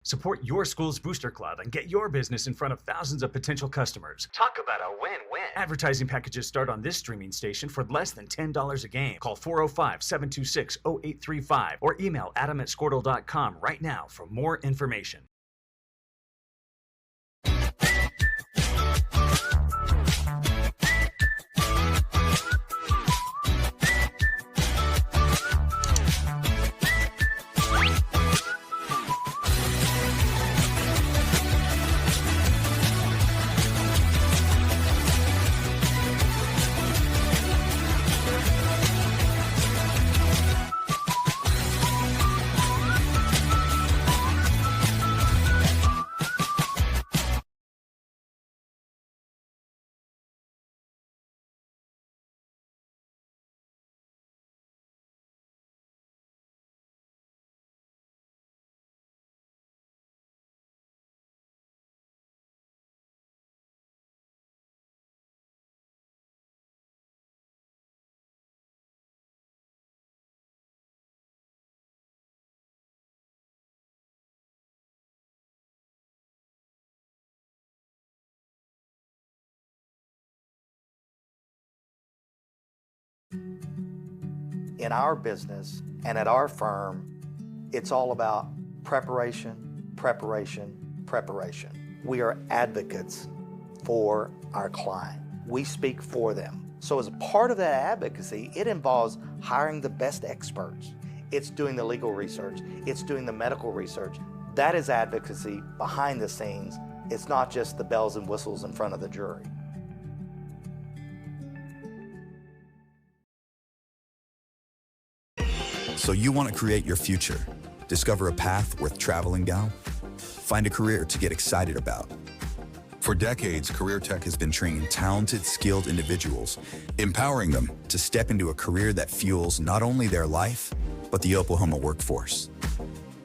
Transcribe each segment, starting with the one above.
Support your school's booster club and get your business in front of thousands of potential customers. Talk about a win-win. Advertising packages start on this streaming station for less than $10 a game. Call 405-726-0835 or email adam@squirtle.com right now for more information. In our business and at our firm, it's all about preparation, preparation, preparation. We are advocates for our client. We speak for them. So as a part of that advocacy, it involves hiring the best experts. It's doing the legal research. It's doing the medical research. That is advocacy behind the scenes. It's not just the bells and whistles in front of the jury. So you want to create your future, discover a path worth traveling down, find a career to get excited about. For decades, Career Tech has been training talented, skilled individuals, empowering them to step into a career that fuels not only their life, but the Oklahoma workforce.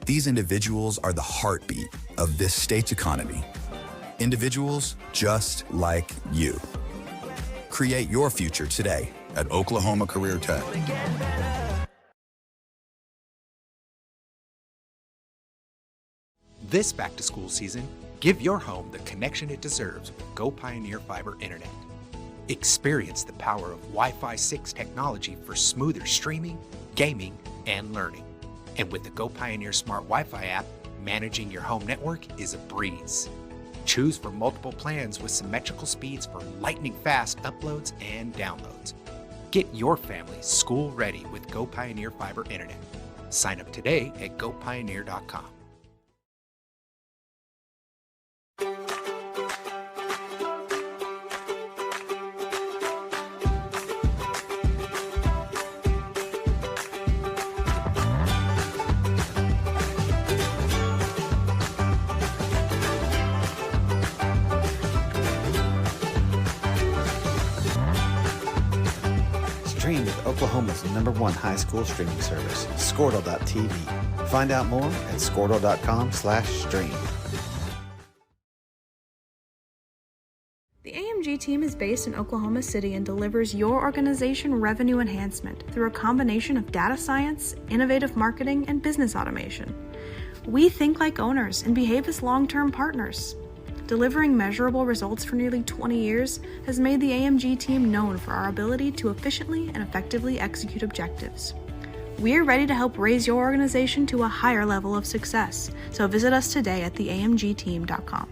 These individuals are the heartbeat of this state's economy. Individuals just like you. Create your future today at Oklahoma Career Tech. This back-to-school season, give your home the connection it deserves with Go Pioneer Fiber Internet. Experience the power of Wi-Fi 6 technology for smoother streaming, gaming, and learning. And with the Go Pioneer Smart Wi-Fi app, managing your home network is a breeze. Choose from multiple plans with symmetrical speeds for lightning-fast uploads and downloads. Get your family school-ready with Go Pioneer Fiber Internet. Sign up today at gopioneer.com. Stream with Oklahoma's #1 high school streaming service, Squirtle.tv. Find out more at squirtle.com/stream. The AMG team is based in Oklahoma City and delivers your organization revenue enhancement through a combination of data science, innovative marketing, and business automation. We think like owners and behave as long-term partners. Delivering measurable results for nearly 20 years has made the AMG team known for our ability to efficiently and effectively execute objectives. We're ready to help raise your organization to a higher level of success, so visit us today at theamgteam.com.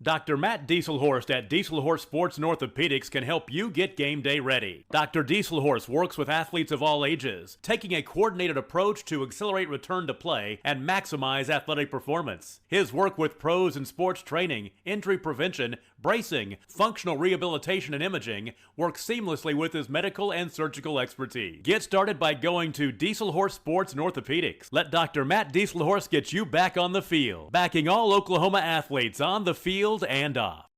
Dr. Matt Dieselhorst at Dieselhorst Sports and Orthopedics can help you get game day ready. Dr. Dieselhorst works with athletes of all ages, taking a coordinated approach to accelerate return to play and maximize athletic performance. His work with pros in sports training, injury prevention, bracing, functional rehabilitation, and imaging works seamlessly with his medical and surgical expertise. Get started by going to Dieselhorst Sports and Orthopedics. Let Dr. Matt Dieselhorst get you back on the field, backing all Oklahoma athletes on the field and off.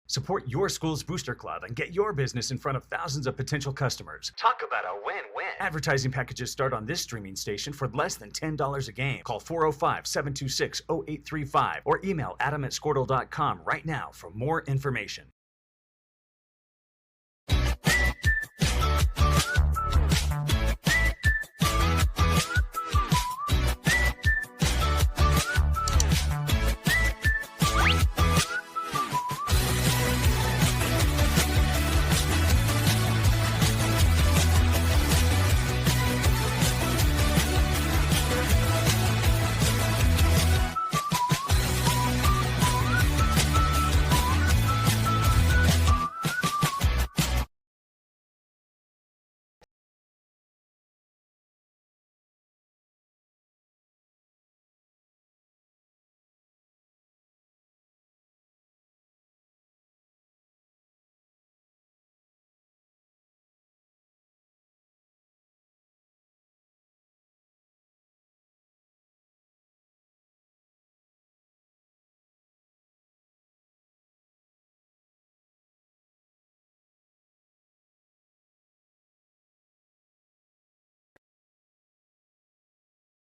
Support your school's booster club and get your business in front of thousands of potential customers. Talk about a win-win. Advertising packages start on this streaming station for less than $10 a game. Call 405-726-0835 or email adam@squirtle.com right now for more information.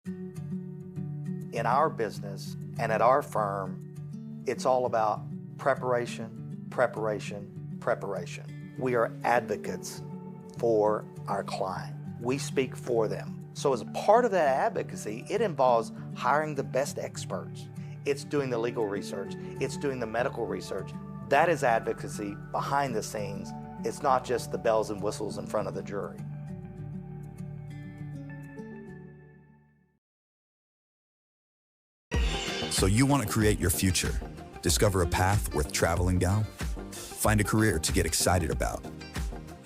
In our business and at our firm, it's all about preparation, preparation, preparation. We are advocates for our client. We speak for them. So as a part of that advocacy, it involves hiring the best experts. It's doing the legal research. It's doing the medical research. That is advocacy behind the scenes. It's not just the bells and whistles in front of the jury. So you want to create your future, discover a path worth traveling down, find a career to get excited about.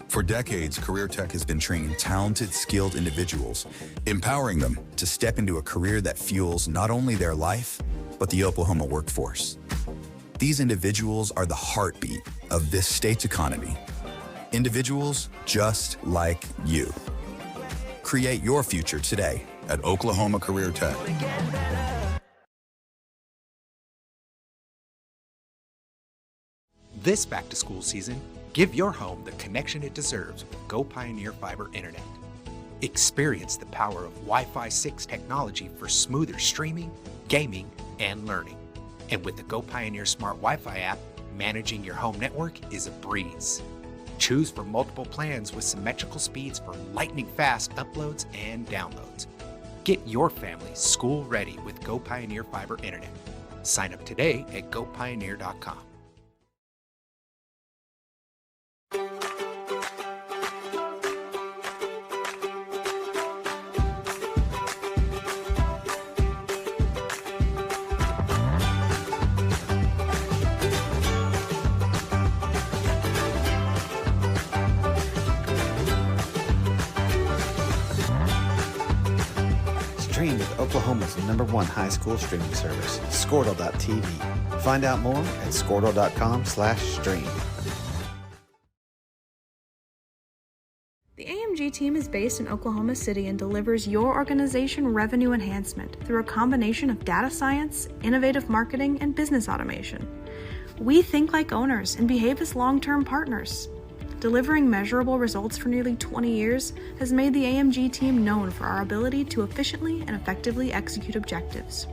For decades, Career Tech has been training talented, skilled individuals, empowering them to step into a career that fuels not only their life, but the Oklahoma workforce. These individuals are the heartbeat of this state's economy. Individuals just like you. Create your future today at Oklahoma Career Tech. This back-to-school season, give your home the connection it deserves with Go Pioneer Fiber Internet. Experience the power of Wi-Fi 6 technology for smoother streaming, gaming, and learning. And with the Go Pioneer Smart Wi-Fi app, managing your home network is a breeze. Choose from multiple plans with symmetrical speeds for lightning-fast uploads and downloads. Get your family school-ready with Go Pioneer Fiber Internet. Sign up today at gopioneer.com. Stream with Oklahoma's #1 high school streaming service, Squirtle.tv. Find out more at squirtle.com/stream. The AMG team is based in Oklahoma City and delivers your organization revenue enhancement through a combination of data science, innovative marketing, and business automation. We think like owners and behave as long-term partners. Delivering measurable results for nearly 20 years has made the AMG team known for our ability to efficiently and effectively execute objectives.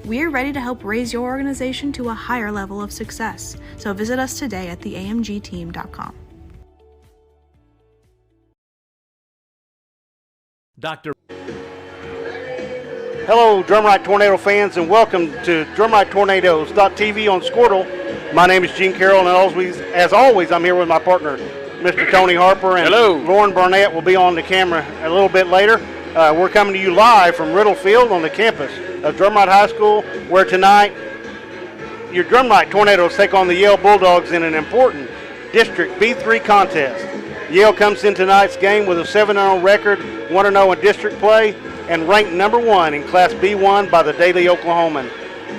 We're ready to help raise your organization to a higher level of success, so visit us today at theamgteam.com. Dr. Hello, Drumright Tornado fans, and welcome to DrumrightTornadoes.tv on Squirtle. My name is Gene Carroll, and as always, I'm here with my partner, Mr. Tony Harper, and Hello. Lauren Barnett will be on the camera a little bit later. We're coming to you live from Riddle Field on the campus of Drumright High School, where tonight your Drumright Tornadoes take on the Yale Bulldogs in an important District B3 contest. Yale comes in tonight's game with a 7-0 record, 1-0 in district play, and ranked #1 in Class B1 by the Daily Oklahoman.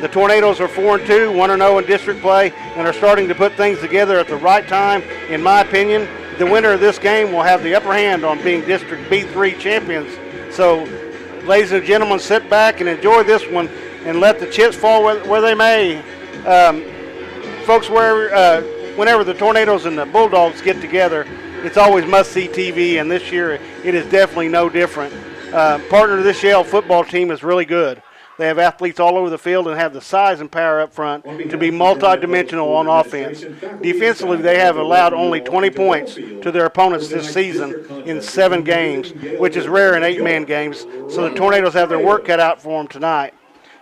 The Tornadoes are 4-2, 1-0 in district play, and are starting to put things together at the right time. In my opinion, the winner of this game will have the upper hand on being District B3 champions. So, ladies and gentlemen, sit back and enjoy this one and let the chips fall where they may. Folks, whenever the Tornadoes and the Bulldogs get together, it's always must-see TV, and this year it is definitely no different. Partner of this Yale football team is really good. They have athletes all over the field and have the size and power up front to be multi-dimensional on offense. Defensively, they have allowed only 20 points to their opponents this season in 7 games, which is rare in 8-man games. So the Tornadoes have their work cut out for them tonight.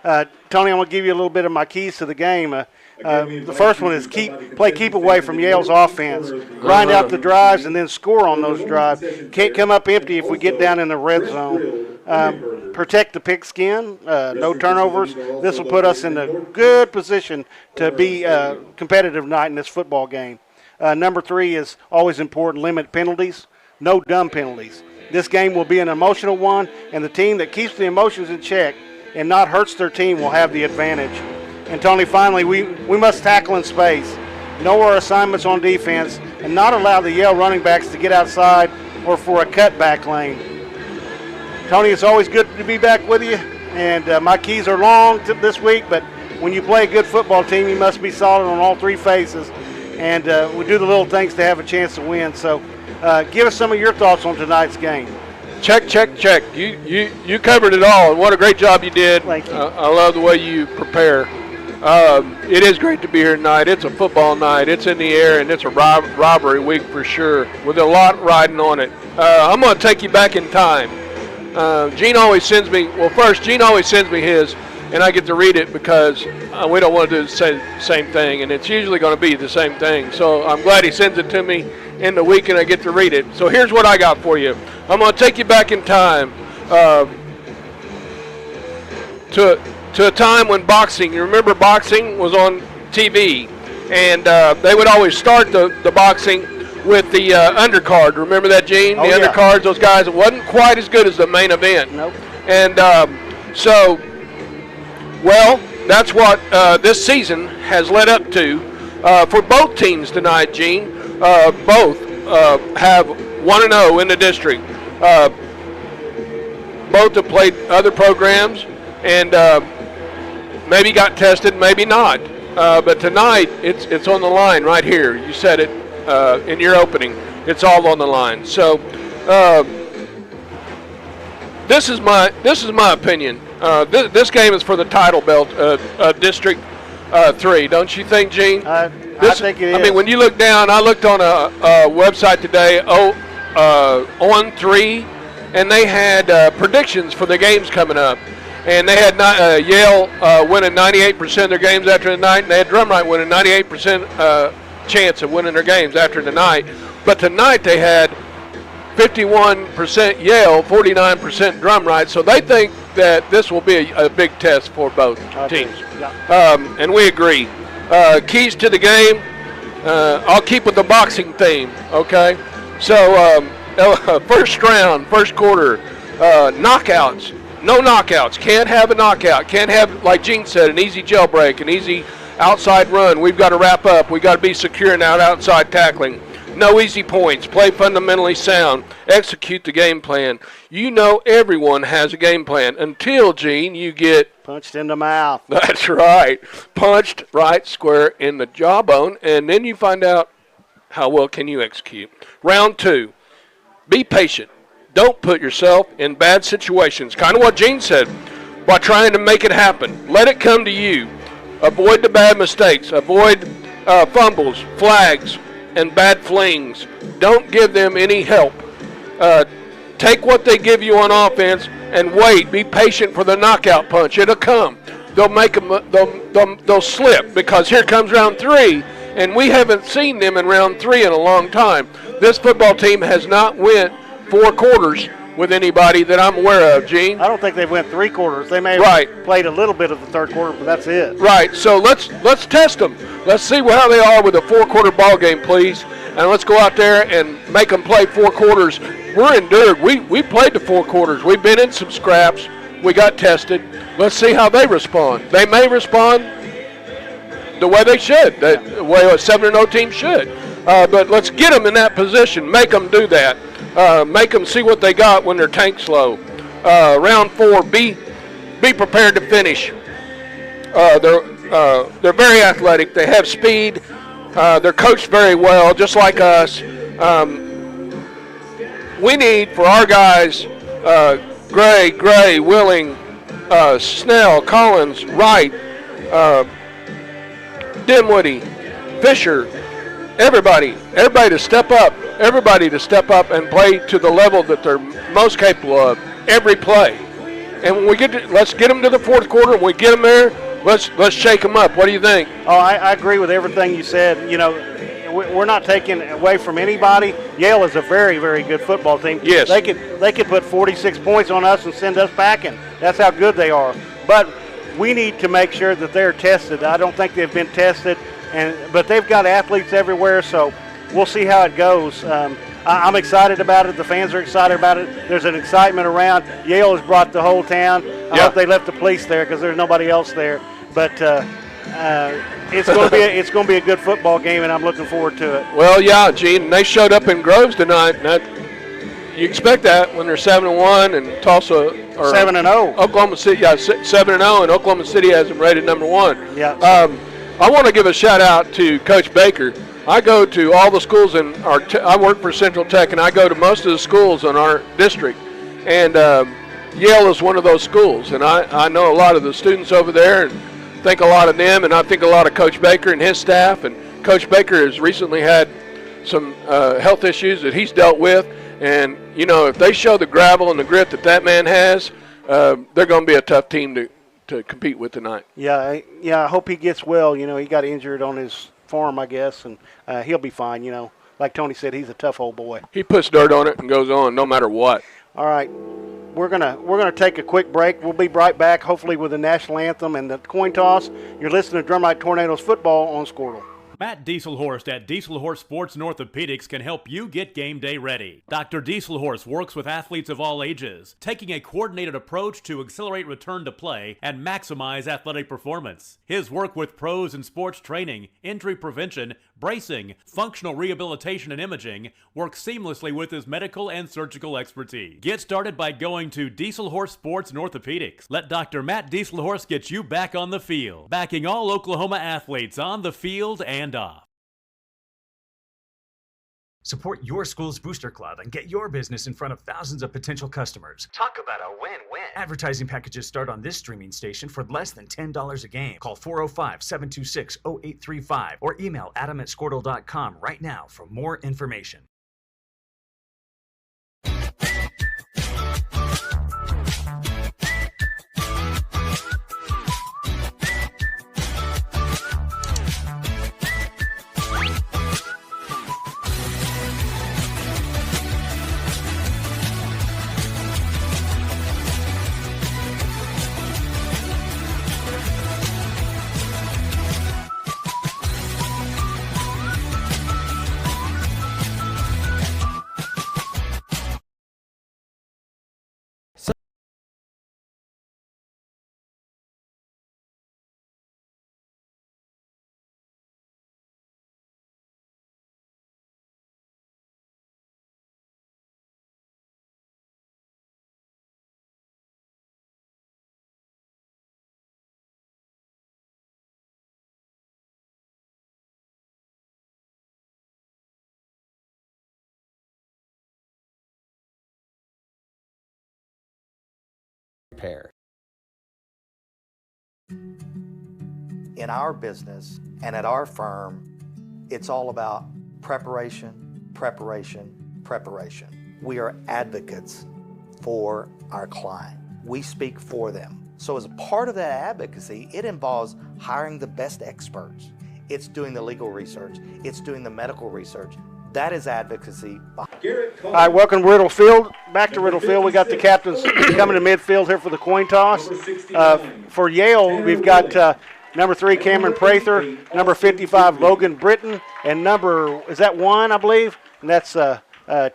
Tony, I'm going to give you a little bit of my keys to the game. The first one is keep away from Yale's offense. Grind out the drives and then score on those drives. Can't come up empty if we get down in the red zone. Protect the pigskin, no turnovers. This will put us in a good position to be competitive tonight in this football game. Number 3 is always important, limit penalties. No dumb penalties. This game will be an emotional one, and the team that keeps the emotions in check and not hurts their team will have the advantage. And Tony, finally, we must tackle in space, know our assignments on defense, and not allow the Yale running backs to get outside or for a cutback lane. Tony, it's always good to be back with you, and my keys are long this week, but when you play a good football team, you must be solid on all 3 phases, and we do the little things to have a chance to win. So give us some of your thoughts on tonight's game. Check. You covered it all, and what a great job you did. Thank you. I love the way you prepare. It is great to be here tonight. It's a football night. It's in the air, and it's a robbery week for sure, with a lot riding on it. I'm going to take you back in time. Gene always sends me his, and I get to read it because we don't want to do the same thing, and it's usually going to be the same thing. So I'm glad he sends it to me in the week, and I get to read it. So here's what I got for you. I'm going to take you back in time to a time when boxing, you remember boxing was on TV, and they would always start the boxing with the undercard. Remember that, Gene? Oh, the undercards, those guys, it wasn't quite as good as the main event. Nope. And that's what this season has led up to for both teams tonight, Gene. Both have 1-0 in the district. Both have played other programs and maybe got tested, maybe not. But tonight, it's on the line right here. You said it in your opening. It's all on the line. So this is my opinion. This game is for the title belt, District 3. Don't you think, Gene? I think it is. I mean, when you look down, I looked on a website today, on 3, and they had predictions for the games coming up. And they had Yale winning 98% of their games after the night, and they had Drumright winning 98% chance of winning their games after the night. But tonight they had 51% Yale, 49% Drumright. So they think that this will be a big test for both teams. Yeah. And we agree. Keys to the game, I'll keep with the boxing theme, okay? So first round, first quarter, knockouts. No knockouts. Can't have a knockout. Can't have, like Gene said, an easy jailbreak, an easy outside run. We've got to wrap up. We've got to be secure in outside tackling. No easy points. Play fundamentally sound. Execute the game plan. You know everyone has a game plan until, Gene, you get punched in the mouth. That's right. Punched right square in the jawbone, and then you find out how well can you execute. Round 2. Be patient. Don't put yourself in bad situations. Kind of what Gene said, by trying to make it happen. Let it come to you. Avoid the bad mistakes. Avoid fumbles, flags, and bad flings. Don't give them any help. Take what they give you on offense and wait. Be patient for the knockout punch. It'll come. They'll make them. They'll slip because here comes round 3, and we haven't seen them in round 3 in a long time. This football team has not went 4 quarters with anybody that I'm aware of, Gene. I don't think they've went 3 quarters. They may have played a little bit of the third quarter, but that's it. Right. So let's test them. Let's see how they are with a 4-quarter ball game, please. And let's go out there and make them play 4 quarters. We're endured. We played the 4 quarters. We've been in some scraps. We got tested. Let's see how they respond. They may respond the way they should, the way a 7-0 team should. But let's get them in that position. Make them do that. Make them see what they got when they're tank slow. Round 4, be prepared to finish. They're very athletic. They have speed. They're coached very well, just like us. We need for our guys, Gray, Willing, Snell, Collins, Wright, Dimwitty, Fisher, everybody to step up. Everybody to step up and play to the level that they're most capable of every play. And when let's get them to the 4th quarter. When we get them there, let's shake them up. What do you think? Oh, I agree with everything you said. You know, we're not taking away from anybody. Yale is a very, very good football team. Yes. They could put 46 points on us and send us packing. That's how good they are. But we need to make sure that they're tested. I don't think they've been tested, but they've got athletes everywhere, so we'll see how it goes. I'm excited about it. The fans are excited about it. There's an excitement around. Yale has brought the whole town. I hope they left the police there because there's nobody else there. But it's going to be a good football game, and I'm looking forward to it. Well, yeah, Gene. They showed up in Groves tonight. You expect that when they're 7-1 and Tulsa or 7-0. Oklahoma City, 7-0, and Oklahoma City has them rated number 1. Yeah. I want to give a shout out to Coach Baker. I go to all the schools I work for Central Tech, and I go to most of the schools in our district. And Yale is one of those schools, and I know a lot of the students over there and think a lot of them, and I think a lot of Coach Baker and his staff. And Coach Baker has recently had some health issues that he's dealt with. And, you know, if they show the gravel and the grit that man has, they're going to be a tough team to compete with tonight. Yeah, I hope he gets well. You know, he got injured on his farm, I guess, and he'll be fine, you know. Like Tony said, he's a tough old boy. He puts dirt on it and goes on no matter what. All right. We're gonna take a quick break. We'll be right back, hopefully with the national anthem and the coin toss. You're listening to Drumright Tornadoes football on Squirtle. Matt Dieselhorst at Dieselhorst Sports and Orthopedics can help you get game day ready. Dr. Dieselhorst works with athletes of all ages, taking a coordinated approach to accelerate return to play and maximize athletic performance. His work with pros in sports training, injury prevention, bracing, functional rehabilitation, and imaging works seamlessly with his medical and surgical expertise. Get started by going to Dieselhorst Sports and Orthopedics. Let Dr. Matt Dieselhorst get you back on the field, backing all Oklahoma athletes on the field and off. Support your school's booster club and get your business in front of thousands of potential customers. Talk about a win-win. Advertising packages start on this streaming station for less than $10 a game. Call 405-726-0835 or email adam@squirtle.com right now for more information. Repair. In our business and at our firm, it's all about preparation, preparation, preparation. We are advocates for our client. We speak for them. So as a part of that advocacy, it involves hiring the best experts. It's doing the legal research. It's doing the medical research. That is advocacy. All right, welcome to Riddle Field. Back to Riddle Field. We got the captains coming to midfield here for the coin toss. For Yale, we've got number 3, Cameron Prather, number 55, Logan Britton, and is that 1, I believe? And that's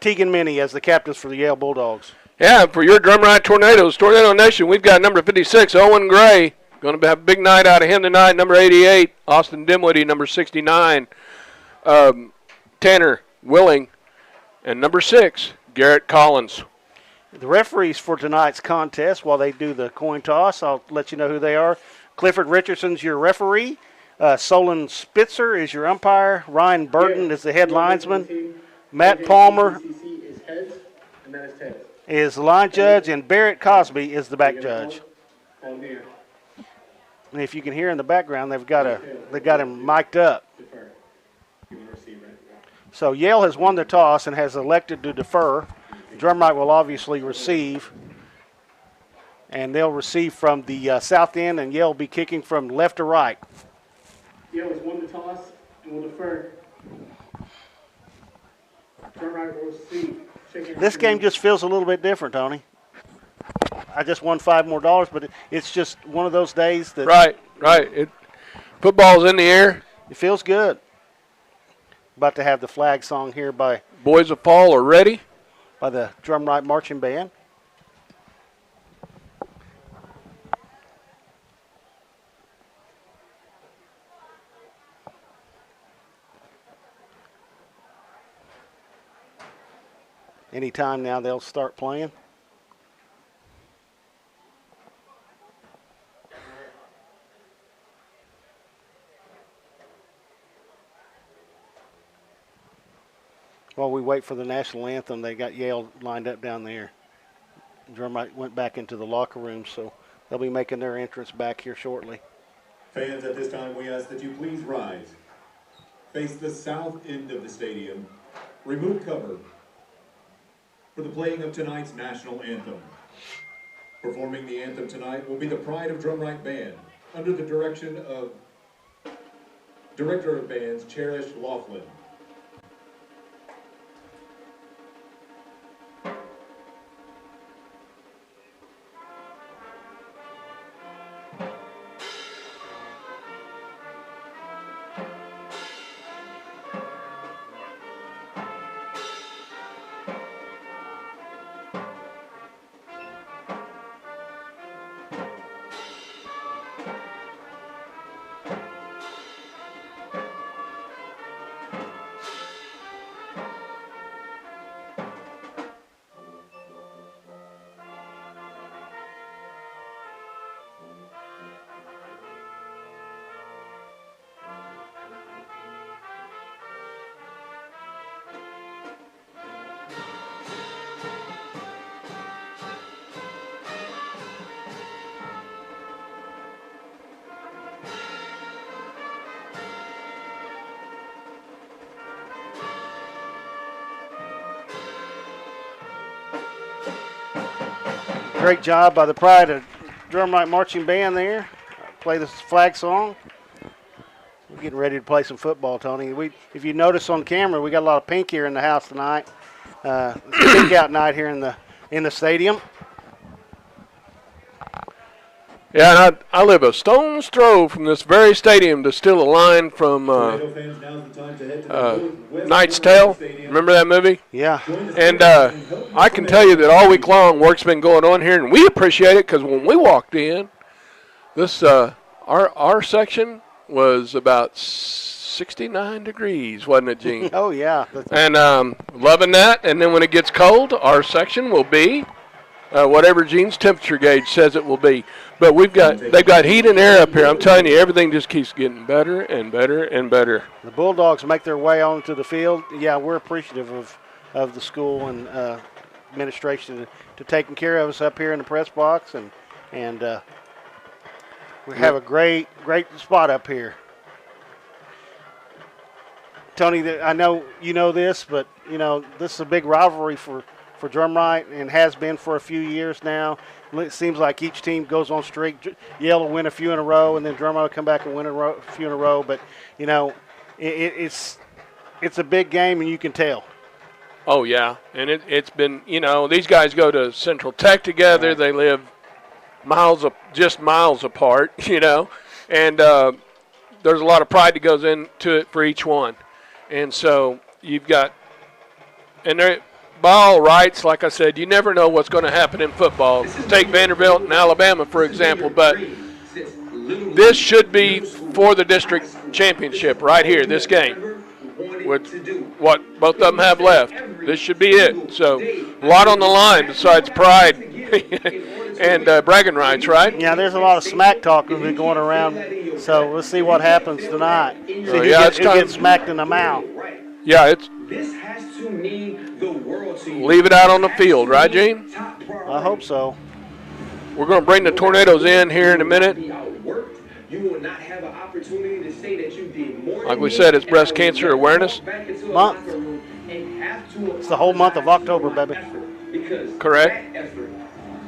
Tegan Minnie as the captains for the Yale Bulldogs. Yeah, for your Drumright Tornadoes, Tornado Nation, we've got number 56, Owen Gray. Going to have a big night out of him tonight. Number 88, Austin Dimwitty, number 69, Tanner Willing, and number 6, Garrett Collins. The referees for tonight's contest, while they do the coin toss, I'll let you know who they are. Clifford Richardson's your referee. Solon Spitzer is your umpire. Ryan Burton is the head linesman. Matt Palmer is the line judge, and Barrett Cosby is the back judge. And if you can hear in the background, they've got him mic'd up. So Yale has won the toss and has elected to defer. Drumright will obviously receive, and they'll receive from the south end, and Yale will be kicking from left to right. Yale has won the toss and will defer. Drumright will receive. This game just feels a little bit different, Tony. I just won $5 more, but it's just one of those days that. Right. Football's in the air. It feels good. About to have the flag song here by Boys of Paul are ready. By the Drumright Marching Band. Anytime now they'll start playing. While we wait for the national anthem, they got Yale lined up down there. Drumright went back into the locker room, so they'll be making their entrance back here shortly. Fans, at this time, we ask that you please rise. Face the south end of the stadium. Remove cover for the playing of tonight's national anthem. Performing the anthem tonight will be the Pride of Drumright Band, under the direction of Director of Bands, Cherish Laughlin. Great job by the Pride of Drumright Marching Band there. Play this flag song. We're getting ready to play some football, Tony. If you notice on camera, we got a lot of pink here in the house tonight. It's a pink out night here in the stadium. Yeah, and I live a stone's throw from this very stadium to steal a line from Knight's Tale. Remember that movie? Yeah. And I can tell you that all week long work's been going on here, and we appreciate it because when we walked in, this our section was about 69 degrees, wasn't it, Gene? Oh, yeah. And loving that. And then when it gets cold, our section will be whatever Gene's temperature gauge says it will be. But they've got heat and air up here. I'm telling you, everything just keeps getting better and better and better. The Bulldogs make their way onto the field. Yeah, we're appreciative of the school and administration to taking care of us up here in the press box, and we have a great spot up here. Tony, I know you know this, but this is a big rivalry for Drumright and has been for a few years now. It seems like each team goes on streak. Yale will win a few in a row, and then Drumright will come back and win a few in a row. But it's a big game, and you can tell. Oh yeah, and it's been these guys go to Central Tech together. Right. They live just miles apart, and there's a lot of pride that goes into it for each one. And so you've got, and they're. By all rights, like I said, you never know what's going to happen in football. Take Vanderbilt and Alabama, for example, but this should be for the district championship right here, this game. With what both of them have left, this should be it. So a lot on the line besides pride and bragging rights, right? Yeah, there's a lot of smack talk going around. So let's see what happens tonight. Who gets smacked in the mouth. Yeah, This has to mean the world to you. Leave it out on the field, right, Gene? I hope so. We're going to bring the Tornadoes in here in a minute. You will not have an opportunity to say that you did more. Like we said, it's Breast Cancer Awareness Month. It's the whole month of October, baby. Correct. That effort,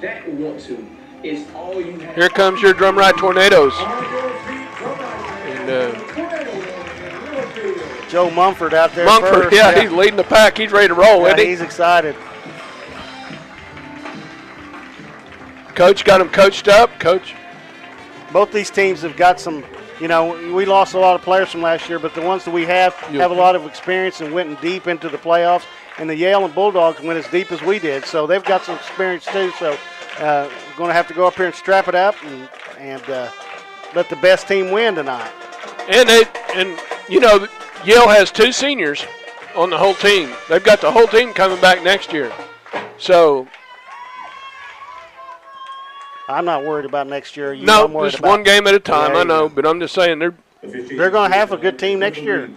that want to, is all you have. Here comes your Drumright Tornadoes. And Joe Mumford out there first. Yeah, he's leading the pack. He's ready to roll, isn't he? He's excited. Coach got him coached up. Coach. Both these teams have got some, we lost a lot of players from last year, but the ones that we have a lot of experience and went deep into the playoffs. And the Yale and Bulldogs went as deep as we did, so they've got some experience too. So we're going to have to go up here and strap it up and let the best team win tonight. And Yale has 2 seniors on the whole team. They've got the whole team coming back next year. So I'm not worried about next year. Just one game at a time. I know, but I'm just saying they're going to have a good team next year.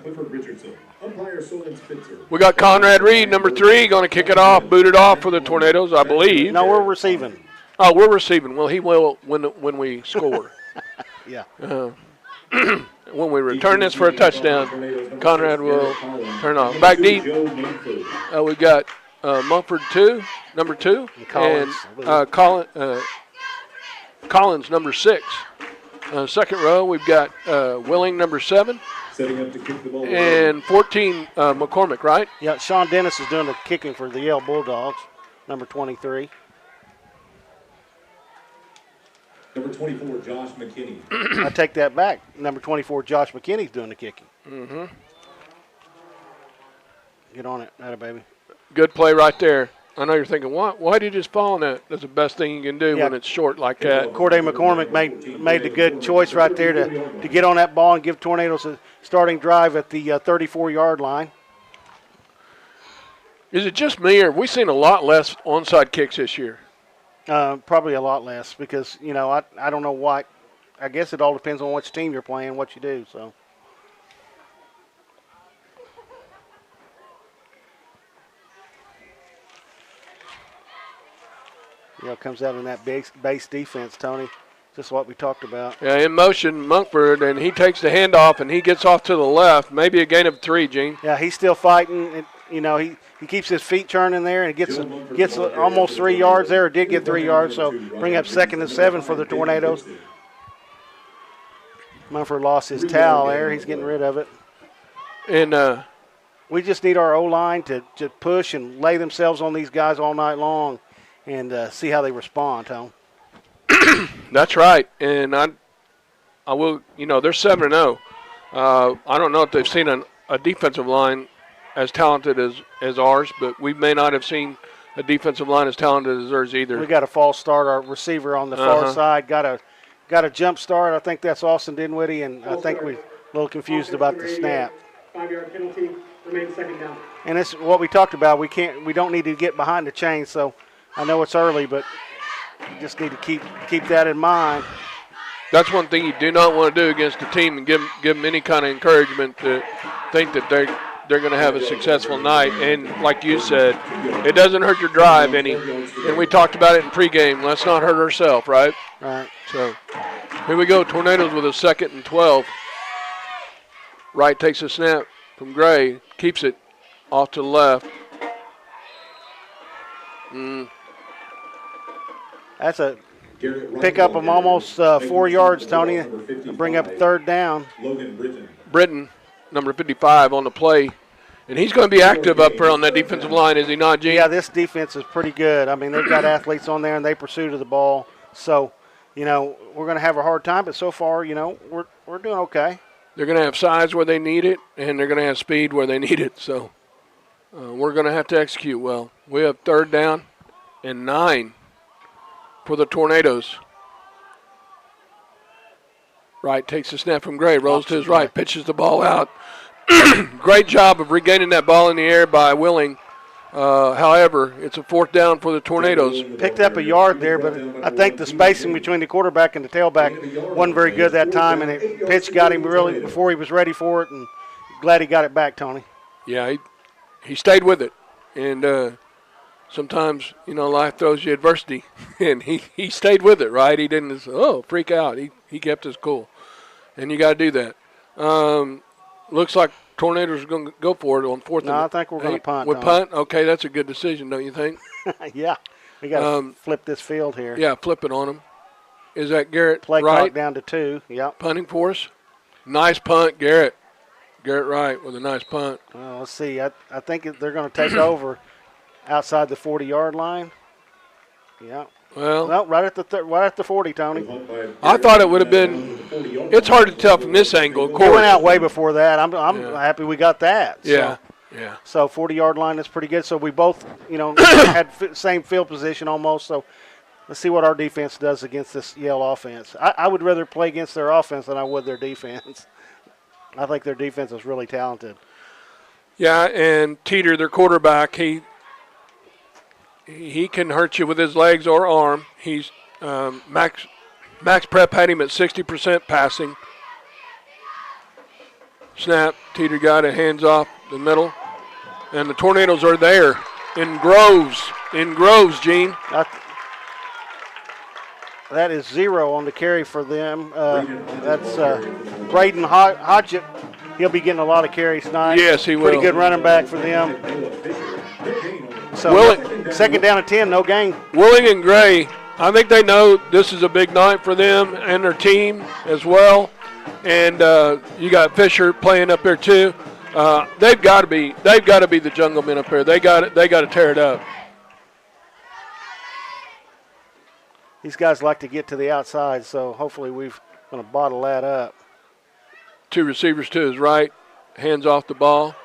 Umpire Solon Spitzer. We got Conrad Reed, number 3, going to kick it off, boot it off for the Tornadoes, I believe. No, we're receiving. Oh, we're receiving. Well, he will when we score. Yeah. When we return this for a touchdown, Conrad will turn off. Back deep, we got Mumford 2, number 2, and Collins, number 6. Second row, we've got Willing, number 7. Setting up to kick the ball. And 14, McCormick, right? Yeah, Sean Dennis is doing the kicking for the Yale Bulldogs, number 23. Number 24, Josh McKinney. I take that back. Number 24, Josh McKinney's doing the kicking. Mm-hmm. Get on it, atta baby. Good play right there. I know you're thinking, why did you just fall on that? That's the best thing you can do when it's short like that. Corday McCormick made the good choice right there to get on that ball and give Tornadoes a starting drive at the 34-yard line. Is it just me, or have we seen a lot less onside kicks this year? Probably a lot less because, I don't know why. I guess it all depends on which team you're playing, what you do. So. Comes out in that base defense, Tony. Just what we talked about. Yeah, in motion, Monkford, and he takes the handoff, and he gets off to the left. Maybe a gain of 3, Gene. Yeah, he's still fighting. And, he keeps his feet turning there and gets almost 3 yards there, or did get 3 yards, so bring up 2nd and 7 for the Tornadoes. Mumford lost his towel there. He's getting rid of it. And we just need our O-line to push and lay themselves on these guys all night long and see how they respond, Tom. That's right. And I will, they're 7-0. I don't know if they've seen a defensive line as talented as ours, but we may not have seen a defensive line as talented as theirs either. We got a false start. Our receiver on the far side got a jump start. I think that's Austin Dinwiddie, and I think we're a little confused about the snap. 5-yard penalty, remains 2nd down. And it's what we talked about. We don't need to get behind the chain. So I know it's early, but you just need to keep that in mind. That's one thing you do not want to do against a team, and give them any kind of encouragement to think that they're going to have a successful night. And like you said, it doesn't hurt your drive any. And we talked about it in pregame. Let's not hurt ourselves, right? Right. So here we go. Tornadoes with a 2nd and 12. Wright takes a snap from Gray, keeps it off to the left. That's a pick up them almost 4 yards, Tony, and bring up 3rd down. Britton, number 55, on the play. And he's going to be active up there on that defensive line, is he not, Gene? Yeah, this defense is pretty good. I mean, they've got athletes on there, and they pursue to the ball. So, we're going to have a hard time, but so far, we're doing okay. They're going to have size where they need it, and they're going to have speed where they need it. So we're going to have to execute well. We have 3rd down and 9 for the Tornadoes. Wright takes the snap from Gray, rolls to his right, pitches the ball out. Great job of regaining that ball in the air by Willing. However, it's a 4th down for the Tornadoes. Picked up a yard there, but I think the spacing between the quarterback and the tailback wasn't very good that time, and the pitch got him really before he was ready for it, and glad he got it back, Tony. Yeah, he stayed with it. And sometimes, life throws you adversity, and he stayed with it, right? He didn't just, freak out. He kept his cool, and you got to do that. Looks like Tornadoes are going to go for it on 4th. No, I think we're going to punt. We punt? Okay, that's a good decision, don't you think? Yeah. We got to flip this field here. Yeah, flip it on them. Is that Garrett Play Wright? clock down to 2, yep. Punting for us. Nice punt, Garrett. Garrett Wright with a nice punt. Well, let's see. I think they're going to take over outside the 40-yard line. Yeah. Well, no, right at the 40, Tony. I thought it would have been. It's hard to tell from this angle. Of course, it went out way before that. I'm happy we got that. So. Yeah, yeah. So 40-yard line is pretty good. So we both, had same field position almost. So let's see what our defense does against this Yale offense. I would rather play against their offense than I would their defense. I think their defense is really talented. Yeah, and Teeter, their quarterback, he can hurt you with his legs or arm. He's Max Prep had him at 60% passing. Snap, Teeter got it, hands off, the middle. And the Tornadoes are there in groves. In groves, Gene. That is 0 on the carry for them. That's Braden Hodgett. He'll be getting a lot of carries tonight. Yes, he will. Pretty good running back for them. So second down and 10, no gain. Willing and Gray, I think they know this is a big night for them and their team as well. And you got Fisher playing up there too. They've got to be the jungle men up there. They got to tear it up. These guys like to get to the outside, so hopefully we're going to bottle that up. 2 receivers to his right, hands off the ball.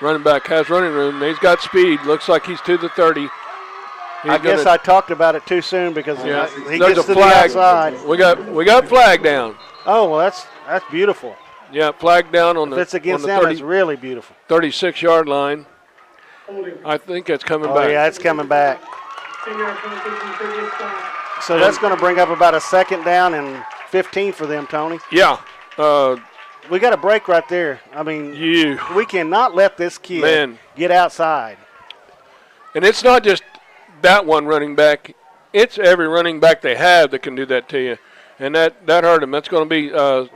Running back has running room. He's got speed. Looks like he's to the 30. I guess I talked about it too soon because he there's gets a to flag. the outside. We got flag down. Oh, well, that's beautiful. Yeah, flag down on If the it's against on the them, 30, it's really beautiful. 36-yard line. I think that's coming back. Oh, yeah, it's coming back. So that's going to bring up about a second down and 15 for them, Tony. Yeah. We got a break right there. I mean, we cannot let this kid get outside. And it's not just that one running back. It's every running back they have that can do that to you. And that hurt him. That's going to be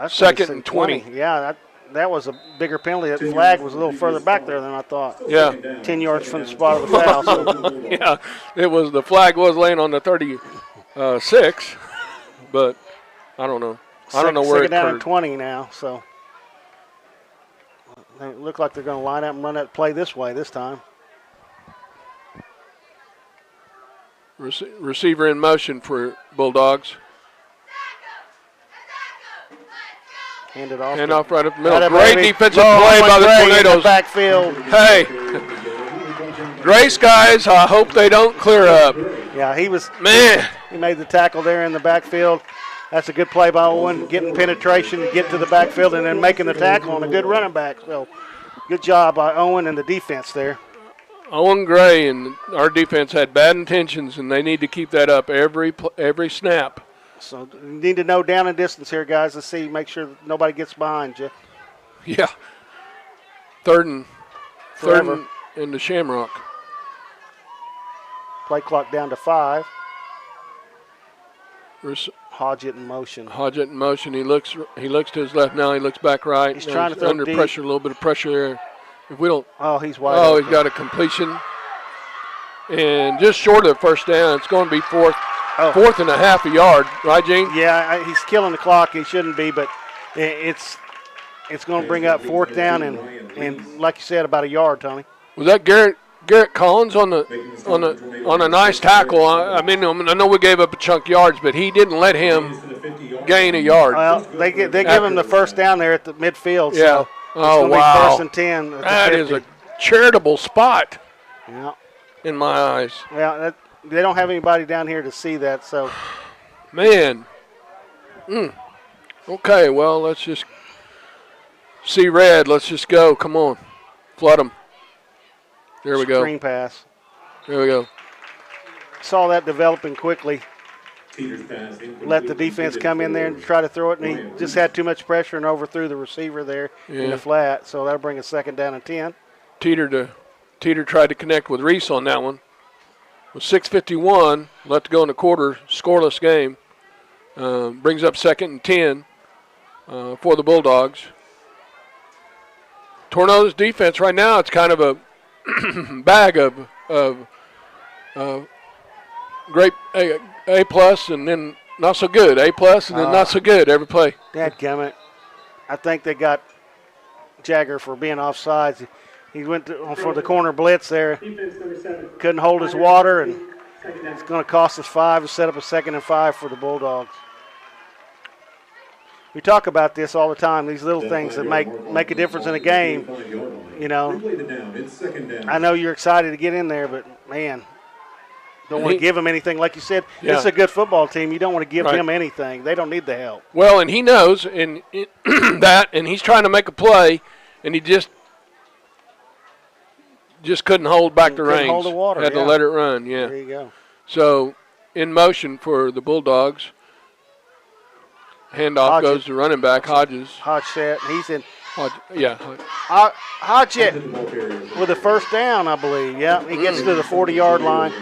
second and 20. Yeah, that was a bigger penalty. That flag was a little further back there than I thought. Yeah. 10 yards from the spot of the foul. So. Yeah, the flag was laying on the 36, but I don't know. I don't know where second it down occurred. and 20 now, so they look like they're going to line up and run that play this way this time. Receiver in motion for Bulldogs. Hand it off. Hand off right up the middle. Right Great defensive play by the Tornadoes. Backfield. Hey, Gray Skies, I hope they don't clear up. Yeah, he made the tackle there in the backfield. That's a good play by Owen, getting penetration to get to the backfield and then making the tackle on a good running back. So good job by Owen and the defense there. Owen Gray and our defense had bad intentions, and they need to keep that up every snap. So you need to know down and distance here, guys, to see, make sure nobody gets behind you. Yeah. Third and in the Shamrock. Play clock down to 5. Hodgett in motion. Hodgett in motion. He looks to his left now. He looks back right. He's trying to throw under deep. pressure, a little bit of pressure there. If we don't. Oh, he's wide. Oh, open. He's got a completion, and just short of the first down. It's going to be fourth and a half a yard, right, Gene? Yeah, he's killing the clock. He shouldn't be, but it's going to bring up fourth down and like you said, about a yard, Tony. Was that Garrett Collins on a nice tackle? I mean, I know we gave up a chunk yards, but he didn't let him gain a yard. Well, they give him the first down there at the midfield. Yeah. So it's going to be first and 10. That is a charitable spot. Yeah. In my eyes. Yeah, they don't have anybody down here to see that, so. Man. Okay, well, let's just see red. Let's just go. Come on. Flood them. There we go. Screen pass. There we go. Saw that developing quickly. Let the defense come in there and try to throw it, and he just had too much pressure and overthrew the receiver there in the flat, so that'll bring a second down and 10. Teeter tried to connect with Reese on that one. With 6:51 left to go in the quarter, scoreless game. Brings up second and 10 for the Bulldogs. Tornadoes defense right now, it's kind of a bag of great A plus and then not so good. A plus and then not so good every play. Dadgummit. I think they got Jagger for being offsides. He went for the corner blitz there. Couldn't hold his water, and it's going to cost us 5 to set up a 2nd and 5 for the Bulldogs. We talk about this all the time, these little things that make a difference in a game. You know, I know you're excited to get in there, but, man, don't want to give them anything. Like you said, it's a good football team. You don't want to give them anything. They don't need the help. Well, and he knows and that, and he's trying to make a play, and he just couldn't hold back the reins. Hold the water, Had to let it run, yeah. There you go. So, in motion for the Bulldogs. Handoff goes to running back, Hodges. Hodge set. Hodgett with a first down, I believe. Yeah, he gets to the 40-yard line,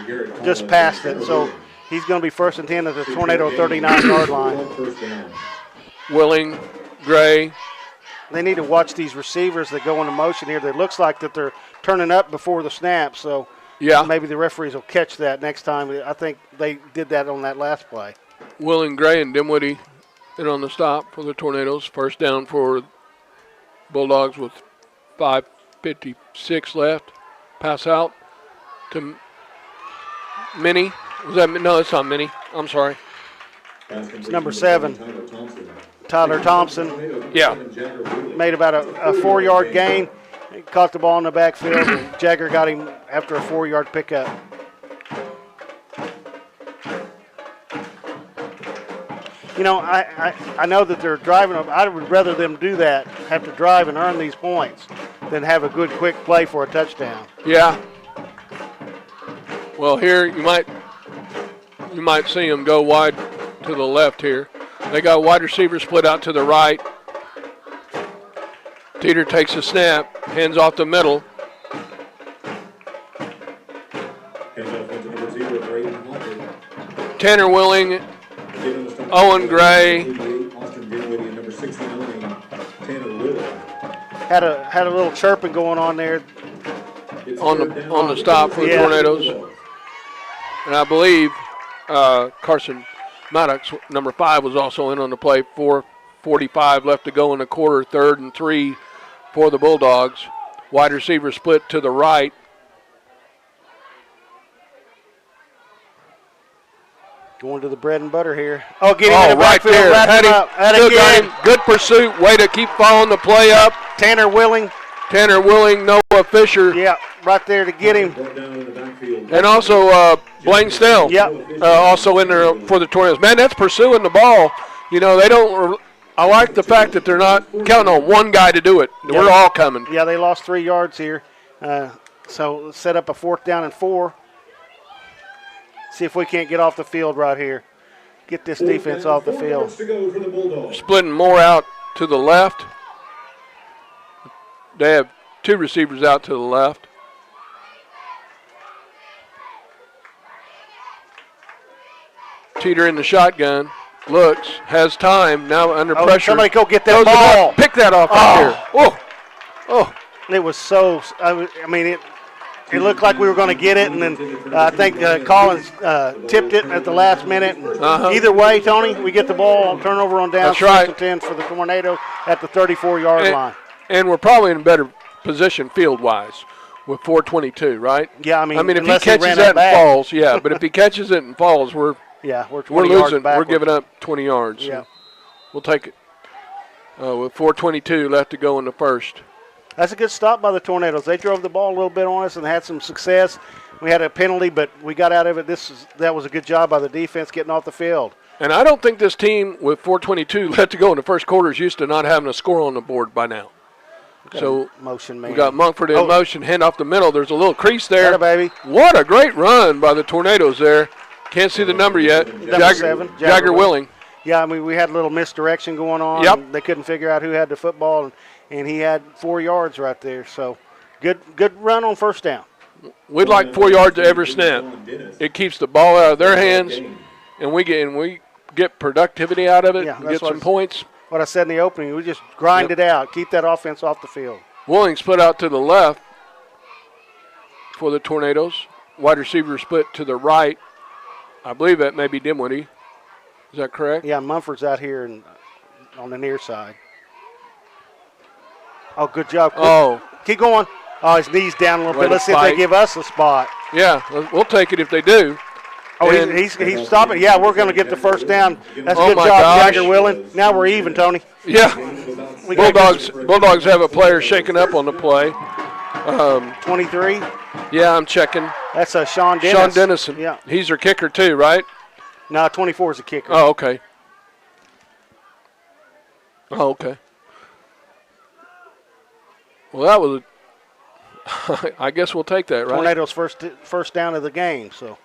just past it. So he's going to be first and 10 at the Tornado 39-yard line. Willing, Gray. They need to watch these receivers that go into motion here. It looks like that they're turning up before the snap, so maybe the referees will catch that next time. I think they did that on that last play. Willing, Gray, and Dimwitty in on the stop for the Tornadoes. First down for Bulldogs with 5:56 left. Pass out to Minnie. No, it's not Minnie. I'm sorry. It's number 7, Tyler Thompson. Yeah. Made about a 4-yard gain. He caught the ball in the backfield, and Jagger got him after a 4-yard pickup. You know, I know that they're driving. I would rather them do that, have to drive and earn these points, than have a good, quick play for a touchdown. Yeah. Well, here you might see them go wide to the left here. They got wide receiver split out to the right. Teeter takes a snap, hands off the middle. Tanner Willing, Owen Gray. Had a little chirping going on there. On the stop for the Tornadoes. And I believe Carson Maddox, number 5, was also in on the play. 4:45 left to go in the quarter, 3rd and 3 for the Bulldogs. Wide receiver split to the right. Going to the bread and butter here. Oh, get him in the right backfield. there. Had him. Good pursuit. Way to keep following the play up. Tanner Willing, Noah Fisher. Yeah, right there to get him. And also Blaine Snell. Yep. Also in there for the Tornadoes. Man, that's pursuing the ball. You know, they don't. I like the fact that they're not counting on one guy to do it. Yeah. We're all coming. Yeah, they lost 3 yards here. So let's set up a 4th down and 4. See if we can't get off the field right here. Get this defense off the field. Splitting more out to the left. They have 2 receivers out to the left. Teeter in the shotgun. Looks, has time, now under pressure. Somebody go get that ball. Pick that off right there. Oh. It was so, I mean, it looked like we were going to get it, and then I think Collins tipped it at the last minute. Either way, Tony, we get the ball, turnover on down. That's right. 6 and 10 for the Tornadoes at the 34-yard line. And we're probably in a better position field-wise with 4:22, right? Yeah, I mean if he catches that and falls, but if he catches it and falls, we're 20 losing. Yards we're giving up 20 yards. Yeah. We'll take it. With 4:22 left to go in the first. That's a good stop by the Tornadoes. They drove the ball a little bit on us and had some success. We had a penalty, but we got out of it. That was a good job by the defense getting off the field. And I don't think this team with 4:22 left to go in the first quarter is used to not having a score on the board by now. So motion man. We got Monkford in motion, hand off the middle. There's a little crease there. Baby. What a great run by the Tornadoes there. Can't see the number yet. Number 7. Jagger Willing. Yeah, I mean, we had a little misdirection going on. Yep. They couldn't figure out who had the football, and he had 4 yards right there. So good run on first down. We'd like 4 yards to every snap. It keeps the ball out of their hands, and we get productivity out of it, get some points. What I said in the opening, we just grind it out, keep that offense off the field. Willing split out to the left for the Tornadoes. Wide receiver split to the right. I believe that may be Dimwitty. Is that correct? Yeah, Mumford's out here on the near side. Oh, good job. Keep going. Oh, his knee's down a little bit. Let's see if they give us a spot. Yeah, we'll take it if they do. Oh, he's stopping. Yeah, we're going to get the first down. That's a good job, Jagger Willing. Now we're even, Tony. Yeah. Bulldogs have a player shaking up on the play. 23? Yeah, I'm checking. That's Sean Dennis. Sean Dennison. Yeah. He's their kicker too, right? No, 24 is a kicker. Oh, okay. Well, that was I guess we'll take that, right? Tornadoes' first down of the game, so.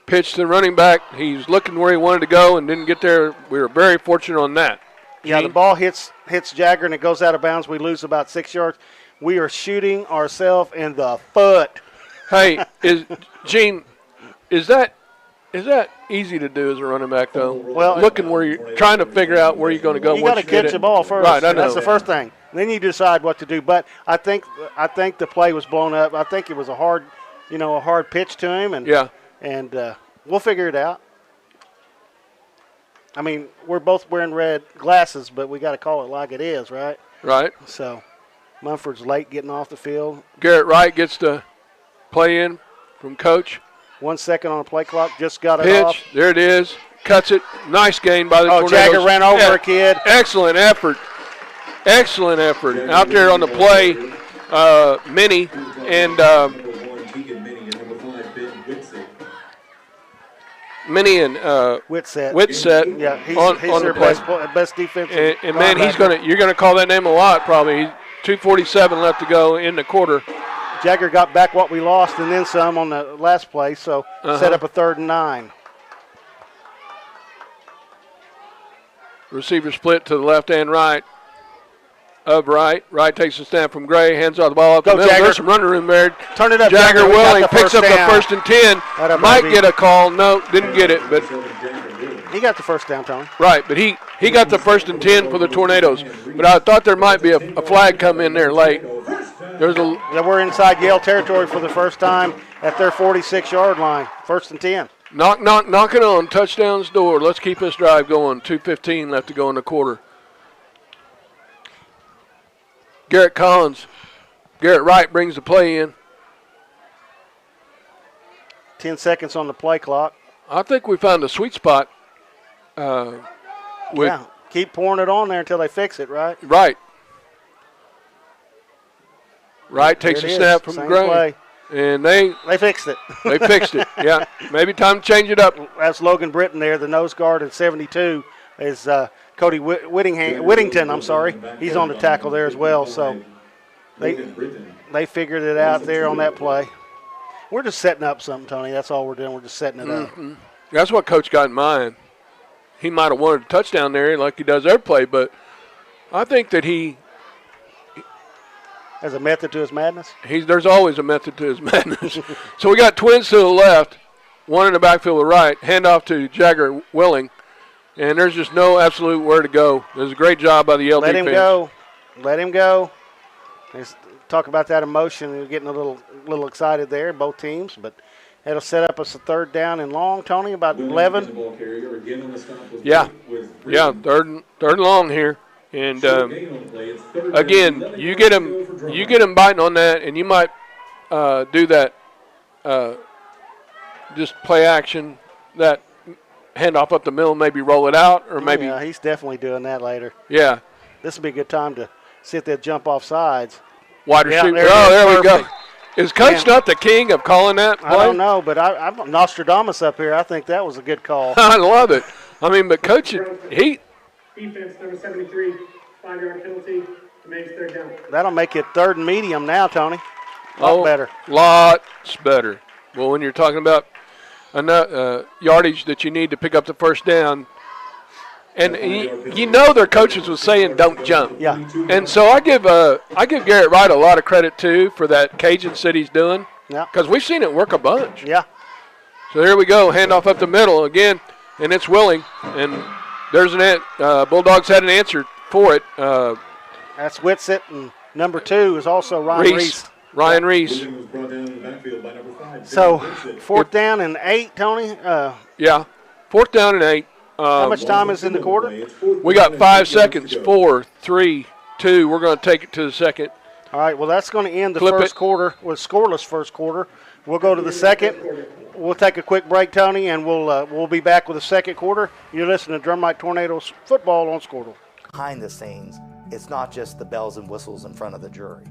Pitch to the running back. He's looking where he wanted to go and didn't get there. We were very fortunate on that. Yeah, the ball hits hits Jagger and it goes out of bounds. We lose about 6 yards. We are shooting ourselves in the foot. Hey, Gene, is that easy to do as a running back, though? Well, looking where you're trying to figure out where you're going to go. You got to catch the ball first. Right, I know. That's the first thing. Then you decide what to do. But I think the play was blown up. I think it was a hard pitch to him, and we'll figure it out. I mean, we're both wearing red glasses, but we got to call it like it is, right? Right. So, Munford's late getting off the field. Garrett Wright gets the play in from Coach. 1 second on the play clock. Just got it Pitch. off. There it is. Cuts it. Nice gain by the Tornadoes. Jagger ran over a kid. Excellent effort. Excellent effort. Out there on the play, Minnie and Whitsett. Yeah, he's on their the best defensive. And man, you're gonna call that name a lot probably. 2:47 left to go in the quarter. Jagger got back what we lost and then some on the last play, so set up a 3rd and 9. Receiver split to the left and right of Wright. Wright takes a snap from Gray, hands off the ball up the middle. Jagger. There's some running room there. Turn it up, Jagger We Willing got the picks up first the down. 1st and 10. Atta Might baby. get a call. No, didn't get it, but he got the first down, Tony. right. But he got the 1st and 10 for the Tornadoes. But I thought there might be a flag come in there late. We're inside Yale territory for the first time at their 46-yard line. 1st and 10. Knocking on touchdown's door. Let's keep this drive going. 2:15 left to go in the quarter. Garrett Wright brings the play in. 10 seconds on the play clock. I think we found a sweet spot. Keep pouring it on there until they fix it, right? Right. Wright takes a snap from Gray. Play. And they fixed it. They fixed it, yeah. Maybe time to change it up. That's Logan Britton there, the nose guard at 72 is Cody Whittington, I'm sorry. He's on the tackle there as well. So they figured it out there on that play. We're just setting up something, Tony. That's all we're doing. We're just setting it up. That's what Coach got in mind. He might have wanted a touchdown there like he does every play, but I think that he has a method to his madness. There's always a method to his madness. So we got twins to the left, one in the backfield to the right, handoff to Jagger Willing, and there's just no absolute where to go. There's a great job by the Yale defense. Let him go. Let's talk about that emotion. We're getting a little excited there, both teams, but it'll set up us a 3rd down and long, Tony, about 11. Yeah, 3rd and long here. And again, you get him biting on that, and you might do that. Just play action, that handoff up the middle, maybe roll it out, or maybe. Yeah, he's definitely doing that later. Yeah, this would be a good time to sit there, jump off sides. Wide receiver. There we go. Is Coach not the king of calling that play? I don't know, but I'm Nostradamus up here. I think that was a good call. I love it. I mean, but Coach, Defense, number 73, 5-yard penalty, remains 3rd down. That'll make it 3rd and medium now, Tony. Better. Lots better. Well, when you're talking about yardage that you need to pick up the 1st down, and their coaches was saying don't jump. Yeah. And so I give Garrett Wright a lot of credit too for that Cajun that he's doing. Yeah. Because we've seen it work a bunch. Yeah. So here we go, handoff up the middle again, and it's Willing, and there's Bulldogs had an answer for it. That's Whitsett, and number 2 is also Ryan Reese. Ryan Reese. So 4th down and 8, Tony. Yeah, 4th down and 8. How much time is in the quarter? We got 5 seconds. 4, 3, 2. We're going to take it to the second. All right. Well, that's going to end the first quarter with scoreless first quarter. We'll go to the second. We'll take a quick break, Tony, and we'll be back with the second quarter. You're listening to Drumright Tornadoes football on Squirtle. Behind the scenes, it's not just the bells and whistles in front of the jury.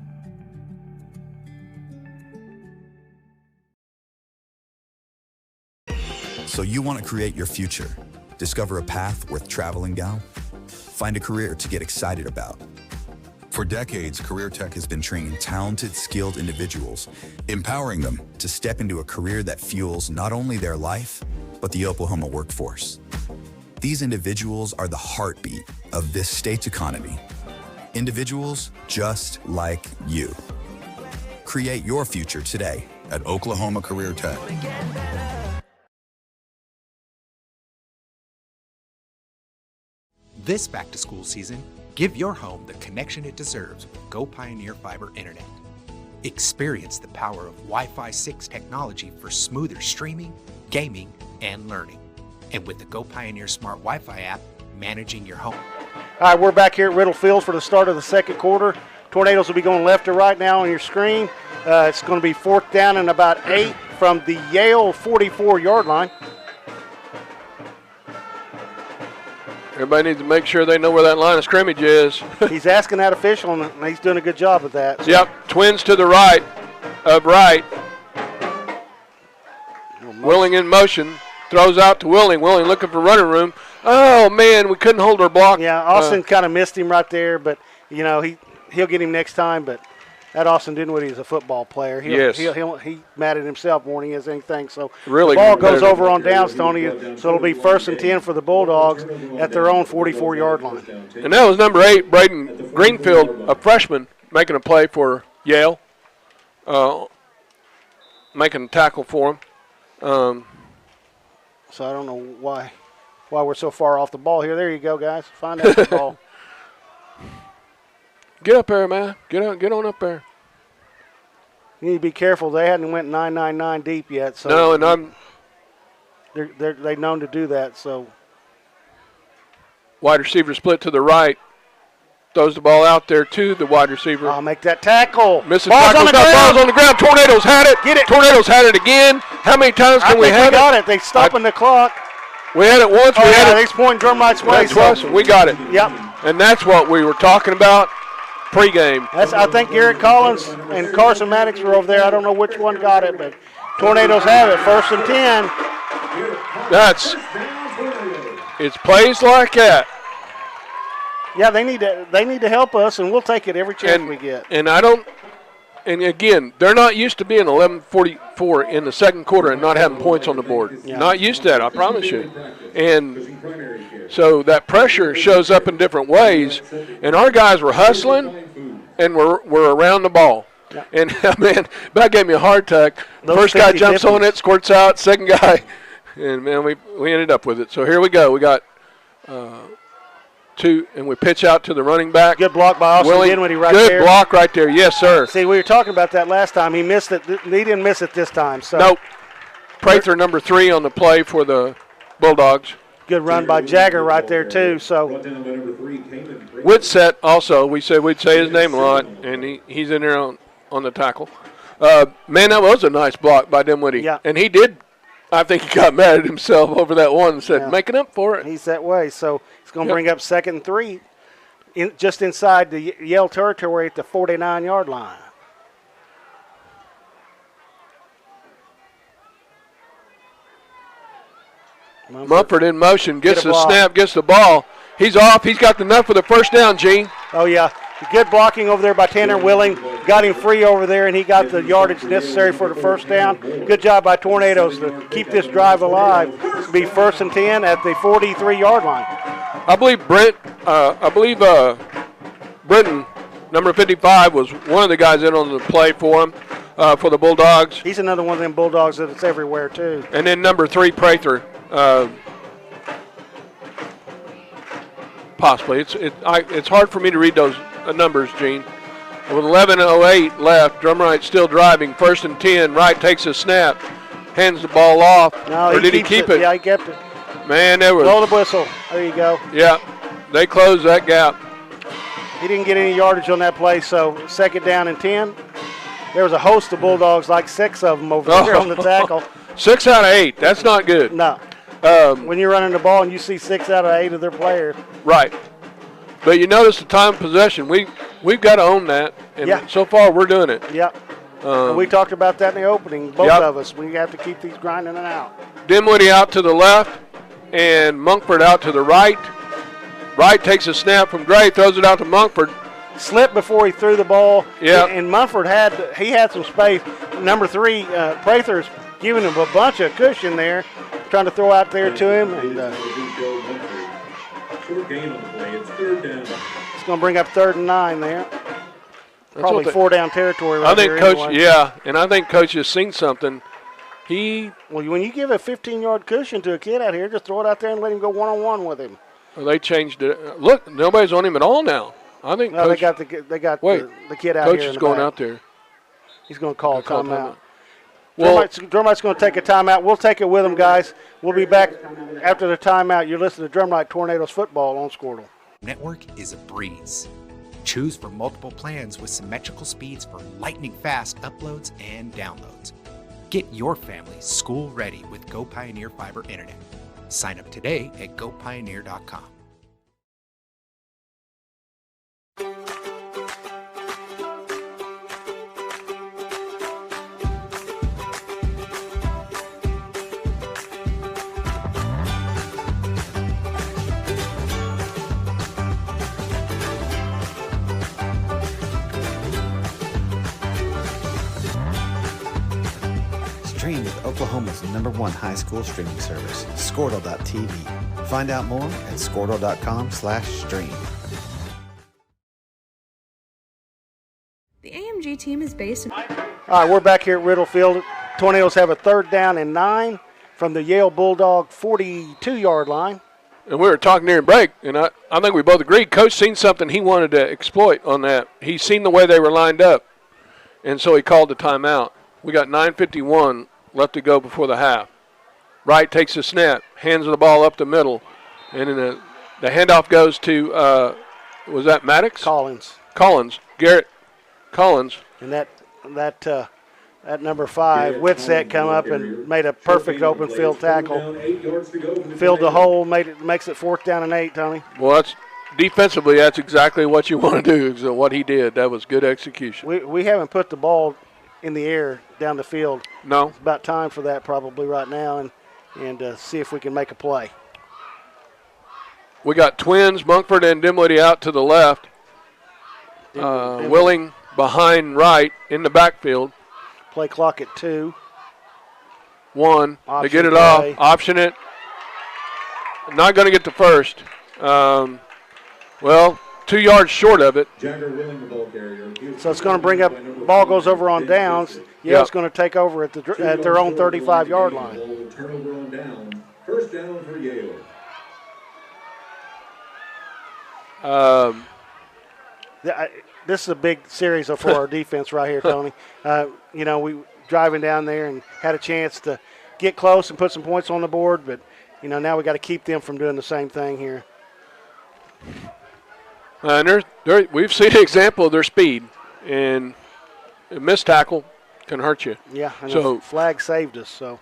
So you want to create your future, discover a path worth traveling down, find a career to get excited about. For decades, Career Tech has been training talented, skilled individuals, empowering them to step into a career that fuels not only their life, but the Oklahoma workforce. These individuals are the heartbeat of this state's economy, Individuals just like you. Create your future today at Oklahoma Career Tech. This back-to-school season, give your home the connection it deserves with Go Pioneer Fiber Internet. Experience the power of Wi-Fi 6 technology for smoother streaming, gaming, and learning. And with the Go Pioneer Smart Wi-Fi app, managing your home. All right, we're back here at Riddle Field for the start of the second quarter. Tornadoes will be going left to right now on your screen. It's going to be 4th down and about 8 from the Yale 44-yard line. Everybody needs to make sure they know where that line of scrimmage is. He's asking that official, and he's doing a good job of that. So. Yep, twins to the right of right. Willing in motion, throws out to Willing. Willing looking for running room. Oh, man, we couldn't hold our block. Yeah, Austin kind of missed him right there, but, you know, he'll get him next time. But that Austin Dinwiddie is a football player. He mad at himself more than he has anything. So really the ball goes over on downs, Tony, so it'll be 1st and 10 for the Bulldogs at their own 44-yard line. And that was number 8, Braden Greenfield, a freshman, making a play for Yale, making a tackle for him. So I don't know why we're so far off the ball here. There you go, guys. Find out the ball. Get up there, man. Get on up there. You need to be careful. They hadn't went 9-9-9 deep yet. So no, and they're known to do that. So wide receiver split to the right. Throws the ball out there to the wide receiver. I'll make that tackle. Misses tackle. Ball's on the ground. Tornadoes had it. Get it. Tornadoes had it again. How many times can we have it? We got it. They're stopping the clock. We had it once. We had it. They're pointing Drumright's way. Twice. We got it. Yep. And that's what we were talking about pregame. I think Garrett Collins and Carson Maddox were over there. I don't know which one got it, but Tornadoes have it. 1st and 10. It's plays like that. Yeah, they need to help us, and we'll take it every chance we get. And again, they're not used to being 11:44 in the second quarter and not having points on the board. Yeah. Not used to that, I promise you. And so that pressure shows up in different ways. And our guys were hustling and we're around the ball. Yeah. And, man, that gave me a heart attack. First guy jumps on it, squirts out. Second guy, and, man, we ended up with it. So here we go. We got 2, and we pitch out to the running back. Good block by Austin Dinwiddie right there. Good block right there. Yes, sir. See, we were talking about that last time. He missed it. He didn't miss it this time. So. Nope. Prather number 3 on the play for the Bulldogs. Good run by Jagger right there, too. So Whitsett also. We'd say his name a lot, and he's in there on the tackle. Man, that was a nice block by Dinwiddie. Yeah. And he did. I think he got mad at himself over that one and said, making up for it. He's that way. So it's going to bring up 2nd and 3 just inside the Yale territory at the 49-yard line. Mumford in motion, gets the snap, gets the ball. He's off. He's got enough for the 1st down, Gene. Oh, yeah. Good blocking over there by Tanner Willing. Got him free over there, and he got the yardage necessary for the 1st down. Good job by Tornadoes to keep this drive alive. It'll be 1st and 10 at the 43-yard line. I believe Brenton, number 55, was one of the guys in on the play for him, for the Bulldogs. He's another one of them Bulldogs that's everywhere, too. And then number 3, Prather. Possibly. It's hard for me to read those numbers, Gene. With 11:08 left, Drumright still driving. 1st and 10. Wright takes a snap, hands the ball off. No, or did he keep it? Yeah, he kept it. Man, there was. Blow the whistle. There you go. Yeah, they closed that gap. He didn't get any yardage on that play, so 2nd down and 10. There was a host of Bulldogs, like 6 of them over there on the tackle. 6 out of 8. That's not good. No. When you're running the ball and you see 6 out of 8 of their players. Right. But you notice the time of possession. We've got to own that, and so far we're doing it. Yep. We talked about that in the opening, both of us. We have to keep these grinding it out. Dinwiddie out to the left, and Monkford out to the right. Wright takes a snap from Gray, throws it out to Monkford. Slipped before he threw the ball. Yeah. And Monkford had some space. Number 3, Prather's giving him a bunch of cushion there, trying to throw out there to him. And Short gain on the play. It's 3rd down. it's going to bring up 3rd and 9 there. Probably 4-down territory right I think here Coach, anyway. yeah, and I think Coach has seen something. Well, when you give a 15-yard cushion to a kid out here, just throw it out there and let him go one-on-one with him. Well, they changed it. Look, nobody's on him at all now. I think No, Coach, they got the kid out Coach here. is going out there. He's going to call a timeout. Well, Drumright's going to take a timeout. We'll take it with him, guys. We'll be back after the timeout. You're listening to Drumright Tornadoes football on Squirtle. Network is a breeze. Choose from multiple plans with symmetrical speeds for lightning-fast uploads and downloads. Get your family school ready with Go Pioneer Fiber Internet. Sign up today at gopioneer.com. Stream with Oklahoma's #1 high school streaming service, Squirtle.tv. Find out more at Squirtle.com/stream. The AMG team is based in... All right, we're back here at Riddle Field. Tornadoes have a 3rd down and 9 from the Yale Bulldog 42-yard line. And we were talking during break, and I think we both agreed. Coach seen something he wanted to exploit on that. He seen the way they were lined up, and so he called the timeout. We got 9:51 left to go before the half. Wright takes the snap, hands the ball up the middle, and then the handoff goes to, was that Maddox? Collins. Garrett Collins. And that number 5, Whitsett, come up and made a perfect open field tackle. Filled the hole, makes it 4th down and 8, Tony. Well, defensively, that's exactly what you want to do, so what he did. That was good execution. We haven't put the ball in the air down the field. No. It's about time for that probably right now and see if we can make a play. We got twins, Monkford and Dimlady out to the left. Willing behind Wright in the backfield. Play clock at 2. 1. Option they get it play. off. Option it. Not going to get the first. 2 yards short of it. So it's going to bring up, ball goes over on downs. Yale's going to take over at their own 35-yard line. Turnover on down. 1st down for Yale. This is a big series for our defense right here, Tony. We driving down there and had a chance to get close and put some points on the board, but now we got to keep them from doing the same thing here. And we've seen an example of their speed, and a missed tackle can hurt you. Yeah, and so the flag saved us. So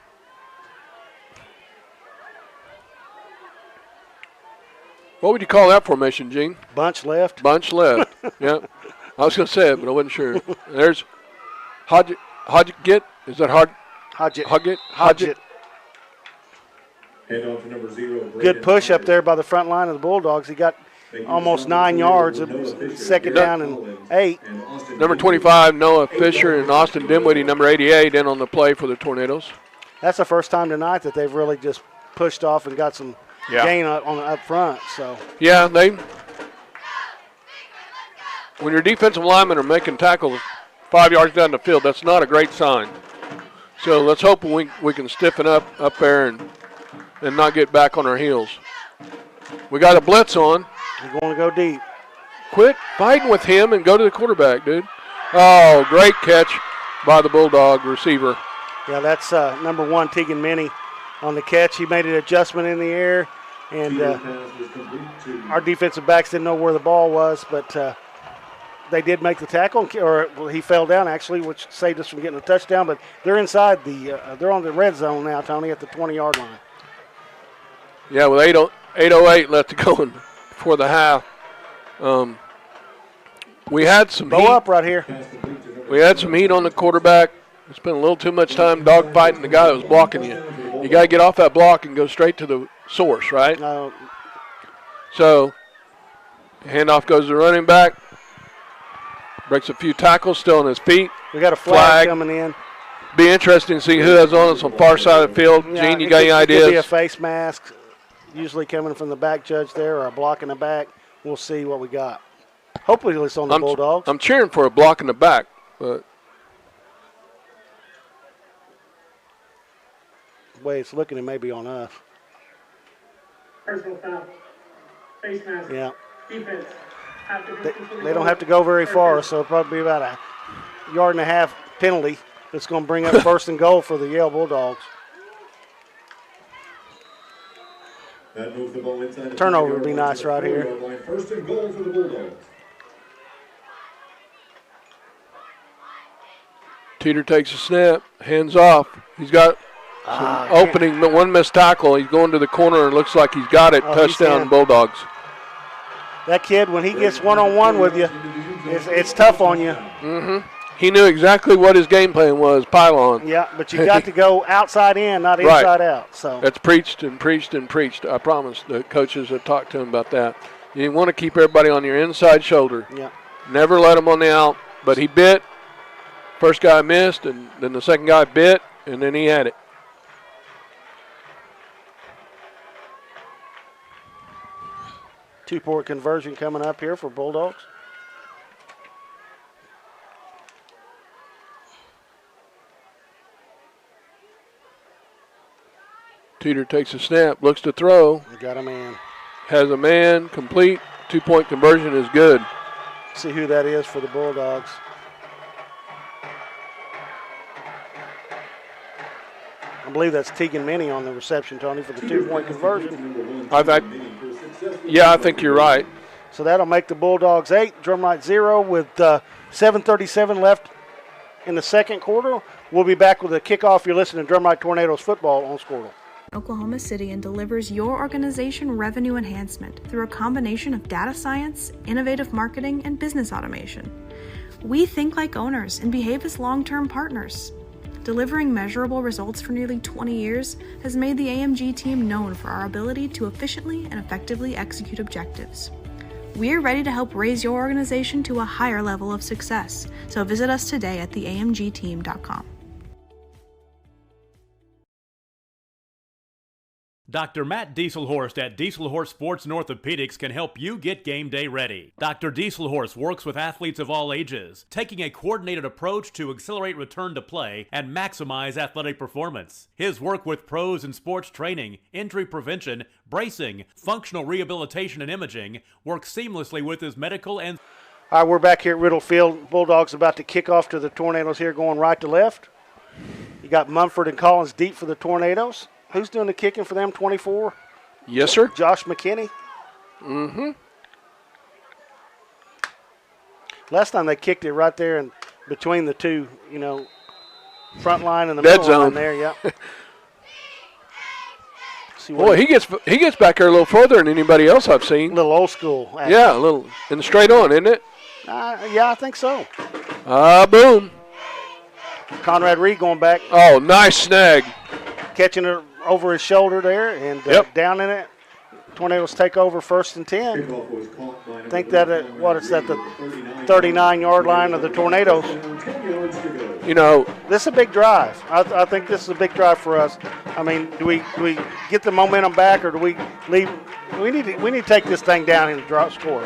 what would you call that formation, Gene? Bunch left. Bunch left. Yeah, I was going to say it, but I wasn't sure. There's Hodgett. Is that Hodgett? Hand off to number 0. Good push up there by the front line of the Bulldogs. He got almost 9 yards. It was 2nd down and 8. Number 25, Noah Fisher, and Austin Dimwitty, number 88, in on the play for the Tornadoes. That's the first time tonight that they've really just pushed off and got some gain up front. So yeah, when your defensive linemen are making tackles 5 yards down the field, that's not a great sign. So let's hope we can stiffen up there and not get back on our heels. We got a blitz on. We're going to go deep. Quit fighting with him and go to the quarterback, dude. Oh, great catch by the Bulldog receiver. Yeah, that's number 1, Tegan Minnie, on the catch. He made an adjustment in the air, and our defensive backs didn't know where the ball was, but they did make the tackle, or he fell down actually, which saved us from getting a touchdown. But they're inside they're on the red zone now, Tony, at the 20-yard line. Yeah, with 8:08 left to go before the half. We had some heat. Up right here. We had some heat on the quarterback. Spent a little too much time dogfighting the guy that was blocking you. You got to get off that block and go straight to the source, right? So, handoff goes to running back. Breaks a few tackles, still on his feet. We got a flag coming in. Be interesting to see who has on us on the far side of the field. Yeah, Gene, you got any ideas? It could be a face mask, usually coming from the back judge there, or a block in the back. We'll see what we got. Hopefully it's on the Bulldogs. I'm cheering for a block in the back, but the way it's looking, it may be on us. Personal foul. Face mask. Yeah. Defense. They don't have to go very far, so it'll probably be about a 1.5 yard penalty that's going to bring up 1st and goal for the Yale Bulldogs. That moves the ball inside the Turnover would be nice right here. 1st and goal for the Bulldogs. Teeter takes a snap, hands off. He's got some opening, but one missed tackle. He's going to the corner and looks like he's got it. Touchdown, Bulldogs. That kid, when he gets one-on-one with you, it's tough on you. Mm-hmm. He knew exactly what his game plan was, pylon. Yeah, but you got to go outside in, not inside out. So that's preached and preached and preached. I promise the coaches have talked to him about that. You want to keep everybody on your inside shoulder. Yeah. Never let him on the out, but he bit. First guy missed, and then the second guy bit, and then he had it. Two-point conversion coming up here for Bulldogs. Teeter takes a snap, looks to throw. Got a man. Has a man, complete. 2-point conversion is good. See who that is for the Bulldogs. I believe that's Tegan Minnie on the reception, Tony, for the 2-point conversion. I think you're right. So that'll make the Bulldogs 8, Drumright 0 with 7:37 left in the second quarter. We'll be back with a kickoff. You're listening to Drumright Tornadoes football on Squirtle. Oklahoma City and delivers your organization revenue enhancement through a combination of data science, innovative marketing, and business automation. We think like owners and behave as long-term partners. Delivering measurable results for nearly 20 years has made the AMG team known for our ability to efficiently and effectively execute objectives. We're ready to help raise your organization to a higher level of success, so visit us today at theamgteam.com. Dr. Matt Dieselhorst at Dieselhorst Sports and Orthopedics can help you get game day ready. Dr. Dieselhorst works with athletes of all ages, taking a coordinated approach to accelerate return to play and maximize athletic performance. His work with pros in sports training, injury prevention, bracing, functional rehabilitation, and imaging works seamlessly with his medical and... All right, we're back here at Riddle Field. Bulldogs about to kick off to the Tornadoes here, going right to left. You got Mumford and Collins deep for the Tornadoes. Who's doing the kicking for them, 24? Yes, sir. Josh McKinney. Mm-hmm. Last time they kicked it right there in between the two, front line and the dead middle zone line there, yeah. Boy, he gets back there a little further than anybody else I've seen. A little old school. Actually. Yeah, a little. And straight on, isn't it? Yeah, I think so. Boom. Conrad Reed going back. Oh, nice snag. Catching it over his shoulder there and down in it. Tornadoes take over 1st and 10. I think that the 39-yard line of the Tornadoes. This is a big drive. I think this is a big drive for us. I mean, do we get the momentum back, or do we leave? We need to take this thing down and score.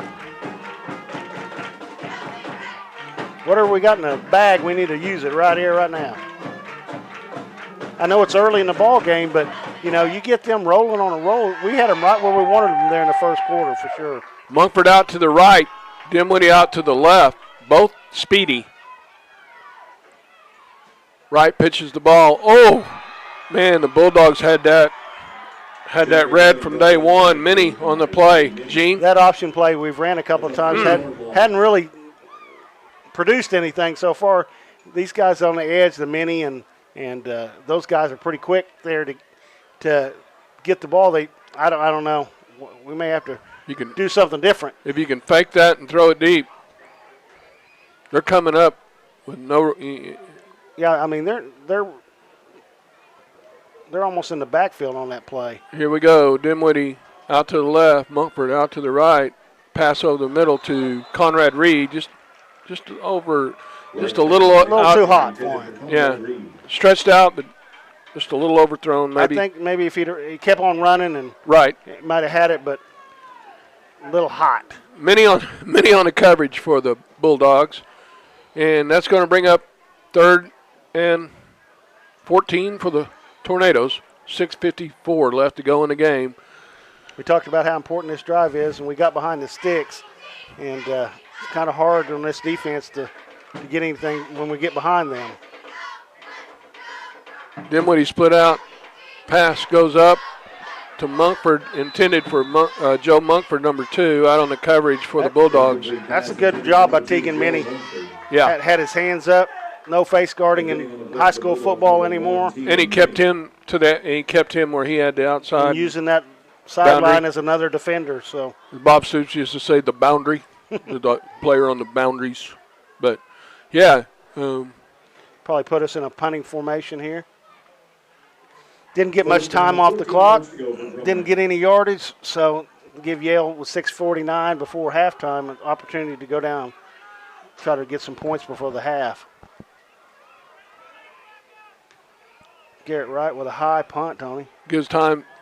Whatever we got in the bag, we need to use it right here, right now. I know it's early in the ball game, but, you get them rolling on a roll. We had them right where we wanted them there in the first quarter for sure. Mumford out to the right, Dimwitty out to the left, both speedy. Wright pitches the ball. Oh, man, the Bulldogs had that read from day one. Minnie on the play. Gene? That option play we've ran a couple of times hadn't really produced anything so far. These guys on the edge, the Minnie and those guys are pretty quick there to get the ball. I don't know. We may have to do something different. If you can fake that and throw it deep, they're coming up with no. Yeah, I mean they're almost in the backfield on that play. Here we go. Dimwitty out to the left, Mumford out to the right. Pass over the middle to Conrad Reed. Just over. Just a little too hot for him. Yeah, stretched out, but just a little overthrown. Maybe. I think maybe if he kept on running and right, he might have had it, but little hot. Many on the coverage for the Bulldogs. And that's going to bring up 3rd and 14 for the Tornadoes. 6:54 left to go in the game. We talked about how important this drive is, and we got behind the sticks. And it's kind of hard on this defense to get anything when we get behind them. Dinwiddie split out. Pass goes up to Monkford, intended for Joe Monkford, number 2, out on the coverage for the Bulldogs. That's a good job by Tegan Minnie. Yeah. Had his hands up, no face guarding in high school football anymore. And he kept him to that. He kept him where he had the outside. And using that sideline as another defender. So Bob Stoops used to say the boundary, the player on the boundaries. But yeah, probably put us in a punting formation here. Didn't get much time off the clock. Didn't get any yardage. So give Yale with 6:49 before halftime an opportunity to go down, try to get some points before the half. Garrett Wright with a high punt, Tony. Gives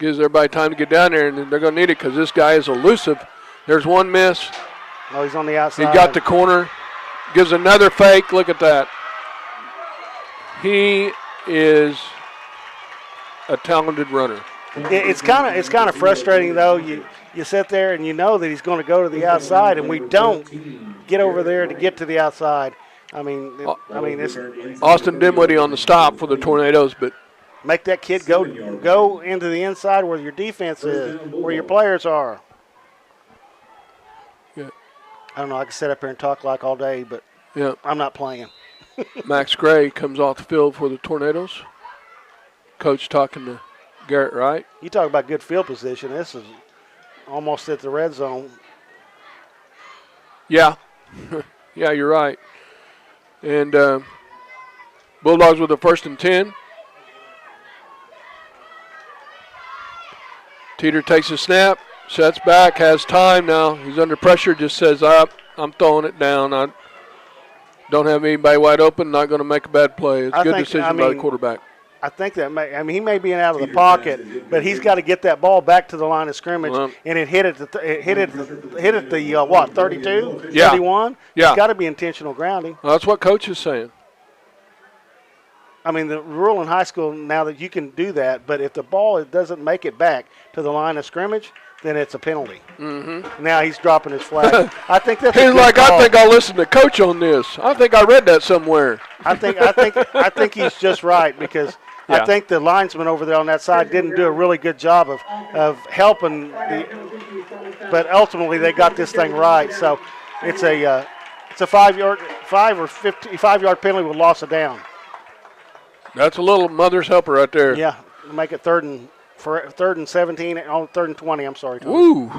everybody time to get down there, and they're going to need it because this guy is elusive. There's one miss. Oh, he's on the outside. He got the corner. Gives another fake. Look at that. He is a talented runner. It's kind of frustrating though. You sit there and you know that he's going to go to the outside, and we don't get over there to get to the outside. I mean, it's Austin Dinwiddie on the stop for the Tornadoes, but make that kid go into the inside where your defense is, where your players are. Yeah. I don't know. I can sit up here and talk like all day, but I'm not playing. Max Gray comes off the field for the Tornadoes. Coach talking to Garrett Wright. You talk about good field position. This is almost at the red zone. Yeah. Yeah, you're right. And Bulldogs with the 1st and 10. Teeter takes a snap, sets back, has time now. He's under pressure, just says, I'm throwing it down. I don't have anybody wide open, not going to make a bad play. It's a good decision by the quarterback. I think that he may be out of the pocket, but he's got to get that ball back to the line of scrimmage, and it hit at the 32, yeah. 31. Yeah. It's got to be intentional grounding. Well, that's what Coach is saying. I mean, the rule in high school now that you can do that, but if the ball doesn't make it back to the line of scrimmage, then it's a penalty. Mm-hmm. Now he's dropping his flag. I think that's. He's like, call. I think I'll listen to Coach on this. I think I read that somewhere. I think he's just right because. Yeah. I think the linesman over there on that side didn't do a really good job of helping, but ultimately they got this thing right. So it's a 5-yard penalty with loss of down. That's a little mother's helper right there. Yeah, make it 3rd and 17 on 3rd and 20. I'm sorry. Tony. Woo.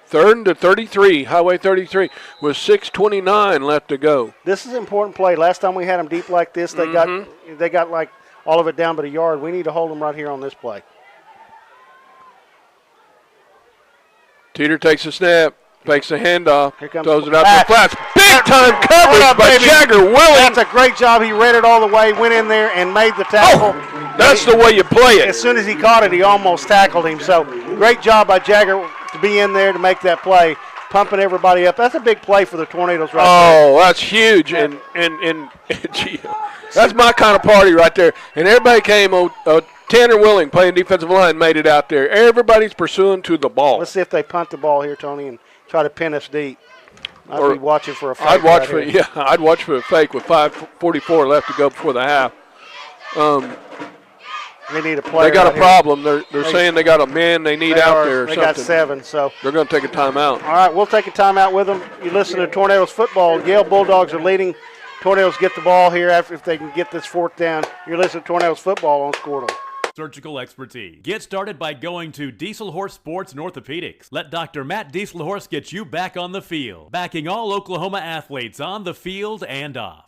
3rd to 33, Highway 33, with 6:29 left to go. This is an important play. Last time we had them deep like this, they got like all of it down but a yard. We need to hold them right here on this play. Teeter takes a snap, fakes a handoff, throws it out to the flats. Big time coverage by Jagger Willing. That's a great job. He read it all the way, went in there and made the tackle. Oh, that's the way you play it. As soon as he caught it, he almost tackled him. So great job by Jagger to be in there to make that play, pumping everybody up. That's a big play for the Tornadoes right there. Oh, that's huge. Yeah. And gee, that's my kind of party right there. And everybody came, Tanner Willing playing defensive line made it out there. Everybody's pursuing to the ball. Let's see if they punt the ball here, Tony, and try to pin us deep. I'd be watching for a fake. I'd watch for a fake with 5:44 left to go before the half. They need a player. They got a problem. They're saying they got a man they need out there or something. They got 7, so. They're going to take a timeout. All right, we'll take a timeout with them. You listen to Tornadoes football. Yale Bulldogs are leading. Tornadoes get the ball here if they can get this 4th down. You're listening to Tornadoes football on Squirtle. Surgical expertise. Get started by going to Dieselhorse Sports and Orthopedics. Let Dr. Matt Dieselhorse get you back on the field. Backing all Oklahoma athletes on the field and off.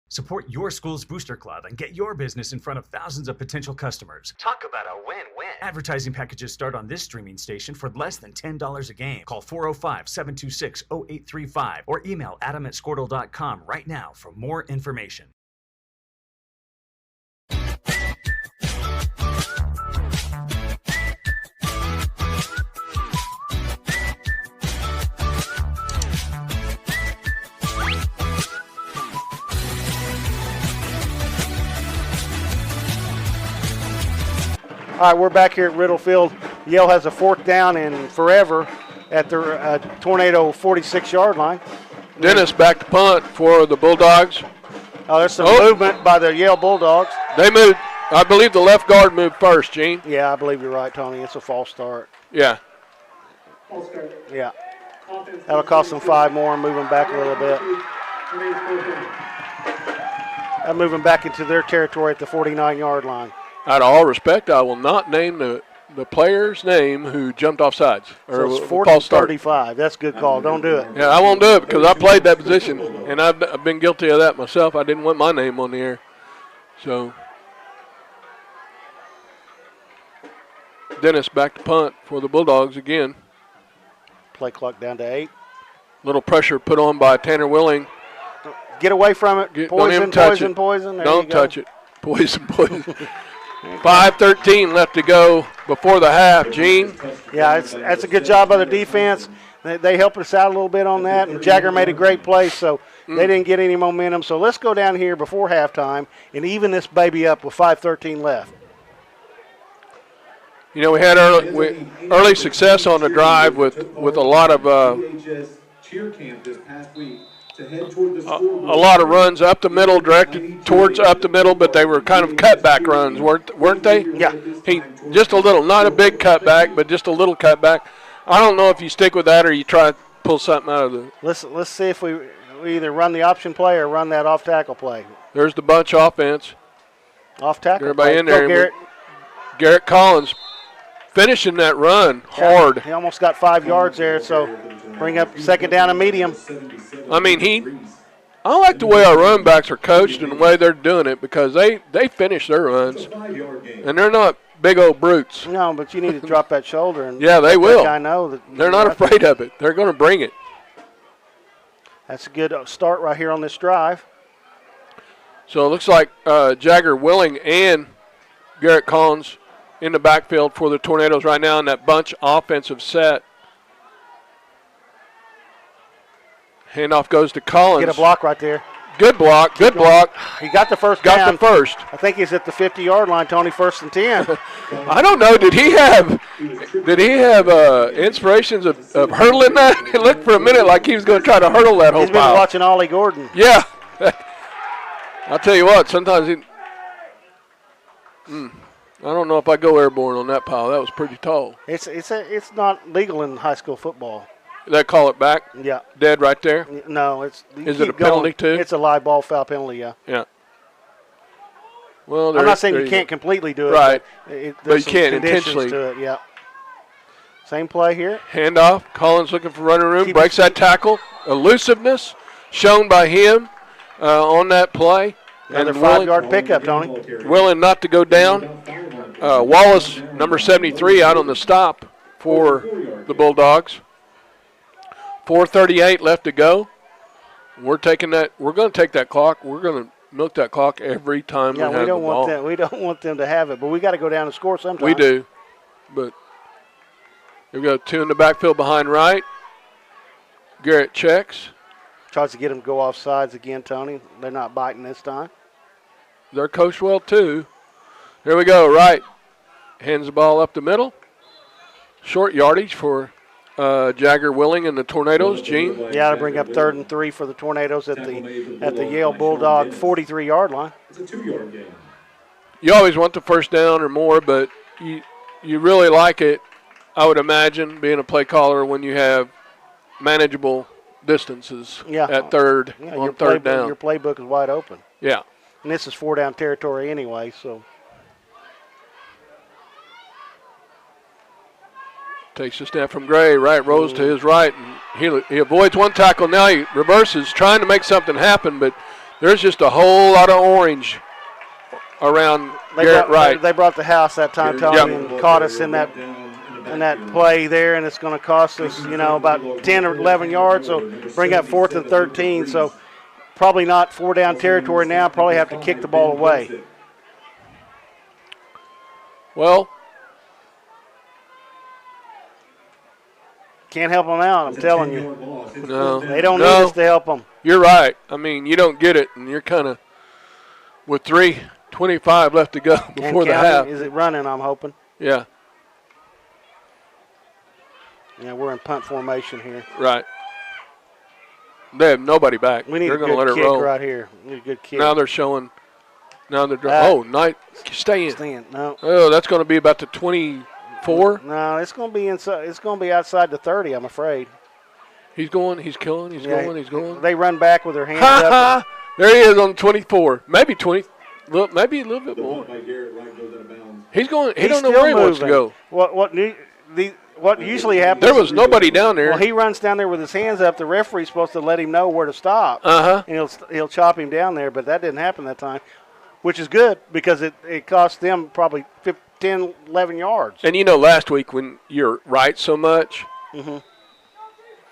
Support your school's booster club and get your business in front of thousands of potential customers. Talk about a win-win. Advertising packages start on this streaming station for less than $10 a game. Call 405-726-0835 or email adam@squirtle.com right now for more information. right, we're back here at Riddle Field. Yale has a 4th down and forever at their Tornado 46-yard line. Dennis back to punt for the Bulldogs. Oh, there's some movement by the Yale Bulldogs. They moved. I believe the left guard moved first, Gene. Yeah, I believe you're right, Tony. It's a false start. Yeah. False start. Yeah. That'll cost them 5 more, moving back a little bit. I'm moving back into their territory at the 49-yard line. Out of all respect, I will not name the player's name who jumped off sides. So it's 4th and 35. That's a good call. Don't do it. Yeah, I won't do it because I played that position, and I've been guilty of that myself. I didn't want my name on the air. So Dennis back to punt for the Bulldogs again. Play clock down to 8. Little pressure put on by Tanner Willing. Get away from it. Poison. There Don't touch it. Poison. 5:13 left to go before the half, Gene. Yeah, that's a good job by the defense. They helped us out a little bit on that, and Jagger made a great play, so they didn't get any momentum. So let's go down here before halftime and even this baby up with 5:13 left. You know, we had early success on the drive with a lot of a lot of runs up the middle, directed towards up the middle, but they were kind of cutback runs, weren't they? Yeah. Just a little, not a big cutback, but just a little cutback. I don't know if you stick with that or you try to pull something out of the. Let's see if we either run the option play or run that off tackle play. There's the bunch offense. Off tackle. Everybody play. in there. Go, Garrett. Garrett Collins finishing that run hard. He almost got 5 yards there, so bring up 2nd down and medium. I mean, I like the way our running backs are coached and the way they're doing it because they finish their runs, and they're not big old brutes. No, but you need to drop that shoulder. And yeah, they will. I know that they're not afraid of it. They're going to bring it. That's a good start right here on this drive. So it looks like Jagger Willing and Garrett Collins in the backfield for the Tornadoes right now in that bunch offensive set. Handoff goes to Collins. Get a block right there. Good block. Good block. He got the first down. Got the first. I think he's at the 50-yard line, Tony, 1st and 10. I don't know. Did he have inspirations of hurdling that? It looked for a minute like he was going to try to hurdle that whole pile. He's been watching Ollie Gordon. Yeah. I'll tell you what, sometimes I don't know if I go airborne on that pile. That was pretty tall. It's not legal in high school football. They call it back? Yeah. Dead right there? No, Is it a penalty too? It's a live ball foul penalty, yeah. Yeah. Well, I'm not saying you can't completely do it. Right. But you can't intentionally. To it, yeah. Same play here. Handoff. Collins looking for running room. Breaks that tackle. Elusiveness shown by him on that play. Another 5-yard pickup, Tony. Willing not to go down. Wallace, number 73, out on the stop for the Bulldogs. 4:38 left to go. We're taking that. We're going to take that clock. We're going to milk that clock every time we have the ball. We don't want them to have it, but we got to go down and score sometime. We do, but we've got 2 in the backfield behind right. Garrett checks. Tries to get them to go off sides again, Tony. They're not biting this time. They're coached well too. Here we go. Right, hands the ball up the middle. Short yardage for Jagger Willing and the Tornadoes. Gene? Yeah, to bring up 3rd and 3 for the Tornadoes at the Yale Bulldog 43-yard line. It's a 2-yard game. You always want the first down or more, but you really like it, I would imagine, being a play caller when you have manageable distances at third on third down. Your playbook is wide open. Yeah. And this is 4-down territory anyway, so. Takes a snap from Gray, right, rolls to his right, and he avoids one tackle. Now he reverses, trying to make something happen, but there's just a whole lot of orange around Garrett Wright. They brought the house that time, Tony, and caught us in that play there, and it's going to cost us, about 10 or 11 yards, so bring up 4th and 13, so probably not 4-down territory now, probably have to kick the ball away. Well, can't help them out, I'm telling you. No. They don't need us to help them. You're right. I mean, you don't get it, and you're kind of with 3:25 left to go before the half. Is it running, I'm hoping? Yeah. Yeah, we're in punt formation here. Right. They have nobody back. We need they're a going to good let it kick roll right here. We need a good kick. Now they're showing. Now they're stay in. Stay in. No. Oh, that's going to be about the 24. No, it's going to be inside. It's going to be outside the 30. I'm afraid. He's going. He's killing. He's going. He's going. They run back with their hands up. There he is on 24. Maybe 20. Maybe a little bit more. He's going. He don't know where he wants to go. What usually happens? There was nobody down there. Well, he runs down there with his hands up. The referee's supposed to let him know where to stop. And he'll chop him down there, but that didn't happen that time, which is good because it cost them probably 10, 11 yards. And last week when you're right so much. Mm-hmm.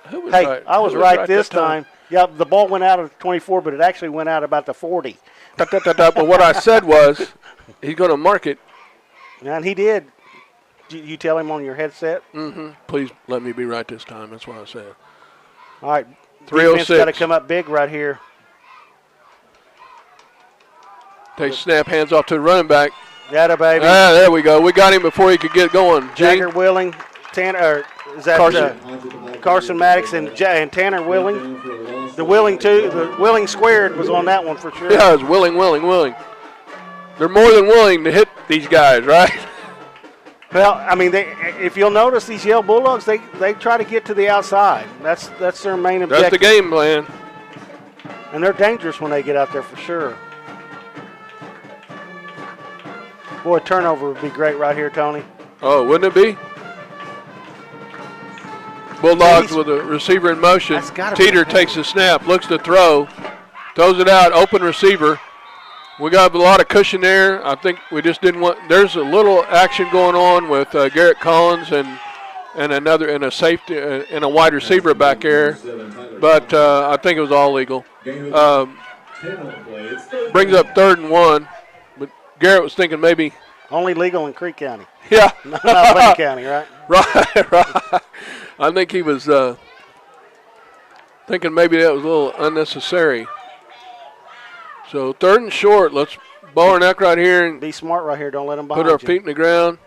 Who was hey, right? I was right this time. Yeah, the ball went out of 24, but it actually went out about the 40. But what I said was he's going to mark it. And he did. Did you tell him on your headset? Mm-hmm. Please let me be right this time. That's what I said. All right. 306. Got to come up big right here. They snap, hands off to the running back. Got it, baby. There we go. We got him before he could get going. Jagger Willing, Tanner, is that Carson Maddox and Tanner Willing? The Willing the Willing squared was on that one for sure. Yeah, it was Willing. They're more than willing to hit these guys, right? Well, I mean, if you'll notice, these Yale Bulldogs, they try to get to the outside. That's their main objective. That's the game plan. And they're dangerous when they get out there for sure. Boy, a turnover would be great right here, Tony. Oh, wouldn't it be? Bulldogs with a receiver in motion. Teeter takes the snap, looks to throw, throws it out, open receiver. We got a lot of cushion there. I think we just didn't want. There's a little action going on with Garrett Collins and a safety and a wide receiver back there, but I think it was all legal. Brings up 3rd and 1, but Garrett was thinking maybe only legal in Creek County. Yeah, not Wayne County, right? Right. I think he was thinking maybe that was a little unnecessary. So 3rd and short. Let's ball our neck right here and be smart right here. Don't let them behind put our feet in the ground.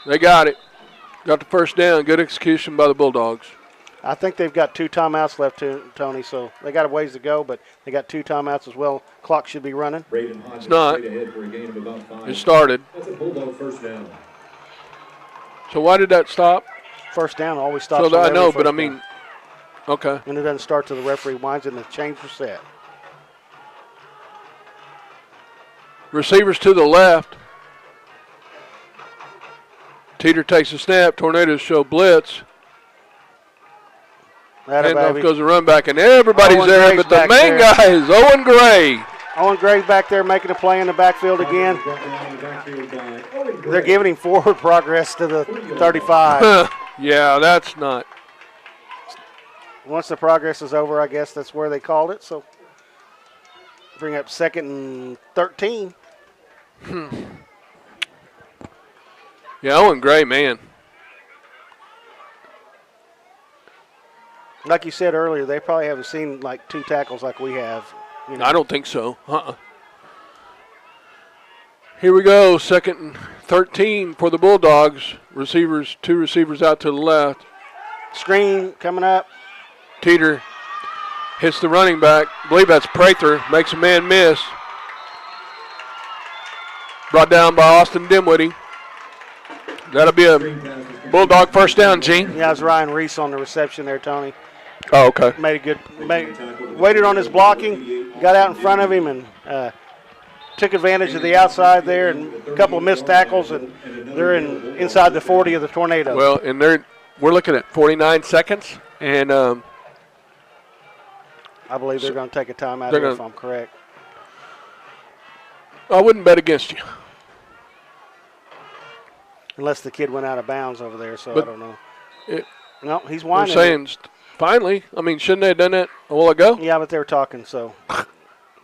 They got it. Got the first down. Good execution by the Bulldogs. I think they've got 2 timeouts left, Tony. So they got a ways to go, but they got 2 timeouts as well. Clock should be running. It's not. It started. That's a Bulldog first down. So why did that stop? First down always stops. So I know, but I mean, okay. And it doesn't start till the referee winds and the chains are set. Receivers to the left. Teeter takes a snap. Tornadoes show blitz. Handoff goes a run back, and everybody's Owen there, Gray's but the main guy is Owen Gray. Owen Gray's back there making a play in the backfield again. They're giving him forward progress to the 35. Yeah, that's not. Once the progress is over, I guess that's where they called it. So bring up 2nd and 13. Yeah, Owen Gray, man. Like you said earlier, they probably haven't seen like 2 tackles like we have. You know. I don't think so. Here we go, 2nd and 13 for the Bulldogs. 2 receivers out to the left. Screen coming up. Teeter hits the running back. I believe that's Prather. Makes a man miss. Brought down by Austin Dimwitty. That'll be a Bulldog first down, Gene. Yeah, it was Ryan Reese on the reception there, Tony. Oh, okay. Waited on his blocking, got out in front of him, and took advantage of the outside there, and a couple of missed tackles, and they're inside the 40 of the Tornado. Well, and we're looking at 49 seconds, and I believe they're going to take a timeout here, if I'm correct. I wouldn't bet against you. Unless the kid went out of bounds over there, so I don't know. No, he's whining. They're saying finally. I mean, shouldn't they have done that a while ago? Yeah, but they were talking, so.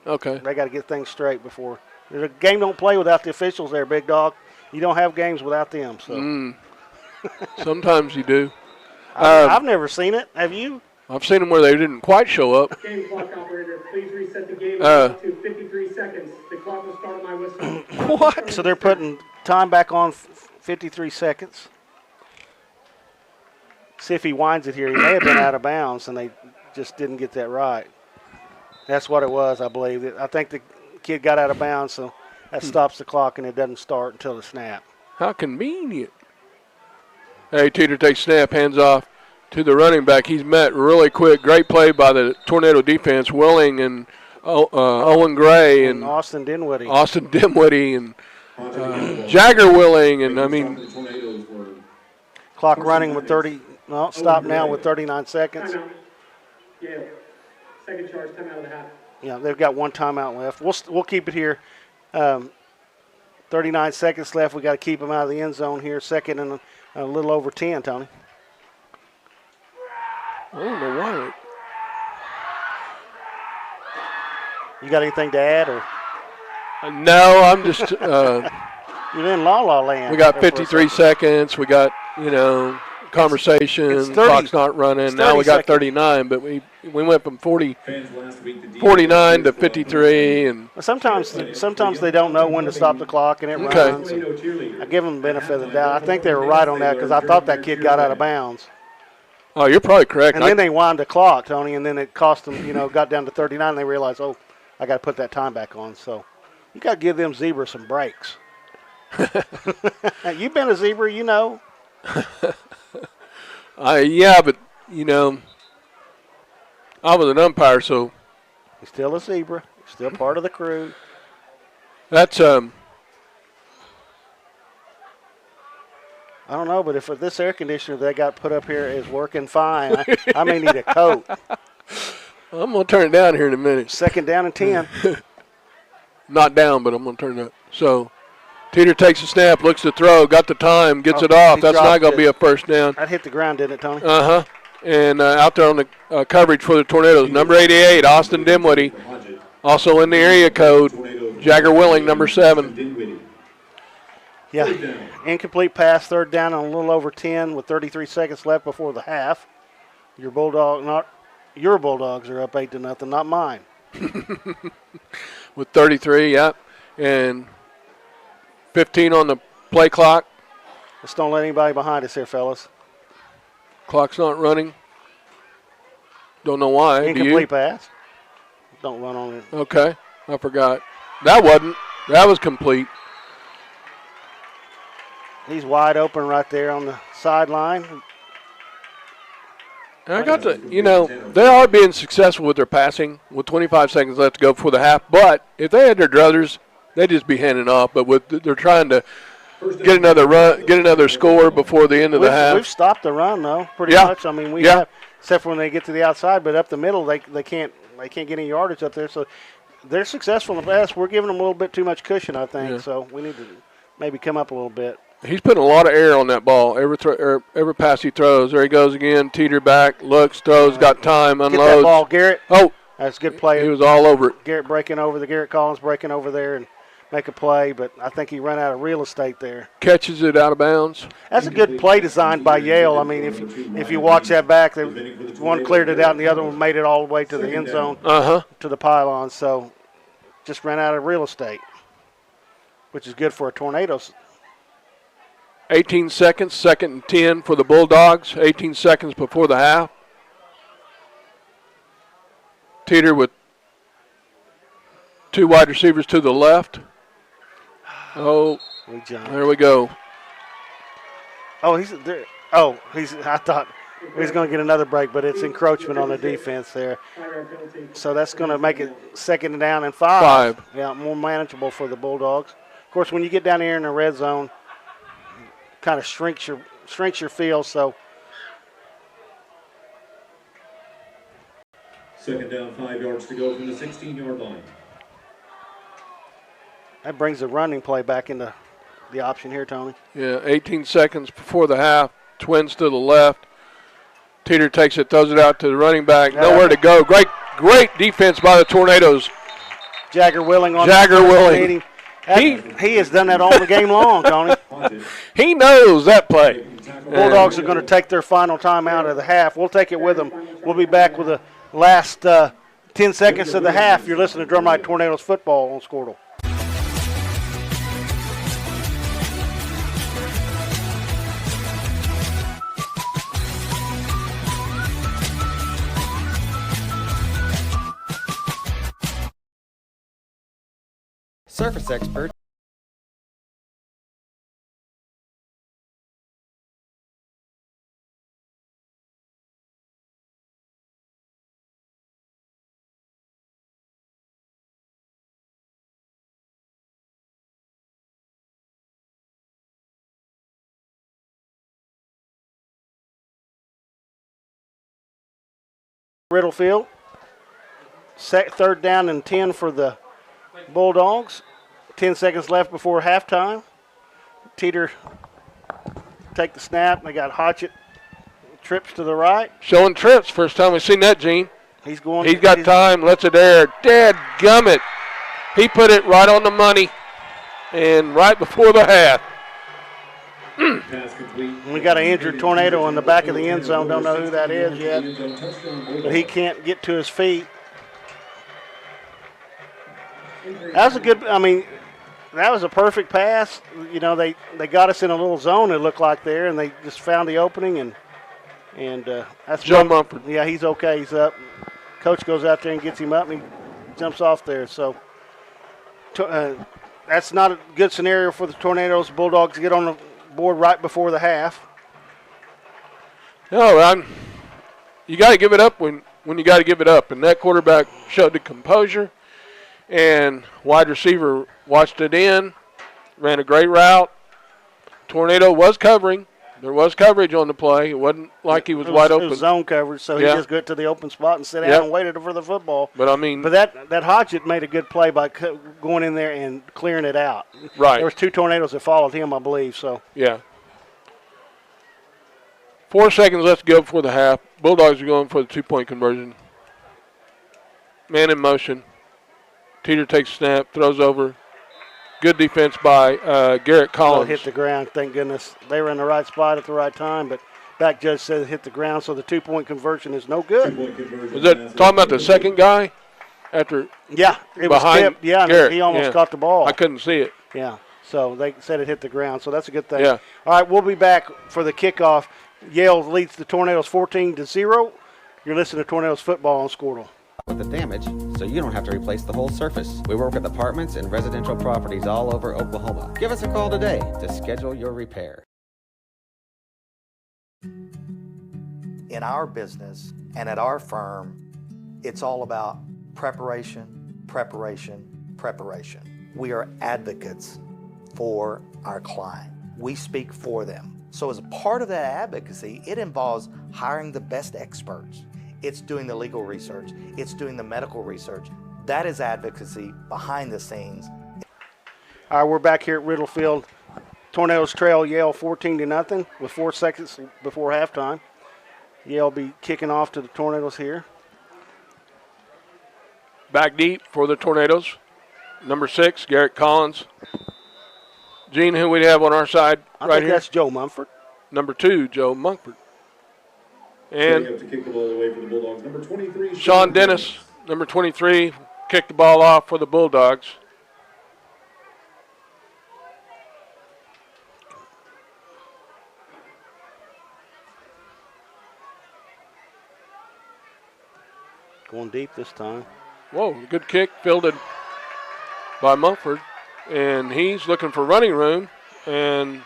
Okay. They got to get things straight before. The game don't play without the officials there, big dog. You don't have games without them. So. Sometimes you do. I've never seen it. Have you? I've seen them where they didn't quite show up. Game clock operator, please reset the game up to 53 seconds. The clock will start on my whistle. What? So they're putting time back on 53 seconds. See if he winds it here. He may have been out of bounds, and they just didn't get that right. That's what it was, I believe. I think the kid got out of bounds, so that stops the clock, and it doesn't start until the snap. How convenient. Hey, Teeter takes snap, hands off to the running back. He's met really quick. Great play by the Tornado defense. Willing and Owen Gray and Austin Dinwiddie. And Jagger Willing. And, I mean. Clock running with 30. No, stop now with 39 seconds. Timeout. Yale. Second charge, timeout of the half. Yeah, they've got one timeout left. We'll keep it here. 39 seconds left. We got to keep them out of the end zone here. Second and a little over 10, Tony. I don't know why. You got anything to add, or? No, I'm just. You're in la-la land. We got 53 seconds. We got, conversation. Clock's not running. Now we got 39, but we went from 49 to 53, and sometimes they don't know when to stop the clock, and it runs. I give them the benefit of the doubt. I think they were right on that because I thought that kid got out of bounds. Oh, you're probably correct. And then they wound the clock, Tony, and then it cost them. Got down to 39, and they realized, oh, I got to put that time back on. So you got to give them zebras some breaks. You've been a zebra, Yeah, but, I was an umpire, so. He's still a zebra. He's still part of the crew. That's, I don't know, but if this air conditioner they got put up here is working fine, I may need a coat. I'm going to turn it down here in a minute. Second down and 10. Not down, but I'm going to turn it up. So, Teeter takes a snap, looks to throw, got the time, gets it off. That's not going to be a first down. That hit the ground, didn't it, Tony? Uh-huh. And out there on the coverage for the Tornadoes, number 88, Austin Dinwiddie. Also in the area code, Jagger Willing, number 7. Yeah, incomplete pass, third down and a little over 10 with 33 seconds left before the half. Your Bulldogs are up 8-0, not mine. With 33, yep. And 15 on the play clock. Just don't let anybody behind us here, fellas. Clock's not running. Don't know why. Incomplete pass. Don't run on it. Okay, I forgot. That was complete. He's wide open right there on the sideline. And I got to, they are being successful with their passing with 25 seconds left to go before the half. But if they had their druthers, they'd just be handing off. But they're trying to get another run, get another score before the end of the half. We've stopped the run though, pretty much. I mean, we have, except for when they get to the outside. But up the middle, they can't get any yardage up there. So they're successful in the pass. We're giving them a little bit too much cushion, I think. Yeah. So we need to maybe come up a little bit. He's putting a lot of air on that ball. Every pass he throws. There he goes again. Teeter back, looks, throws, got time, unloads. Get that ball, Garrett. Oh. That's a good play. He was all over it. Garrett Collins breaking over there and make a play, but I think he ran out of real estate there. Catches it out of bounds. That's a good play designed by Yale. I mean, if you watch that back, one cleared it out and the other one made it all the way to the end zone, to the pylon. So just ran out of real estate, which is good for a Tornadoes. 18 seconds, 2nd and 10 for the Bulldogs. 18 seconds before the half. Teeter with 2 wide receivers to the left. Oh, there we go. Oh, he's there. Oh, I thought he was going to get another break, but it's encroachment on the defense there. So that's going to make it 2nd down and 5. Yeah, more manageable for the Bulldogs. Of course, when you get down here in the red zone, kind of shrinks your field. So 2nd down, 5 yards to go from the 16-yard line. That brings the running play back into the option here, Tony. Yeah, 18 seconds before the half. Twins to the left. Teeter takes it, throws it out to the running back. Nowhere to go. Great defense by the Tornadoes. Jagger Willing on Jagger Willing. He has done that all the game long, Tony. He knows that play. Bulldogs are going to take their final time out of the half. We'll take it with them. We'll be back with the last 10 seconds of the half. You're listening to Drumright Tornadoes football on Squirtle. Surface expert. Riddle Field. Third down and 10 for the Bulldogs. 10 seconds left before halftime. Teeter take the snap. They got Hodgett. Trips to the right. Showing trips. First time we've seen that, Gene. He's going. He's got time. Lets it air. Dadgummit. He put it right on the money and right before the half. We got an injured Tornado in the back of the end zone. Don't know who that is yet. But he can't get to his feet. That was a good, that was a perfect pass. You know, they got us in a little zone, it looked like there, and they just found the opening. And that's Joe Mumford. Yeah, he's okay. He's up. Coach goes out there and gets him up, and he jumps off there. So that's not a good scenario for the Tornadoes. Bulldogs get on the board right before the half. No, you got to give it up when you got to give it up. And that quarterback showed the composure. And wide receiver watched it in, ran a great route. Tornado was covering. There was coverage on the play. It wasn't like he was wide open. It was zone coverage, so he just got to the open spot and sat down and waited for the football. But that Hodgett made a good play by going in there and clearing it out. Right. There was two Tornadoes that followed him, I believe. So yeah. 4 seconds left to go before the half. Bulldogs are going for the 2-point conversion. Man in motion. Teeter takes a snap, throws over. Good defense by Garrett Collins. Hit the ground, thank goodness. They were in the right spot at the right time, but back judge said it hit the ground, so the 2-point conversion is no good. Was that talking about the second guy? After it was tipped. Yeah, Garrett, he almost caught the ball. I couldn't see it. Yeah, so they said it hit the ground, so that's a good thing. Yeah. All right, we'll be back for the kickoff. Yale leads the Tornadoes 14-0. You're listening to Tornadoes football on Squirtle. With the damage, so you don't have to replace the whole surface. We work with apartments and residential properties all over Oklahoma. Give us a call today to schedule your repair. In our business and at our firm, it's all about preparation, preparation, preparation. We are advocates for our client. We speak for them. So as a part of that advocacy, it involves hiring the best experts. It's doing the legal research. It's doing the medical research. That is advocacy behind the scenes. All right, we're back here at Riddle Field. Tornadoes trail Yale 14-0 with 4 seconds before halftime. Yale will be kicking off to the Tornadoes here. Back deep for the Tornadoes. Number 6, Garrett Collins. Gene, who we have on our side I right think here? that's Joe Mumford. Number 2, Joe Mumford. And to kick the ball away for the Bulldogs. Number 23, Sean Dennis, number 23, kicked the ball off for the Bulldogs. Going deep this time. Whoa, good kick, fielded by Mumford. And he's looking for running room. And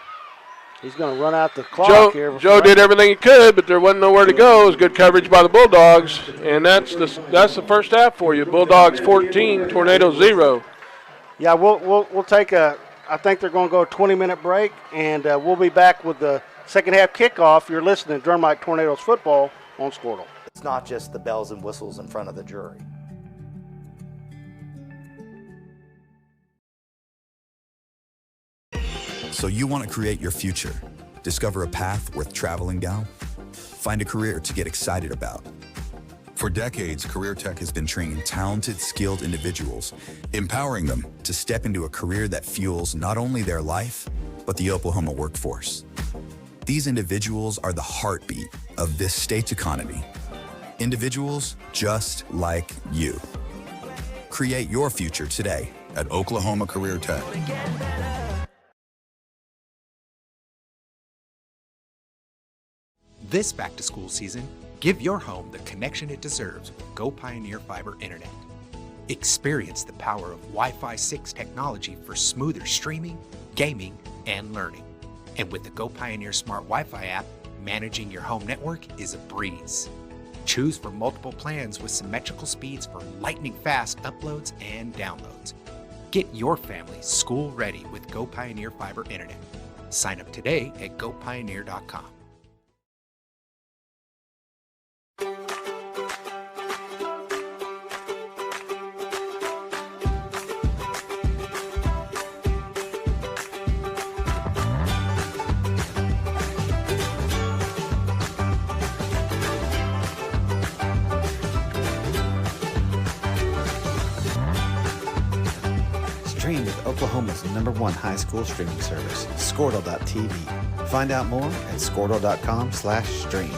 he's going to run out the clock here. Joe did everything he could, but there wasn't nowhere to go. It was good coverage by the Bulldogs. And that's the first half for you. Bulldogs 14, Tornadoes 0. Yeah, we'll take I think they're going to go a 20-minute break, and we'll be back with the second half kickoff. You're listening to Drumright Tornadoes football on Squirtle. It's not just the bells and whistles in front of the jury. So you want to create your future, discover a path worth traveling down, find a career to get excited about. For decades, Career Tech has been training talented, skilled individuals, empowering them to step into a career that fuels not only their life, but the Oklahoma workforce. These individuals are the heartbeat of this state's economy. Individuals just like you. Create your future today at Oklahoma Career Tech. This back-to-school season, give your home the connection it deserves with Go Pioneer Fiber Internet. Experience the power of Wi-Fi 6 technology for smoother streaming, gaming, and learning. And with the Go Pioneer Smart Wi-Fi app, managing your home network is a breeze. Choose from multiple plans with symmetrical speeds for lightning-fast uploads and downloads. Get your family school-ready with Go Pioneer Fiber Internet. Sign up today at gopioneer.com. Stream with Oklahoma's #1 high school streaming service, Squirtle.tv. Find out more at squirtle.com/stream.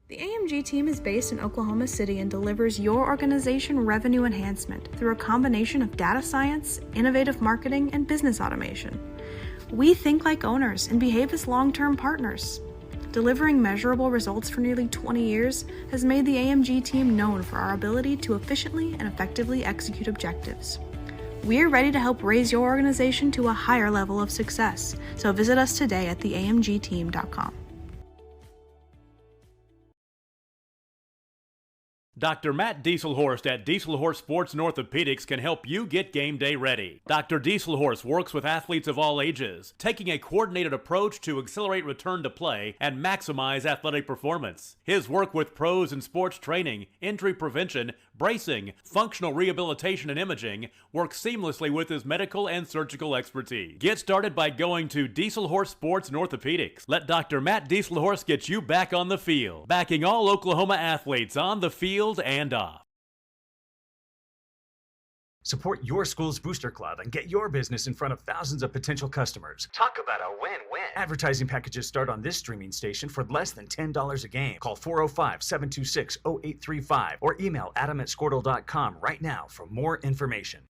The AMG team is based in Oklahoma City and delivers your organization revenue enhancement through a combination of data science, innovative marketing, and business automation. We think like owners and behave as long-term partners. Delivering measurable results for nearly 20 years has made the AMG team known for our ability to efficiently and effectively execute objectives. We're ready to help raise your organization to a higher level of success, so visit us today at theamgteam.com. Dr. Matt Dieselhorst at Dieselhorst Sports and Orthopedics can help you get game day ready. Dr. Dieselhorst works with athletes of all ages, taking a coordinated approach to accelerate return to play and maximize athletic performance. His work with pros in sports training, injury prevention, bracing, functional rehabilitation, and imaging works seamlessly with his medical and surgical expertise. Get started by going to Dieselhorst Sports and Orthopedics. Let Dr. Matt Dieselhorst get you back on the field, backing all Oklahoma athletes on the field and off. Support your school's booster club and get your business in front of thousands of potential customers. Talk about a win-win. Advertising packages start on this streaming station for less than $10 a game. Call 405-726-0835 or email adam@squirtle.com right now for more information.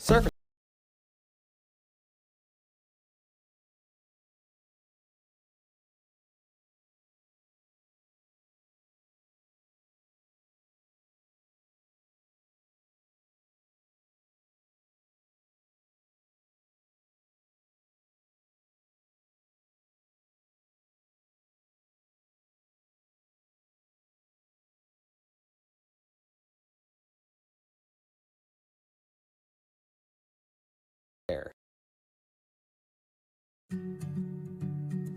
Surface.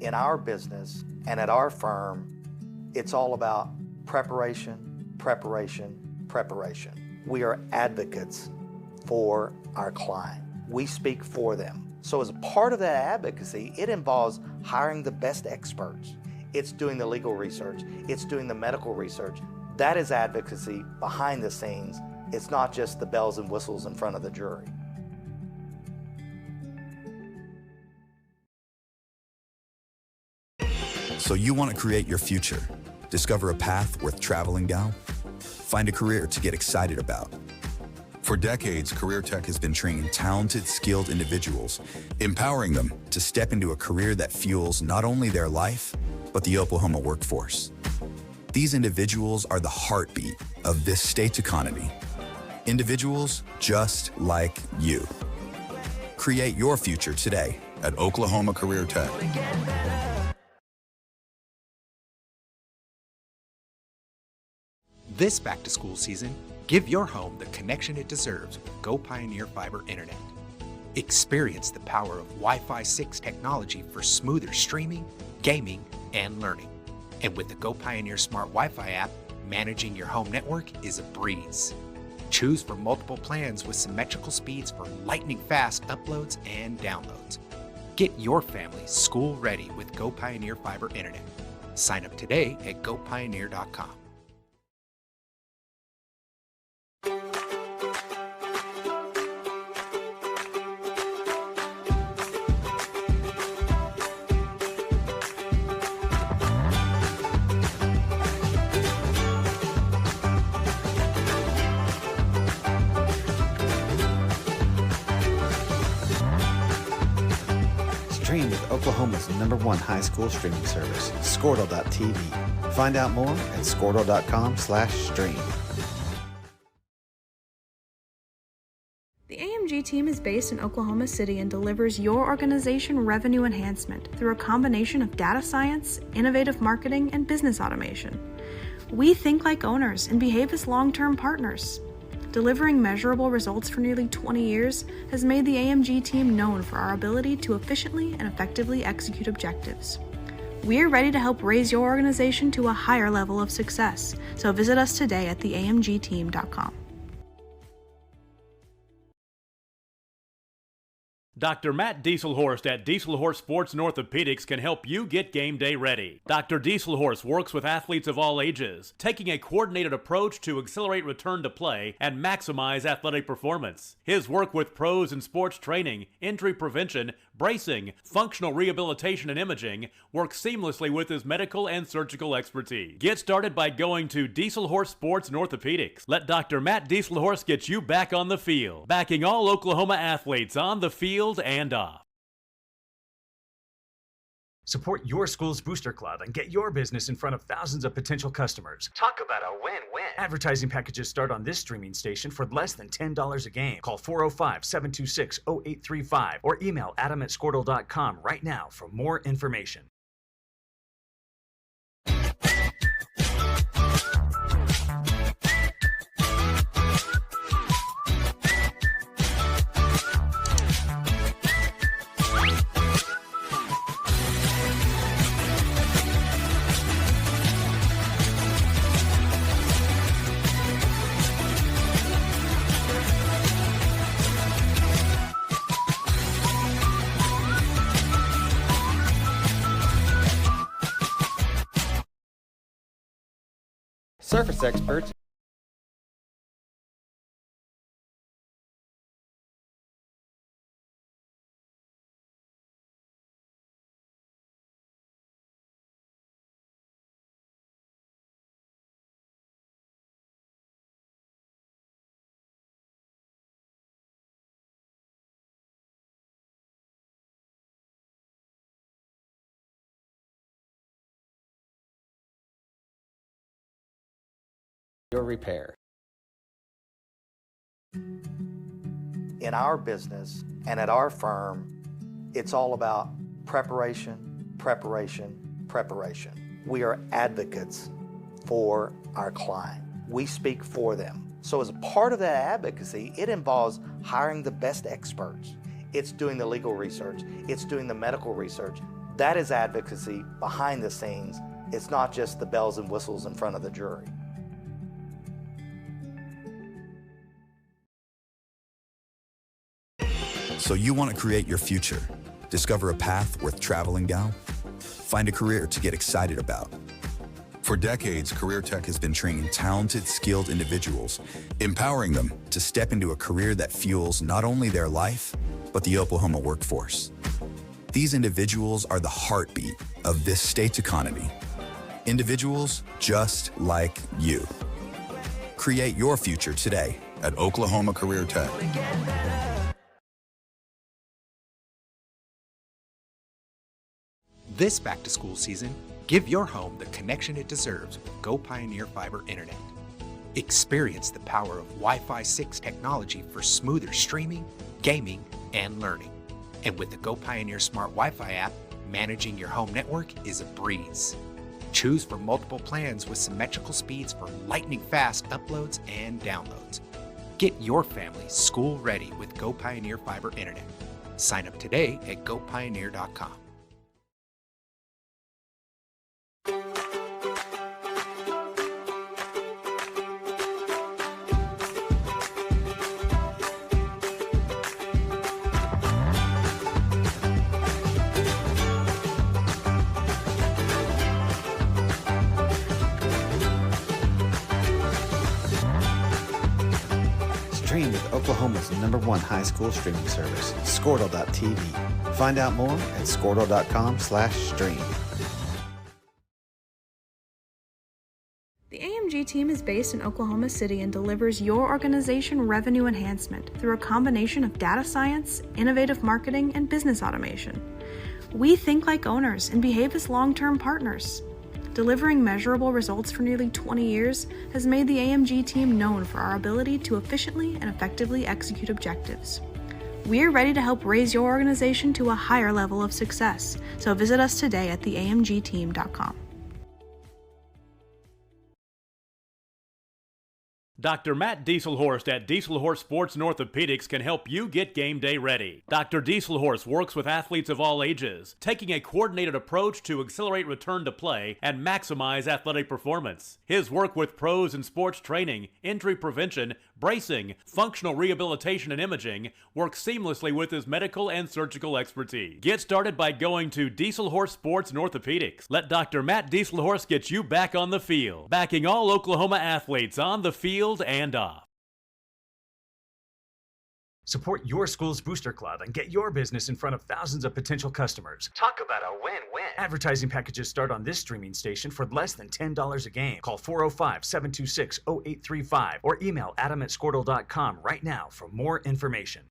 In our business and at our firm, it's all about preparation, preparation, preparation. We are advocates for our client. We speak for them. So as a part of that advocacy, it involves hiring the best experts. It's doing the legal research. It's doing the medical research. That is advocacy behind the scenes. It's not just the bells and whistles in front of the jury. So you want to create your future, discover a path worth traveling down, find a career to get excited about. For decades, Career Tech has been training talented, skilled individuals, empowering them to step into a career that fuels not only their life, but the Oklahoma workforce. These individuals are the heartbeat of this state's economy. Individuals just like you. Create your future today at Oklahoma Career Tech. This back-to-school season, Give your home the connection it deserves with Go Pioneer Fiber Internet. Experience the power of Wi-Fi 6 technology for smoother streaming, gaming, and learning. And with the Go Pioneer Smart Wi-Fi app, managing your home network is a breeze. Choose from multiple plans with symmetrical speeds for lightning-fast uploads and downloads. Get your family school ready with Go Pioneer Fiber Internet. Sign up today at gopioneer.com. Stream with Oklahoma's #1 high school streaming service, Squirtle.tv. Find out more at Squirtle.com/stream. The AMG team is based in Oklahoma City and delivers your organization revenue enhancement through a combination of data science, innovative marketing, and business automation. We think like owners and behave as long-term partners. Delivering measurable results for nearly 20 years has made the AMG team known for our ability to efficiently and effectively execute objectives. We're ready to help raise your organization to a higher level of success, so visit us today at theamgteam.com. Dr. Matt Dieselhorst at Dieselhorst Sports and Orthopedics can help you get game day ready. Dr. Dieselhorst works with athletes of all ages, taking a coordinated approach to accelerate return to play and maximize athletic performance. His work with pros in sports training, injury prevention, bracing, functional rehabilitation, and imaging works seamlessly with his medical and surgical expertise. Get started by going to Dieselhorst Sports and Orthopedics. Let Dr. Matt Dieselhorst get you back on the field, backing all Oklahoma athletes on the field and off. Support your school's booster club and get your business in front of thousands of potential customers. Talk about a win-win. Advertising packages start on this streaming station for less than $10 a game. Call 405-726-0835 or email adam@squirtle.com right now for more information. Surface experts. Your repair. In our business and at our firm, it's all about preparation, preparation, preparation. We are advocates for our client. We speak for them. So as a part of that advocacy, it involves hiring the best experts. It's doing the legal research. It's doing the medical research. That is advocacy behind the scenes. It's not just the bells and whistles in front of the jury. So you want to create your future, discover a path worth traveling down, find a career to get excited about. For decades, Career Tech has been training talented, skilled individuals, empowering them to step into a career that fuels not only their life, but the Oklahoma workforce. These individuals are the heartbeat of this state's economy. Individuals just like you. Create your future today at Oklahoma Career Tech. This back-to-school season, give your home the connection it deserves with Go Pioneer Fiber Internet. Experience the power of Wi-Fi 6 technology for smoother streaming, gaming, and learning. And with the Go Pioneer Smart Wi-Fi app, managing your home network is a breeze. Choose from multiple plans with symmetrical speeds for lightning-fast uploads and downloads. Get your family school-ready with Go Pioneer Fiber Internet. Sign up today at gopioneer.com. Stream with Oklahoma's #1 high school streaming service, Squirtle.tv. Find out more at squirtle.com/stream. The AMG team is based in Oklahoma City and delivers your organization revenue enhancement through a combination of data science, innovative marketing, and business automation. We think like owners and behave as long-term partners. Delivering measurable results for nearly 20 years has made the AMG team known for our ability to efficiently and effectively execute objectives. We're ready to help raise your organization to a higher level of success, so visit us today at theamgteam.com. Dr. Matt Dieselhorst at Dieselhorst Sports and Orthopedics can help you get game day ready. Dr. Dieselhorst works with athletes of all ages, taking a coordinated approach to accelerate return to play and maximize athletic performance. His work with pros in sports training, injury prevention, bracing, functional rehabilitation, and imaging works seamlessly with his medical and surgical expertise. Get started by going to Dieselhorst Sports and Orthopedics. Let Dr. Matt Dieselhorst get you back on the field, backing all Oklahoma athletes on the field and off. Support your school's booster club and get your business in front of thousands of potential customers. Talk about a win-win. Advertising packages start on this streaming station for less than $10 a game. Call 405-726-0835 or email adam@squirtle.com right now for more information.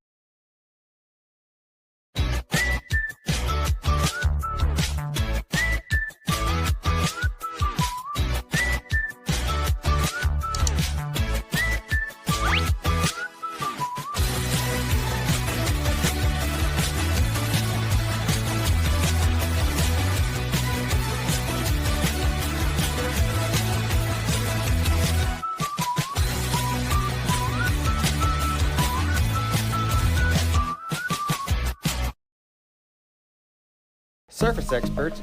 Surface Experts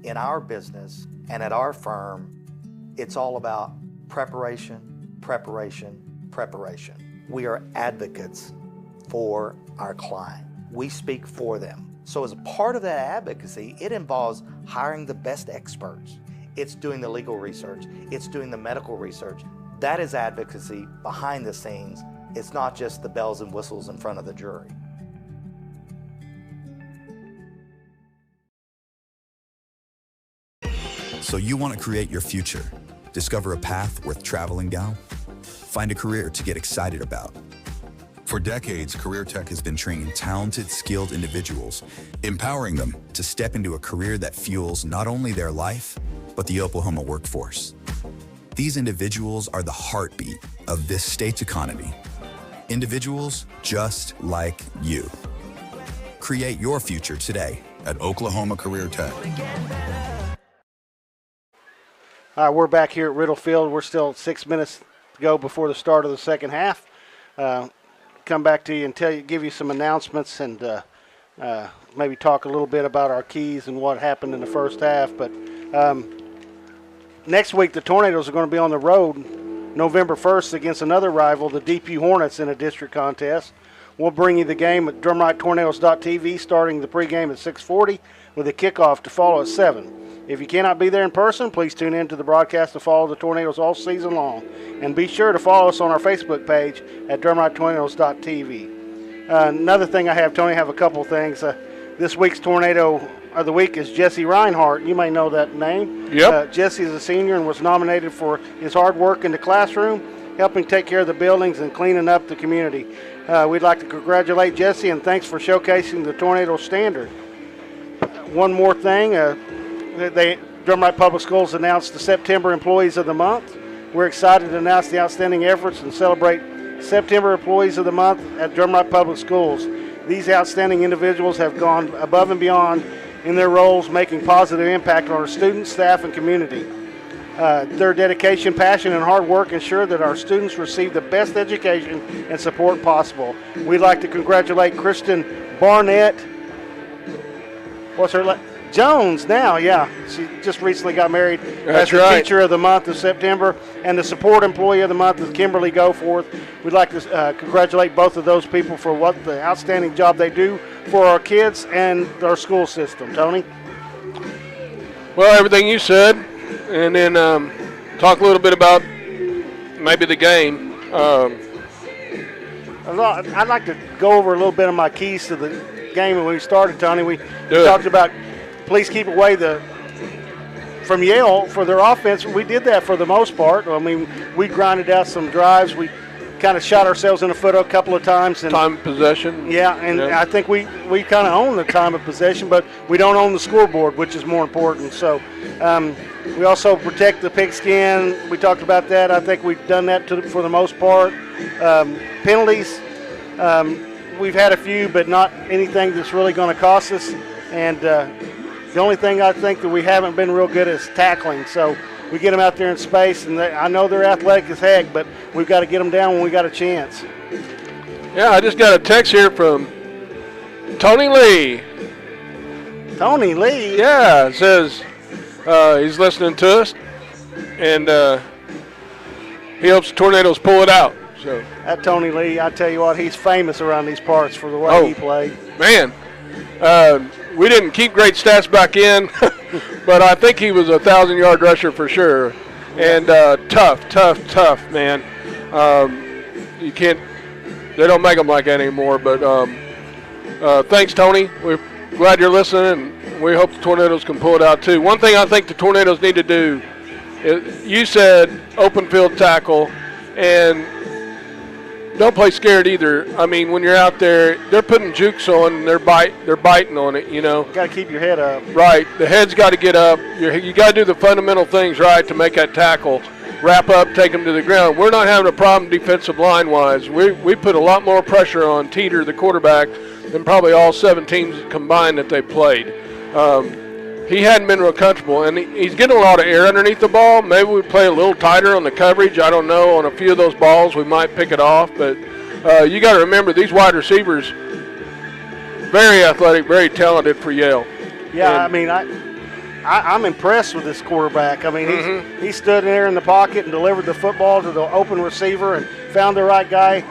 In our business and at our firm, it's all about preparation, preparation, preparation. We are advocates for our client. We speak for them. So as a part of that advocacy, it involves hiring the best experts. It's doing the legal research. It's doing the medical research. That is advocacy behind the scenes. It's not just the bells and whistles in front of the jury. So you want to create your future, discover a path worth traveling down, find a career to get excited about. For decades, Career Tech has been training talented, skilled individuals, empowering them to step into a career that fuels not only their life, but the Oklahoma workforce. These individuals are the heartbeat of this state's economy. Individuals just like you. Create your future today at Oklahoma Career Tech. All right, we're back here at Riddle Field. We're still 6 minutes to go before the start of the second half. Come back to you and give you some announcements and maybe talk a little bit about our keys and what happened in the first half. But next week, the Tornadoes are going to be on the road November 1st against another rival, the DP Hornets, in a district contest. We'll bring you the game at drumrighttornadoes.tv starting the pregame at 6:40 with a kickoff to follow at 7. If you cannot be there in person, please tune in to the broadcast to follow the Tornadoes all season long. And be sure to follow us on our Facebook page at drumrighttornadoes.tv. Another thing I have, Tony, I have a couple things. This week's Tornado of the Week is Jesse Reinhardt. You may know that name. Yep. Jesse is a senior and was nominated for his hard work in the classroom, helping take care of the buildings and cleaning up the community. We'd like to congratulate Jesse and thanks for showcasing the Tornado standard. One more thing, Drumright Public Schools announced the September Employees of the Month. We're excited to announce the outstanding efforts and celebrate September Employees of the Month at Drumright Public Schools. These outstanding individuals have gone above and beyond in their roles, making positive impact on our students, staff, and community. Their dedication, passion, and hard work ensure that our students receive the best education and support possible. We'd like to congratulate Kristen Barnett. What's her Jones now, yeah. She just recently got married. That's the right. Teacher of the Month of September. And the Support Employee of the Month is Kimberly Goforth. We'd like to congratulate both of those people for what the outstanding job they do for our kids and our school system. Tony? Well, everything you said, and then talk a little bit about maybe the game. I'd like to go over a little bit of my keys to the game when we started, Tony. We talked about please keep away from Yale for their offense. We did that for the most part. I mean, we grinded out some drives. We kind of shot ourselves in the foot a couple of times. And time of possession. Yeah, and I think we kind of own the time of possession, but we don't own the scoreboard, which is more important. So we also protect the pigskin. We talked about that. I think we've done that for the most part. Penalties, we've had a few, but not anything that's really going to cost us. And the only thing I think that we haven't been real good is tackling. So we get them out there in space, and I know they're athletic as heck, but we've got to get them down when we got a chance. Yeah, I just got a text here from Tony Lee. Tony Lee? Yeah, it says he's listening to us, and he hopes the Tornadoes pull it out. So that Tony Lee, I tell you what, he's famous around these parts for the way he played. Man, we didn't keep great stats back in, but I think he was a 1,000-yard rusher for sure. And tough, man. You can't, they don't make them like that anymore. But thanks, Tony. We're glad you're listening, and we hope the Tornadoes can pull it out too. One thing I think the Tornadoes need to do is, you said open field tackle, and don't play scared either. I mean, when you're out there, they're putting jukes on, and they're biting on it, you know. Got to keep your head up. Right. The head's got to get up. You got to do the fundamental things right to make that tackle. Wrap up, take them to the ground. We're not having a problem defensive line-wise. We put a lot more pressure on Teeter, the quarterback, than probably all 7 teams combined that they played. He hadn't been real comfortable, and he's getting a lot of air underneath the ball. Maybe we play a little tighter on the coverage. I don't know. On a few of those balls, we might pick it off. But you got to remember, these wide receivers, very athletic, very talented for Yale. Yeah, and I mean, I'm impressed with this quarterback. I mean, he stood there in the pocket and delivered the football to the open receiver and found the right guy.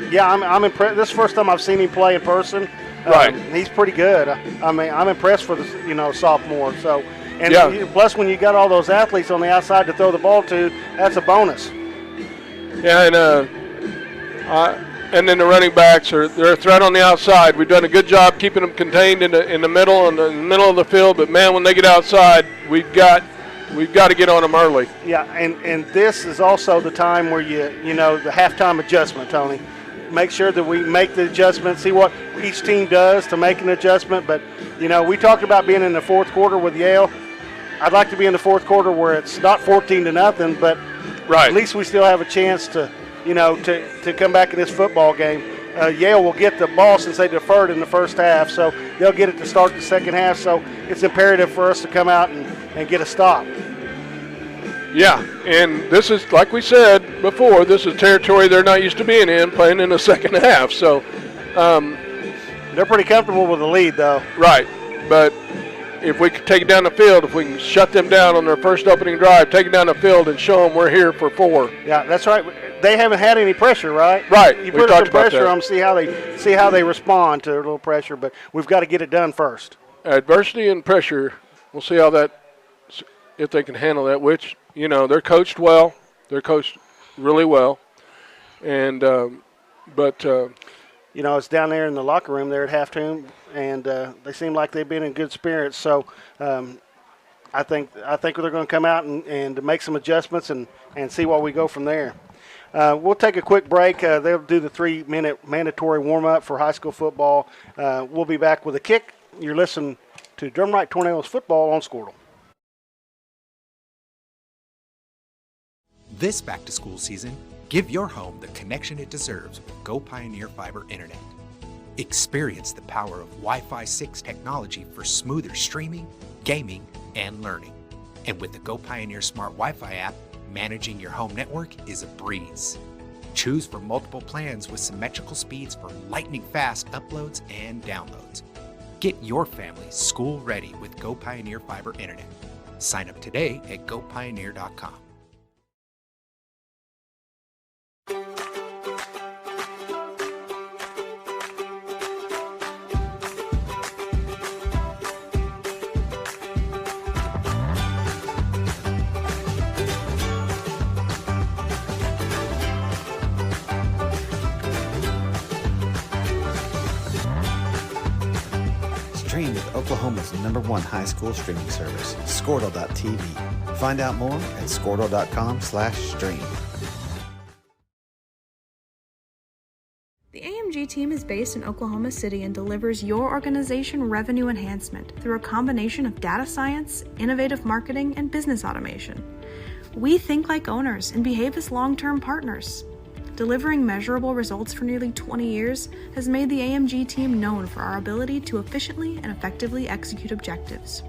Yeah, I'm impressed. This is the first time I've seen him play in person. Right. He's pretty good. I mean, I'm impressed for the sophomore. So, and plus when you got all those athletes on the outside to throw the ball to, that's a bonus. Yeah, and then the running backs they're a threat on the outside. We've done a good job keeping them contained in the middle of the field. But man, when they get outside, we've got to get on them early. Yeah, and this is also the time where the halftime adjustment, Tony. Make sure that we make the adjustment, see what each team does to make an adjustment. But, we talked about being in the fourth quarter with Yale. I'd like to be in the fourth quarter where it's not 14-0, but at least we still have a chance to come back in this football game. Yale will get the ball since they deferred in the first half, so they'll get it to start the second half. So it's imperative for us to come out and get a stop. Yeah, and this is, like we said before, this is territory they're not used to being in, playing in the second half. So they're pretty comfortable with the lead, though. Right, but if we can take it down the field, if we can shut them down on their first opening drive, take it down the field and show them we're here for 4. Yeah, that's right. They haven't had any pressure, right? Right. You put some pressure on them, see how they respond to a little pressure, but we've got to get it done first. Adversity and pressure, we'll see if they can handle that, which, they're coached well. They're coached really well. And but it's down there in the locker room there at halftime, and they seem like they've been in good spirits. So I think they're going to come out and make some adjustments and see where we go from there. We'll take a quick break. They'll do the 3-minute mandatory warm-up for high school football. We'll be back with a kick. You're listening to Drumright Tornadoes football on Squirtle. This back-to-school season, give your home the connection it deserves with Go Pioneer Fiber Internet. Experience the power of Wi-Fi 6 technology for smoother streaming, gaming, and learning. And with the Go Pioneer Smart Wi-Fi app, managing your home network is a breeze. Choose from multiple plans with symmetrical speeds for lightning-fast uploads and downloads. Get your family school-ready with Go Pioneer Fiber Internet. Sign up today at gopioneer.com. Stream with Oklahoma's #1 high school streaming service, Squirtle.tv. Find out more at Squirtle.com/stream. The AMG team is based in Oklahoma City and delivers your organization revenue enhancement through a combination of data science, innovative marketing, and business automation. We think like owners and behave as long-term partners. Delivering measurable results for nearly 20 years has made the AMG team known for our ability to efficiently and effectively execute objectives.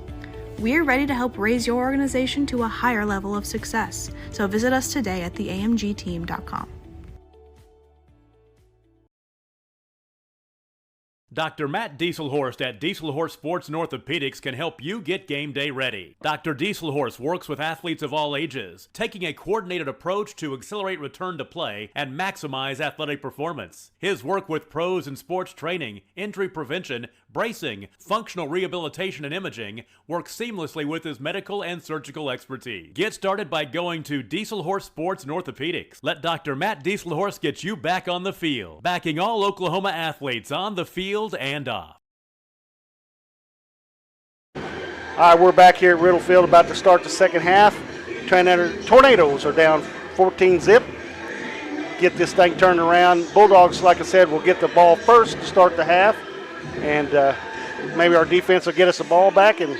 We're ready to help raise your organization to a higher level of success, so visit us today at theamgteam.com. Dr. Matt Dieselhorst at Dieselhorst Sports and Orthopedics can help you get game day ready. Dr. Dieselhorst works with athletes of all ages, taking a coordinated approach to accelerate return to play and maximize athletic performance. His work with pros in sports training, injury prevention, bracing, functional rehabilitation, and imaging works seamlessly with his medical and surgical expertise. Get started by going to Dieselhorst Sports and Orthopedics. Let Dr. Matt Dieselhorst get you back on the field, backing all Oklahoma athletes on the field and off. All right, we're back here at Riddle Field about to start the second half. Tornadoes are down 14-zip. Get this thing turned around. Bulldogs, like I said, will get the ball first to start the half. And maybe our defense will get us the ball back and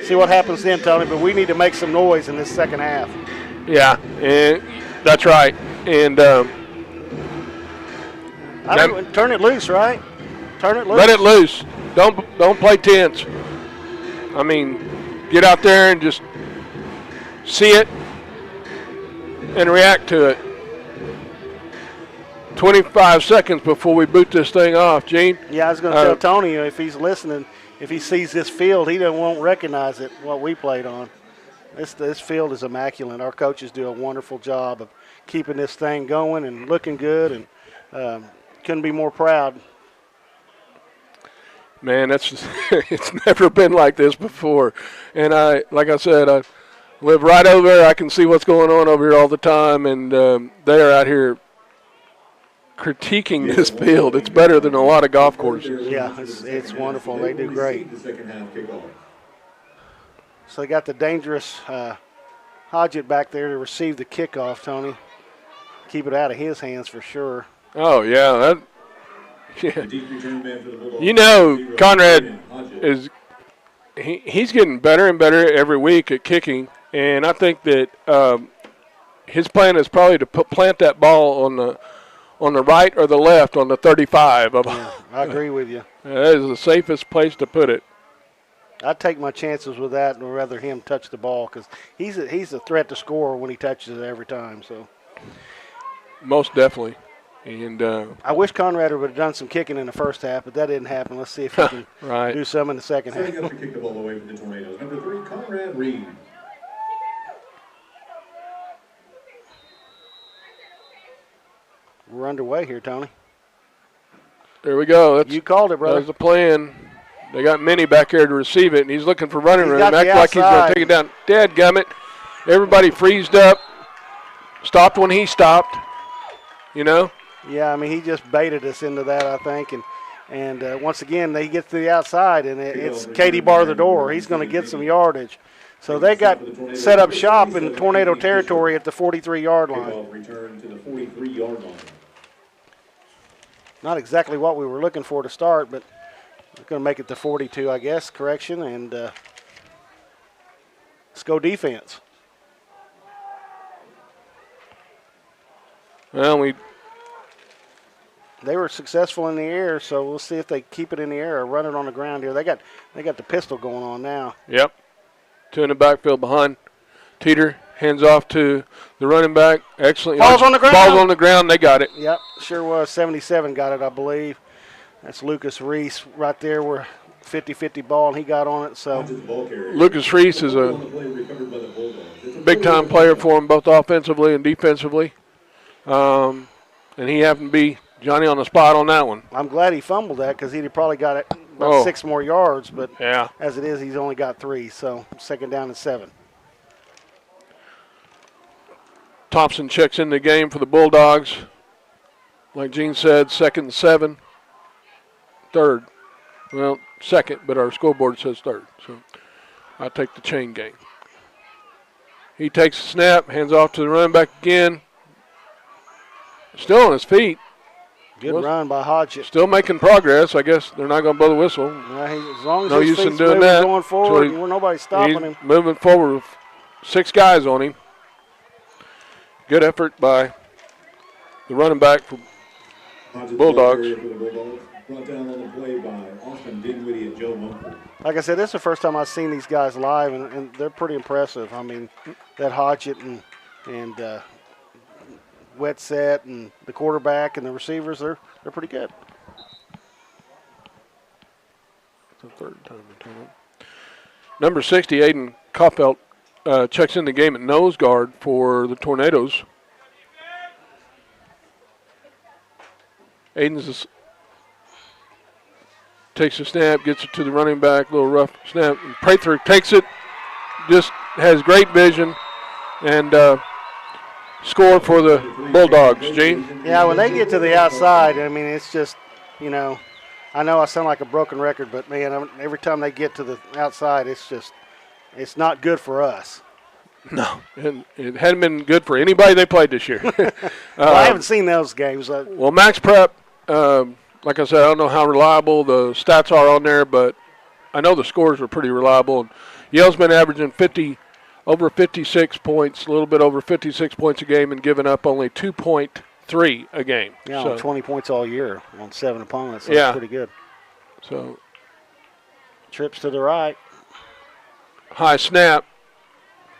see what happens then, Tony. But we need to make some noise in this second half. Yeah, and that's right. And turn it loose, right? Turn it loose. Let it loose. Don't play tense. I mean, get out there and just see it and react to it. 25 seconds before we boot this thing off, Gene. Yeah, I was going to tell Tony, if he's listening, if he sees this field, he won't recognize it, what we played on. This field is immaculate. Our coaches do a wonderful job of keeping this thing going and looking good, and couldn't be more proud. Man, it's never been like this before. And like I said, I live right over there. I can see what's going on over here all the time, and they're out here critiquing this field. It's better than a lot of golf courses. Yeah, it's wonderful. They do great. So they got the dangerous Hodgett back there to receive the kickoff, Tony. Keep it out of his hands for sure. Oh, yeah. You know, Conrad he's getting better and better every week at kicking, and I think that his plan is probably to plant that ball on the right or the left on the 35. Yeah, I agree with you. That is the safest place to put it. I'd take my chances with that and rather him touch the ball because he's a threat to score when he touches it every time. So most definitely. And I wish Conrad would have done some kicking in the first half, but that didn't happen. Let's see if he can do some in the second half. Setting up to kick the ball away from the Tornadoes. Number 3, Conrad Reed. We're underway here, Tony. There we go. You called it, brother. That's the plan. They got Minnie back here to receive it, and he's looking for running room. Act like he's going to take it down. Dadgummit. Everybody freezed up. Stopped when he stopped. You know? Yeah, I mean, he just baited us into that, I think. And once again, they get to the outside, and it's Katie bar the door. He's going to get some yardage. So they got set up shop in tornado territory at the 43-yard line. Return to the 43-yard line. Not exactly what we were looking for to start, but we're going to make it to 42, I guess, correction. And let's go defense. Well, they were successful in the air, so we'll see if they keep it in the air or run it on the ground here. They got the pistol going on now. Yep. 2 in the backfield behind Teeter. Hands off to the running back. Excellent. Ball's on the ground. Ball's on the ground. They got it. Yep, sure was. 77 got it, I believe. That's Lucas Reese right there. We're 50-50 ball, and he got on it. So Lucas Reese is a big-time player for him, both offensively and defensively. And he happened to be Johnny on the spot on that one. I'm glad he fumbled that because he'd have probably got it about 6 more yards. But yeah, as it is, he's only got 3. So 2nd down and 7. Thompson checks in the game for the Bulldogs. Like Gene said, 2nd and 7. 3rd. Well, 2nd, but our scoreboard says 3rd. So I take the chain gang. He takes the snap, hands off to the running back again. Still on his feet. Good run by Hodgett. Still making progress. I guess they're not going to blow the whistle. As long as no his use in feet's doing moving, that. going forward, so nobody's stopping him. Moving forward with 6 guys on him. Good effort by the running back for Bulldogs. Brought down on the play by Austin Dinwiddie and Joe Mumford. Like I said, this is the first time I've seen these guys live, and they're pretty impressive. I mean, that Hodgett and Wetset and the quarterback and the receivers, they're pretty good. It's the 3rd time in total. Number 60, Aiden Koffelt, checks in the game at nose guard for the Tornadoes. Aiden's takes a snap, gets it to the running back, little rough snap. Prather takes it, just has great vision, and score for the Bulldogs. Gene? Yeah, when they get to the outside, I mean, it's just, I know I sound like a broken record, but, man, every time they get to the outside, it's not good for us. No, and it hadn't been good for anybody they played this year. Well, I haven't seen those games. Well, Max Prep, like I said, I don't know how reliable the stats are on there, but I know the scores are pretty reliable. And Yale's been averaging over 56 points, a little bit over 56 points a game, and giving up only 2.3 a game. Yeah, so, 20 points all year on 7 opponents. So yeah, that's pretty good. So trips to the right. High snap.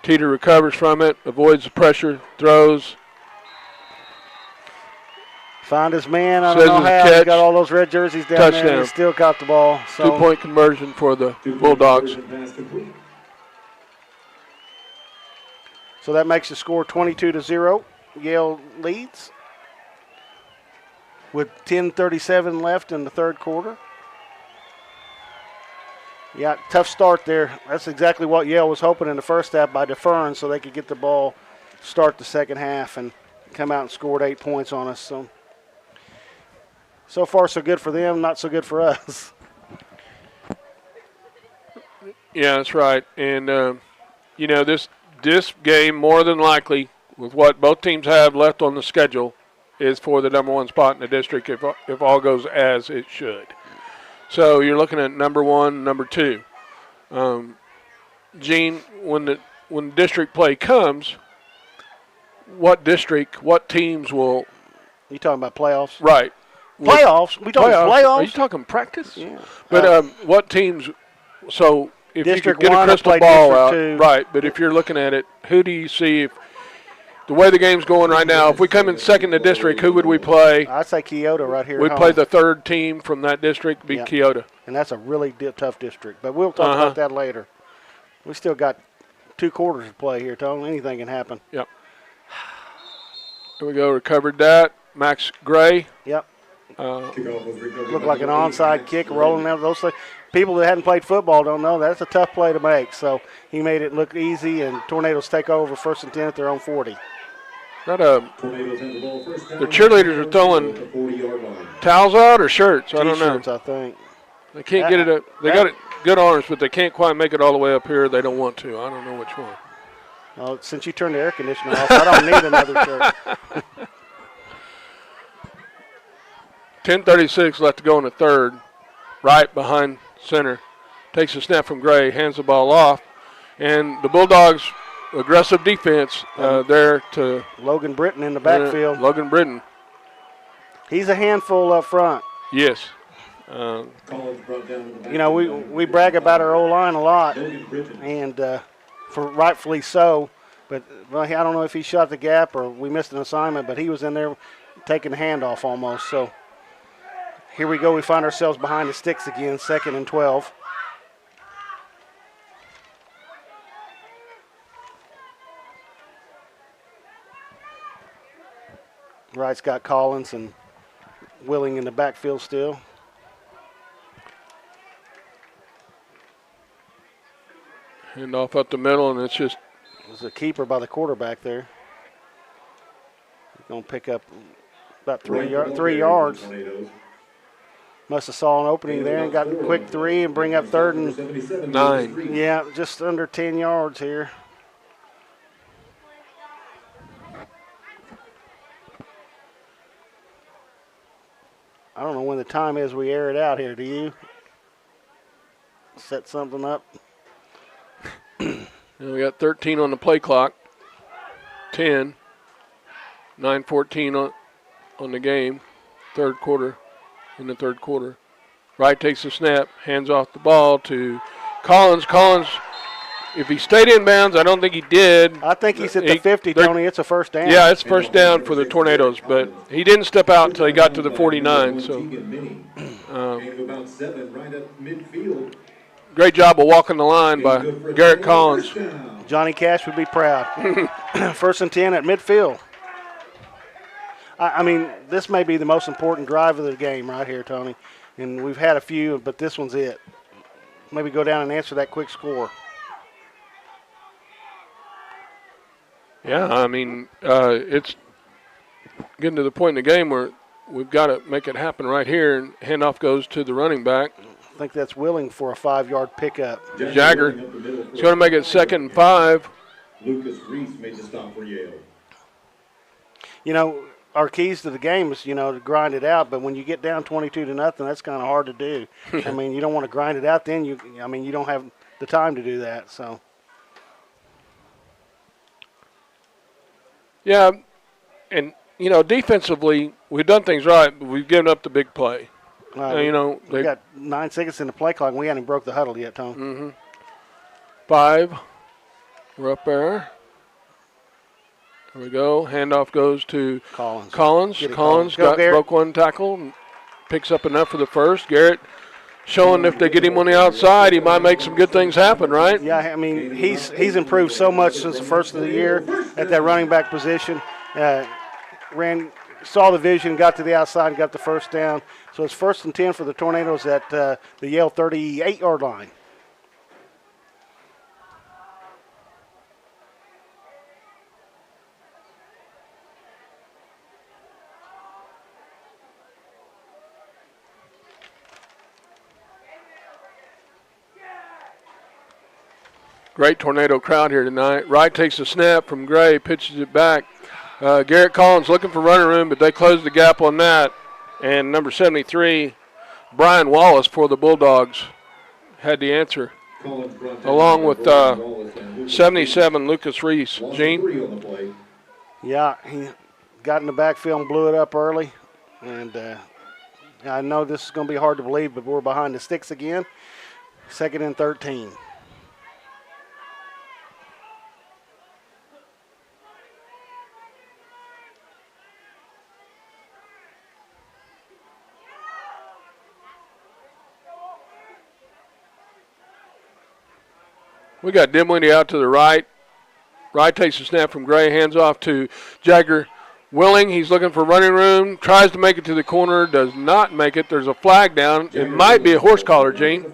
Teeter recovers from it, avoids the pressure, throws. Found his man. I don't know how. He's got all those red jerseys down there, and he still got the ball. So 2-point conversion for the Bulldogs. So that makes the score 22-0. Yale leads with 10:37 left in the 3rd quarter. Yeah, tough start there. That's exactly what Yale was hoping in the first half by deferring so they could get the ball, start the second half, and come out and scored 8 points on us. So far, so good for them, not so good for us. Yeah, that's right. And, this game, more than likely, with what both teams have left on the schedule, is for the number 1 spot in the district if all goes as it should. So you're looking at number 1, number 2. Gene, when the district play comes, what teams will? You talking about playoffs? Right. Playoffs? We talking playoffs? Are you talking practice? Yeah. But what teams? So if District you could get a crystal ball out, 2. right? But if you're looking at it, who do you see? If the way the game's going right now, if we come in second in the district, who would we play? I'd say Keota right here. We'd play the 3rd team from that district, beat Keota. And that's a really tough district. But we'll talk about that later. We still got 2 quarters to play here, Tone. Anything can happen. Yep. Here we go. Recovered that. Max Gray. Yep. Looked like an onside kick, rolling out those things. People that hadn't played football don't know that's a tough play to make. So he made it look easy, and Tornadoes take over 1st and 10 at their own 40. The cheerleaders are throwing towels out or shirts. I don't know. T-shirts, I think. They can't get it up. They got it good arms, but they can't quite make it all the way up here. They don't want to. I don't know which one. Well, since you turned the air conditioner off, I don't need another shirt. 10:36 left to go in the third. Right behind center. Takes a snap from Gray, hands the ball off. And the Bulldogs' aggressive defense there to Logan Britton in the backfield. Logan Britton. He's a handful up front. Yes. You know, we brag about our O-line a lot, and for rightfully so. But well, I don't know if he shot the gap or we missed an assignment, but he was in there taking the handoff almost. So here we go. We find ourselves behind the sticks again, 2nd and 12. Wright's got Collins and Willing in the backfield still. Hand off up the middle, and it's just. There's a keeper by the quarterback there. He's going to pick up about 3 yards. Must have saw an opening there and got a quick 3 and bring up 3rd and 9. Yeah, just under 10 yards here. I don't know when the time is we air it out here. Do you set something up? And we got 13 on the play clock. 10. 9:14 on the game. In the third quarter. Wright takes the snap, hands off the ball to Collins. Collins, if he stayed in bounds, I don't think he did. I think he's at the 50, Tony. It's a first down. Yeah, it's first down for the Tornadoes, but he didn't step out until he got to the 49. So, great job of walking the line by Garrett Collins. Johnny Cash would be proud. 1st and 10 at midfield. I mean, this may be the most important drive of the game right here, Tony. And we've had a few, but this one's it. Maybe go down and answer that quick score. Yeah, I mean, it's getting to the point in the game where we've got to make it happen right here, and handoff goes to the running back. I think that's Willing for a 5-yard pickup. Jagger is going to make it 2nd and 5. Lucas Reese made the stop for Yale. You know, our keys to the game is, to grind it out, but when you get down 22-0, that's kind of hard to do. I mean, you don't want to grind it out then. You don't have the time to do that, so. Yeah, and, defensively, we've done things right, but we've given up the big play. We got 9 seconds in the play clock, and we haven't broke the huddle yet, Tom. Mm-hmm. 5. We're up there. There we go. Handoff goes to Collins. Collins broke one tackle and picks up enough for the first. Garrett showing if they get him on the outside, he might make some good things happen, right? Yeah, I mean, he's improved so much since the first of the year at that running back position. Saw the vision, got to the outside, and got the first down. So it's 1st and 10 for the Tornadoes at the Yale 38-yard line. Great Tornado crowd here tonight. Wright takes a snap from Gray, pitches it back. Garrett Collins looking for running room, but they closed the gap on that. And number 73, Brian Wallace for the Bulldogs, had the answer, along with 77, Lucas Reese. Gene? Yeah, he got in the backfield and blew it up early. And I know this is going to be hard to believe, but we're behind the sticks again. 2nd and 13. We got Dimwitty out to the right. Wright takes a snap from Gray, hands off to Jagger Willing. He's looking for running room, tries to make it to the corner, does not make it. There's a flag down. It might be a horse collar, Gene.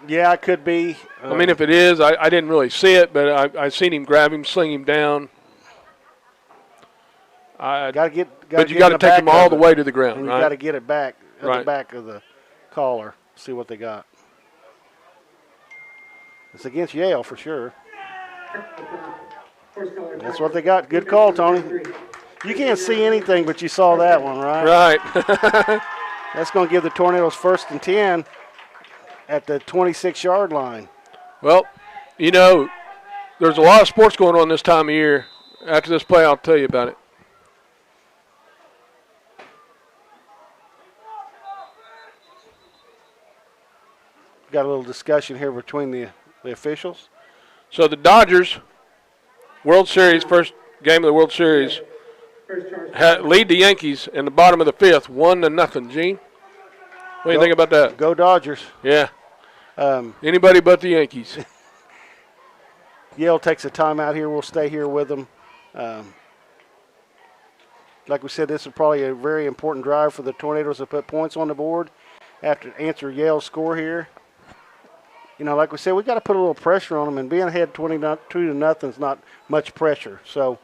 Yeah, it could be. I mean, if it is, I didn't really see it, but I seen him grab him, sling him down. But you got to take them all the way to the ground, and right? You got to get it back at Right. the back of the collar. See what they got. It's against Yale for sure. That's what they got. Good call, Tony. You can't see anything, but you saw that one, right? Right. That's going to give the Tornadoes 1st and 10 at the 26-yard line. Well, you know, there's a lot of sports going on this time of year. After this play, I'll tell you about it. Got a little discussion here between the officials. So the Dodgers, World Series, first game of the World Series, lead the Yankees in the bottom of the 5th, 1-0. Gene, what do you think about that? Go Dodgers. Yeah. Anybody but the Yankees. Yale takes a timeout here. We'll stay here with them. Like we said, this is probably a very important drive for the Tornadoes to put points on the board after answer Yale's score here. You know, like we said, we got to put a little pressure on them, and being ahead 22-0 is not much pressure. So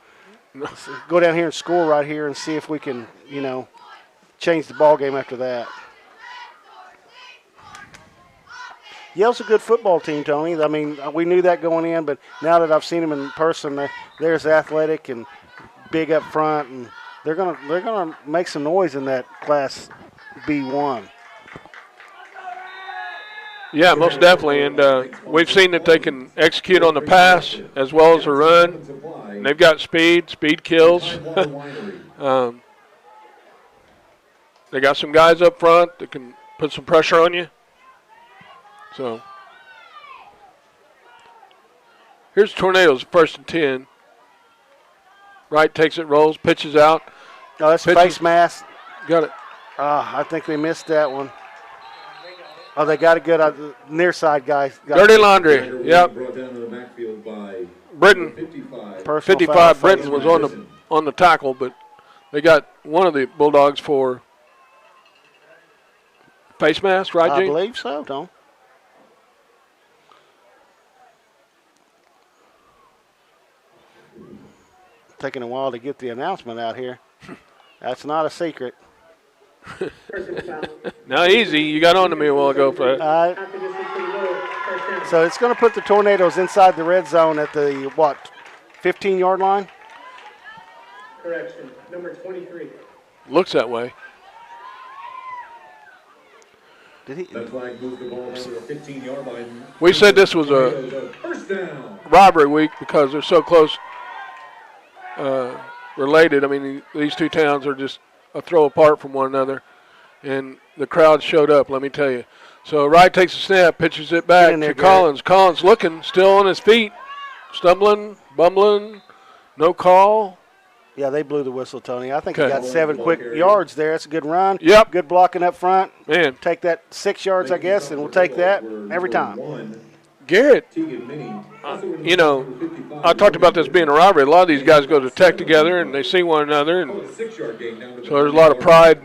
let's go down here and score right here and see if we can, you know, change the ball game after that. Yale's a good football team, Tony. I mean, we knew that going in, but now that I've seen them in person, they're as athletic and big up front, and they're gonna make some noise in that Class B1. Yeah, most definitely, and we've seen that they can execute on the pass as well as the run. And they've got speed. Speed kills. They got some guys up front that can put some pressure on you. So here's Tornadoes, 1st and 10. Wright takes it, rolls, pitches out. Oh, that's a face mask. Got it. I think they missed that one. Oh, they got a good near side guy. Dirty laundry. Yep. Britton. 55. Britton was on the tackle, but they got one of the Bulldogs for face mask, right, Gene? I believe so, Tom. Taking a while to get the announcement out here. That's not a secret. Now easy. You got on to me a while ago for that. So it's going to put the Tornadoes inside the red zone at the, 15-yard line? Correction, number 23. Looks that way. Did he? That flag moved the ball down to the 15-yard line. We said this was a first down. Robbery week because they're so close related. I mean, these two towns are just a throw apart from one another, and the crowd showed up, let me tell you. So Wright takes a snap, pitches it back to Collins. Collins looking, still on his feet, stumbling, bumbling, no call. Yeah, they blew the whistle, Tony. I think he got 7 quick yards there. That's a good run. Yep. Good blocking up front. Man. Take that 6 yards, I guess, and we'll take that every time. Garrett, you know, I talked about this being a robbery. A lot of these guys go to tech together, and they see one another. And so there's a lot of pride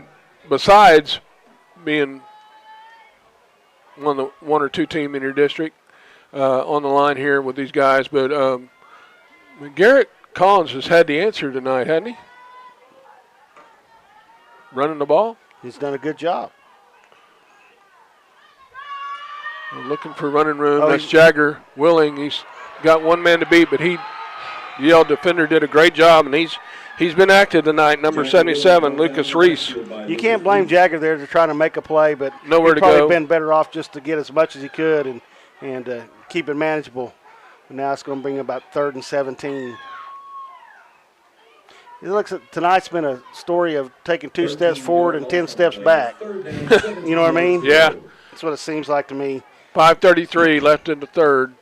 besides being one or two team in your district on the line here with these guys. But Garrett Collins has had the answer tonight, hasn't he? Running the ball. He's done a good job. We're looking for running room. That's Jagger Willing. He's got one man to beat, but Yale defender did a great job, and he's been active tonight. Number 77, Lucas Reese. You can't blame Jagger there to try to make a play, but nowhere to probably go. Been better off just to get as much as he could and keep it manageable. But now it's going to bring about 3rd and 17. It looks like tonight's been a story of taking 2 steps forward and 10 steps back. You know what I mean? Yeah. That's what it seems like to me. 5:33 left in the 3rd.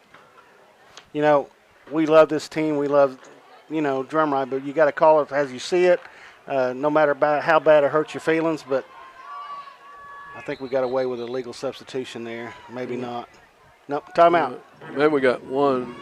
You know, we love this team. We love, Drumright, but you got to call it as you see it, no matter how bad it hurts your feelings. But I think we got away with a legal substitution there. Maybe not. Nope, timeout. Maybe we got one.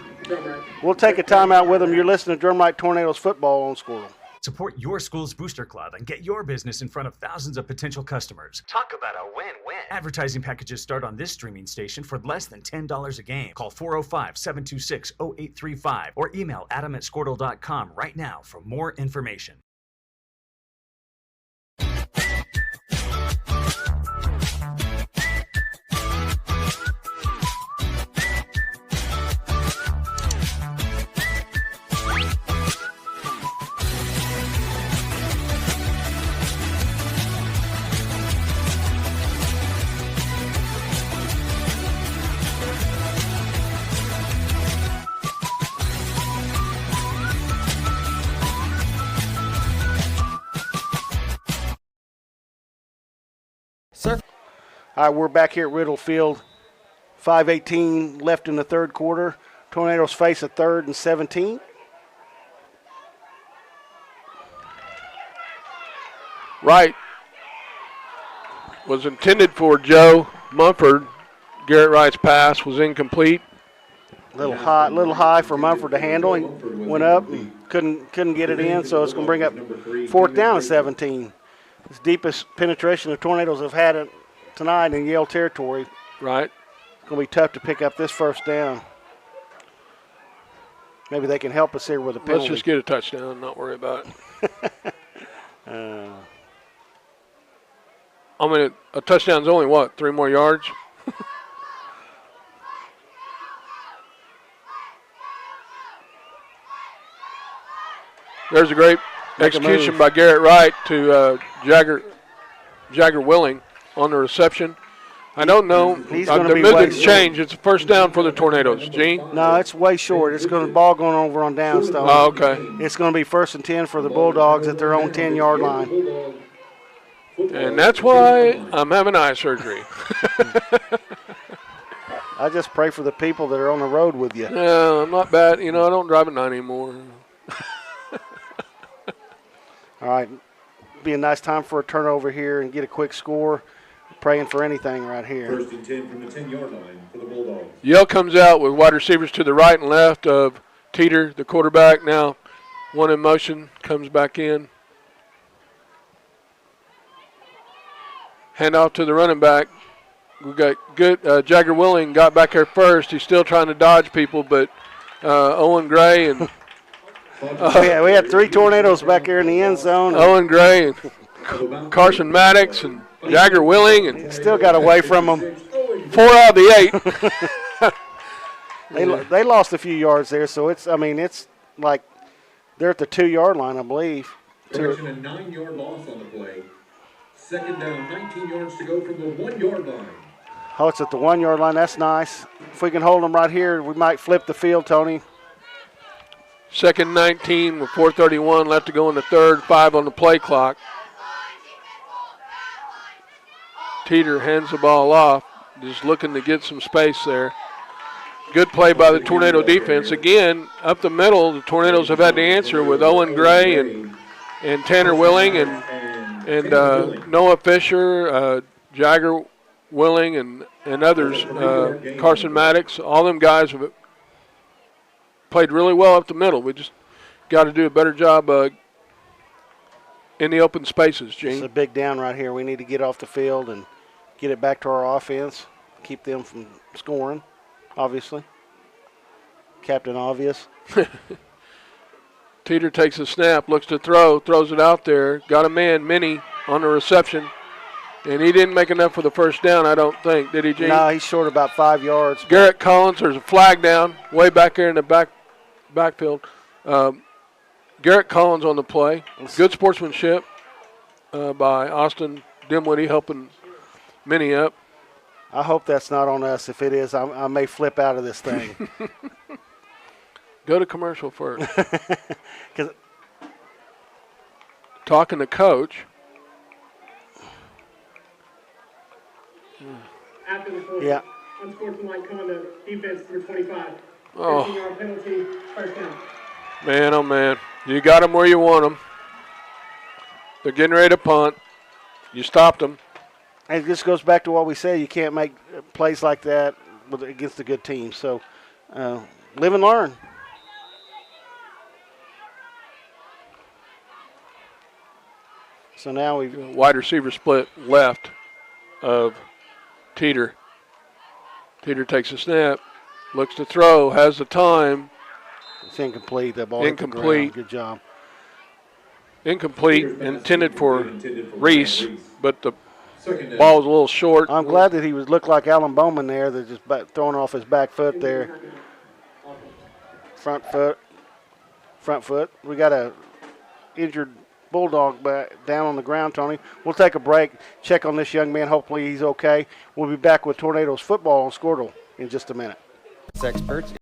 We'll take a timeout with them. You're listening to Drumright Tornadoes football on Squirrel. Support your school's booster club and get your business in front of thousands of potential customers. Talk about a win-win. Advertising packages start on this streaming station for less than $10 a game. Call 405-726-0835 or email adam@squirtle.com right now for more information. Sir. All right, we're back here at Riddle Field. 5:18 left in the third quarter. Tornadoes face a 3rd and 17. Right was intended for Joe Mumford. Garrett Wright's pass was incomplete. Little high for Mumford to handle. He went up and couldn't get it in, so it's going to bring up 4th down and 17. It's deepest penetration the Tornadoes have had it tonight in Yale territory. Right. It's going to be tough to pick up this 1st down. Maybe they can help us here with a penalty. Let's just get a touchdown, not worry about it. I mean, a touchdown's only what, 3 more yards? There's a great execution by Garrett Wright to Jagger Willing on the reception. I don't know. The Midlands change. It's a 1st down for the Tornadoes. Gene? No, it's way short. It's going to ball going over on downstone. Oh, okay. It's going to be 1st and 10 for the Bulldogs at their own 10-yard line. And that's why I'm having eye surgery. I just pray for the people that are on the road with you. Yeah, I'm not bad. You know, I don't drive at night anymore. All right. Be a nice time for a turnover here and get a quick score. Praying for anything right here. 1st and 10 from the 10-yard line for the Bulldogs. Yale comes out with wide receivers to the right and left of Teeter, the quarterback. Now, one in motion, comes back in. Hand off to the running back. We got good. Jagger Willing got back here first. He's still trying to dodge people, but Owen Gray and we had 3 Tornadoes back here in the end zone. Owen Gray and Carson Maddox and Jagger Willing, and still got away from them. 4 out of the 8. They lost a few yards there, so it's like they're at the 2-yard line, I believe. Correction, a 9-yard loss on the play. 2nd down, 19 yards to go from the 1-yard line. Oh, it's at the 1-yard line. That's nice. If we can hold them right here, we might flip the field, Tony. 2nd 19 with 4:31 left to go in the third. 5 on the play clock. Teeter hands the ball off, just looking to get some space there. Good play by the Tornado defense. Again, up the middle, the Tornadoes have had to answer with Owen Gray and Tanner Willing and Noah Fisher, Jagger Willing, and others, Carson Maddox. All them guys have played really well up the middle. We just got to do a better job in the open spaces, Gene. It's a big down right here. We need to get off the field and get it back to our offense, keep them from scoring, obviously. Captain Obvious. Teeter takes a snap, looks to throw, throws it out there. Got a man, Minnie, on the reception. And he didn't make enough for the 1st down, I don't think. Did he, Gene? No, he's short about 5 yards. Garrett Collins, there's a flag down way back there in the backfield. Garrett Collins on the play. Good sportsmanship by Austin Dimwitty helping Minnie up. I hope that's not on us. If it is, I may flip out of this thing. Go to commercial first. Talking to Coach. After the first, yeah. unsportsmanlike conduct, defense through 25. Oh. 15-yard penalty, 1st down. Man, oh man. You got them where you want them. They're getting ready to punt. You stopped them. And it just goes back to what we say. You can't make plays like that against a good team. So live and learn. So now we've wide receiver split left of Teeter. Teeter takes a snap, looks to throw, has the time. It's incomplete. That ball incomplete. Good job. Incomplete, intended for Reese, but the ball was a little short. I'm glad that he looked like Alan Bowman there, that just throwing off his back foot there. Front foot. We got a injured Bulldog down on the ground, Tony. We'll take a break, check on this young man. Hopefully he's okay. We'll be back with Tornadoes football on Squirtle in just a minute. Experts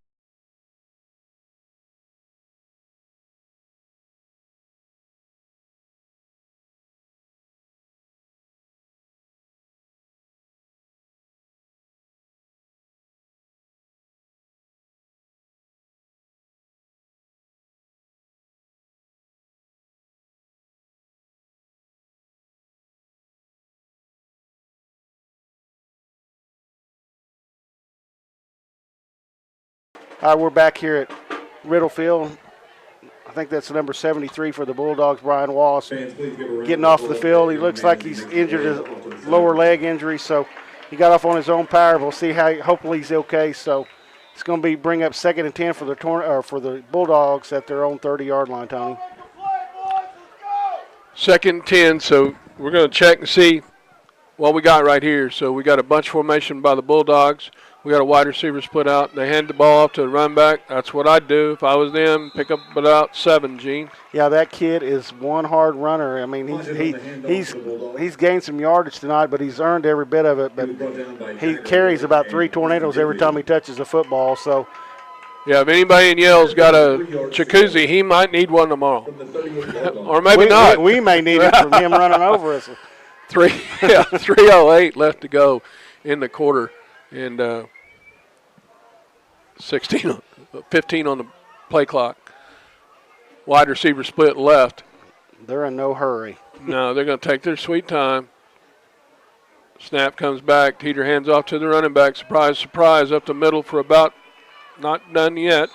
We're back here at Riddle Field. I think that's number 73 for the Bulldogs, Brian Wallace, getting off the field. He looks like he's injured his lower leg injury, so he got off on his own power. We'll see how. Hopefully he's okay. So it's going to be bring up 2nd and 10 for the Bulldogs at their own 30-yard line, Tony. 2nd and 10. So we're going to check and see what we got right here. So we got a bunch formation by the Bulldogs. We got a wide receiver split out. They hand the ball off to the run back. That's what I'd do if I was them. Pick up about 7, Gene. Yeah, that kid is one hard runner. I mean, he's gained some yardage tonight, but he's earned every bit of it. But he carries about 3 tornadoes every time he touches the football. So, yeah, if anybody in Yale's got a jacuzzi, he might need one tomorrow, or maybe not. We may need it from him running over us. 3:08 left to go in the quarter, and 15 on the play clock. Wide receiver split left. They're in no hurry. No, they're going to take their sweet time. Snap comes back. Teeter hands off to the running back. Surprise, surprise, up the middle for about not done yet.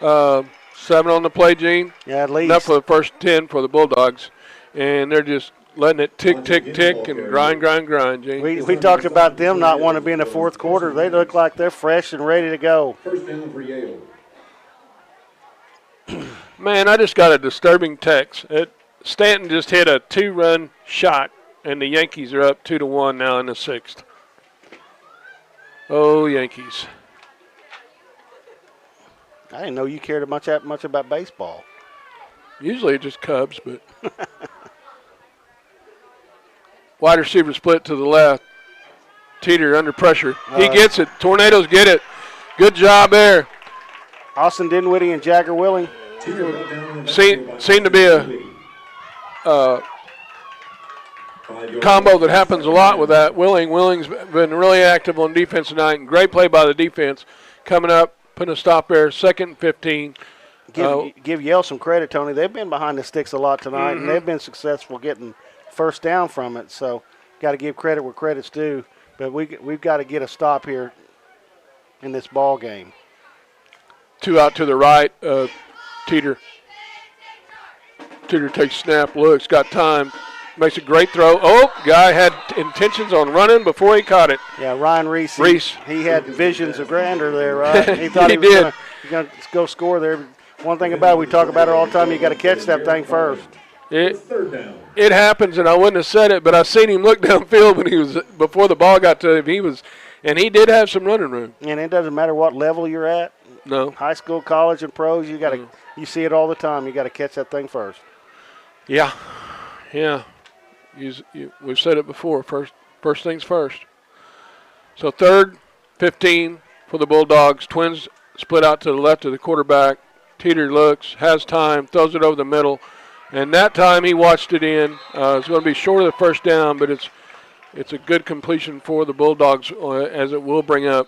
7 on the play, Gene. Yeah, at least. Enough for the first 10 for the Bulldogs. And they're just letting it tick, tick, tick, and grind, Gene. We talked about them not wanting to be in the fourth quarter. They look like they're fresh and ready to go. First down for Yale. Man, I just got a disturbing text. Stanton just hit a 2-run shot, and the Yankees are up 2-1 now in the 6th. Oh, Yankees. I didn't know you cared much about baseball. Usually it's just Cubs, but. Wide receiver split to the left. Teeter under pressure. He gets it. Tornadoes get it. Good job there. Austin Dinwiddie and Jagger Willing. Seem to be a combo that happens a lot with that. Willing's been really active on defense tonight, and great play by the defense. Coming up, putting a stop there, 2nd and 15. Give Yale some credit, Tony. They've been behind the sticks a lot tonight, and they've been successful getting first down from it. So got to give credit where credit's due. But we've got to get a stop here in this ball game. 2 out to the right. Teeter takes snap, looks, got time, makes a great throw. Oh, guy had intentions on running before he caught it. Yeah, Ryan Reese. He had visions of grandeur there, right? He thought he was going to go score there. One thing about it, we talk about it all the time, you got to catch that thing first. It happens, and I wouldn't have said it, but I seen him look downfield when he was before the ball got to him. And he did have some running room. And it doesn't matter what level you're at. No. High school, college, and pros, you see it all the time. You got to catch that thing first. Yeah. We've said it before. First things first. So 3rd, 15 for the Bulldogs. Twins split out to the left of the quarterback. Teeter looks, has time, throws it over the middle. And that time he watched it in. It's going to be short of the first down, but it's a good completion for the Bulldogs as it will bring up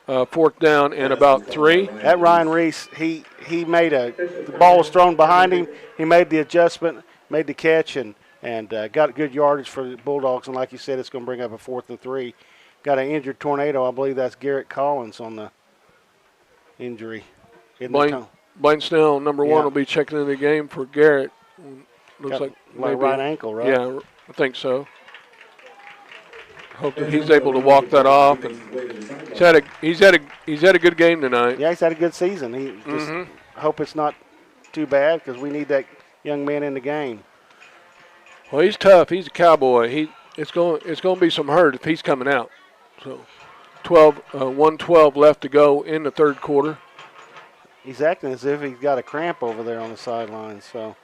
4th down and about 3. That Ryan Reese, he made the ball was thrown behind him. He made the adjustment, made the catch, and got good yardage for the Bulldogs. And like you said, it's going to bring up a 4th and 3. Got an injured tornado. I believe that's Garrett Collins on the injury. Blaine Snell, number 1, will be checking in the game for Garrett. Looks like maybe right ankle, right? Yeah, I think so. Hope that he's able to walk that off. And he's had a good game tonight. Yeah, he's had a good season. He just hope it's not too bad because we need that young man in the game. Well, he's tough. He's a cowboy. It's going to be some hurt if he's coming out. So 1:12 left to go in the 3rd quarter. He's acting as if he's got a cramp over there on the sideline. So,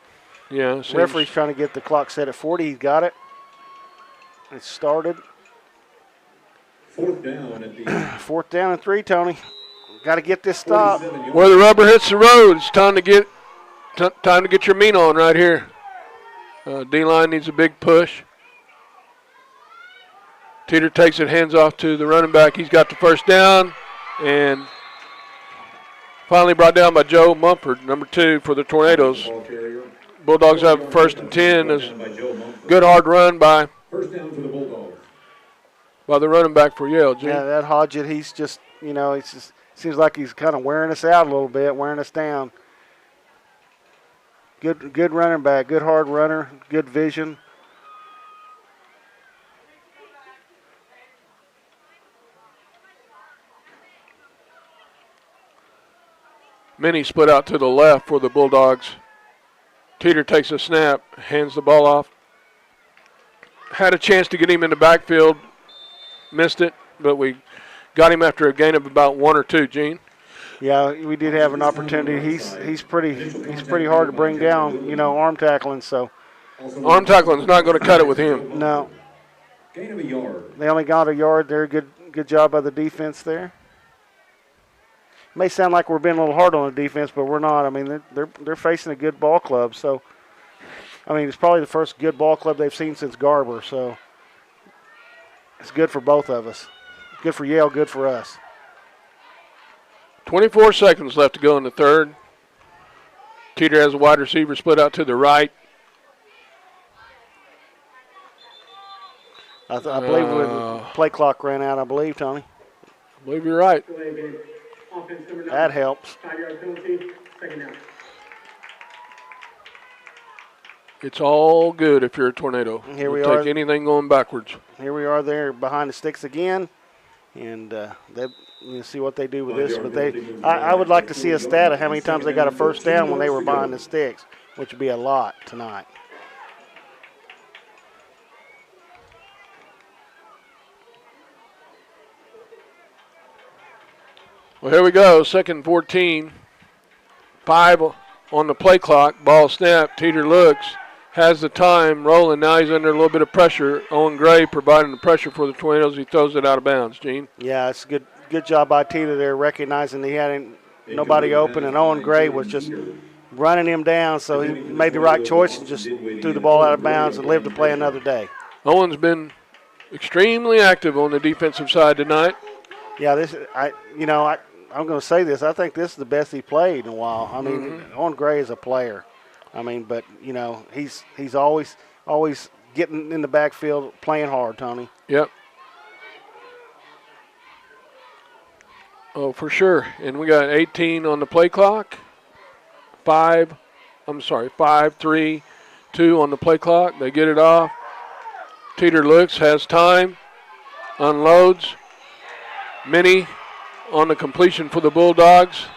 yeah, referee's trying to get the clock set at 40. He's got it. It started. 4th down at the 4th down and 3, Tony. Got to get this stop. Where the rubber hits the road, it's time to get your meat on right here. D-line needs a big push. Teeter takes it, hands off to the running back. He's got the first down, and finally brought down by Joe Mumford, number 2 for the Tornadoes. Bulldogs have 1st and 10. Good hard run by First down for the Bulldogs. by the running back for Yale, Gene. Yeah, that Hodgett, he's just, it's just seems like he's kind of wearing us out a little bit, wearing us down. Good running back, good hard runner, good vision. Minnie split out to the left for the Bulldogs. Teeter takes a snap, hands the ball off. Had a chance to get him in the backfield, missed it, but we got him after a gain of about 1 or 2, Gene. Yeah, we did have an opportunity. He's pretty hard to bring down, arm tackling. So arm tackling is not going to cut it with him. No. Gain of a yard. They only got a yard there. Good job by the defense there. May sound like we're being a little hard on the defense, but we're not. I mean, they're facing a good ball club. So, I mean, it's probably the first good ball club they've seen since Garber. So, it's good for both of us. Good for Yale, good for us. 24 seconds left to go in the third. Teeter has a wide receiver split out to the right. I believe the play clock ran out, I believe, Tony. I believe you're right. That helps. 5-yard penalty, second down. It's all good if you're a Tornado. Here we You'll are. take anything going backwards. Here we are there behind the sticks again. And we'll see what they do with this. But I would like to see a stat of how many times they got a first down when they were behind the sticks, which would be a lot tonight. Well, here we go. 2nd and 14. 5 on the play clock. Ball snap. Teeter looks. Has the time rolling. Now he's under a little bit of pressure. Owen Gray providing the pressure for the Tornadoes. He throws it out of bounds. Gene? Yeah, it's good job by Teeter there, recognizing he had nobody open, and Owen Gray was just running him down, so he made the right choice and just threw the ball out of bounds and lived to play another day. Owen's been extremely active on the defensive side tonight. Yeah, I'm going to say this. I think this is the best he played in a while. I mean, Owen Gray is a player. I mean, but, he's always getting in the backfield, playing hard, Tony. Yep. Oh, for sure. And we got 18 on the play clock. 5, 3, 2 on the play clock. They get it off. Teeter looks, has time, unloads. Minnie on the completion for the Bulldogs.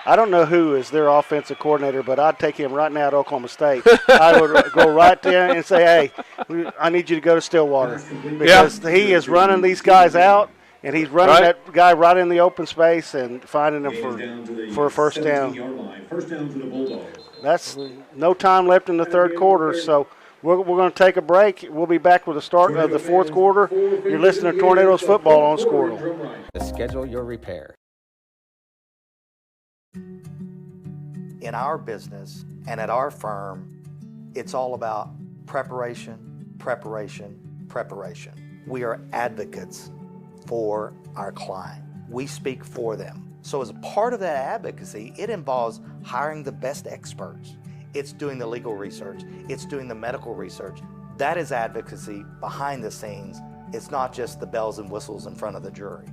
I don't know who is their offensive coordinator, but I'd take him right now to Oklahoma State. I would go right there and say, hey, I need you to go to Stillwater. Because he is running these guys out, and he's running that guy right in the open space and finding him for a first down. First down to the Bulldogs. That's no time left in the third quarter, so we're going to take a break. We'll be back with the start of the fourth quarter. You're listening to Tornadoes Football on Squirtle. To schedule your repair. In our business and at our firm, it's all about preparation, preparation, preparation. We are advocates for our client. We speak for them. So as a part of that advocacy, it involves hiring the best experts. It's doing the legal research. It's doing the medical research. That is advocacy behind the scenes. It's not just the bells and whistles in front of the jury.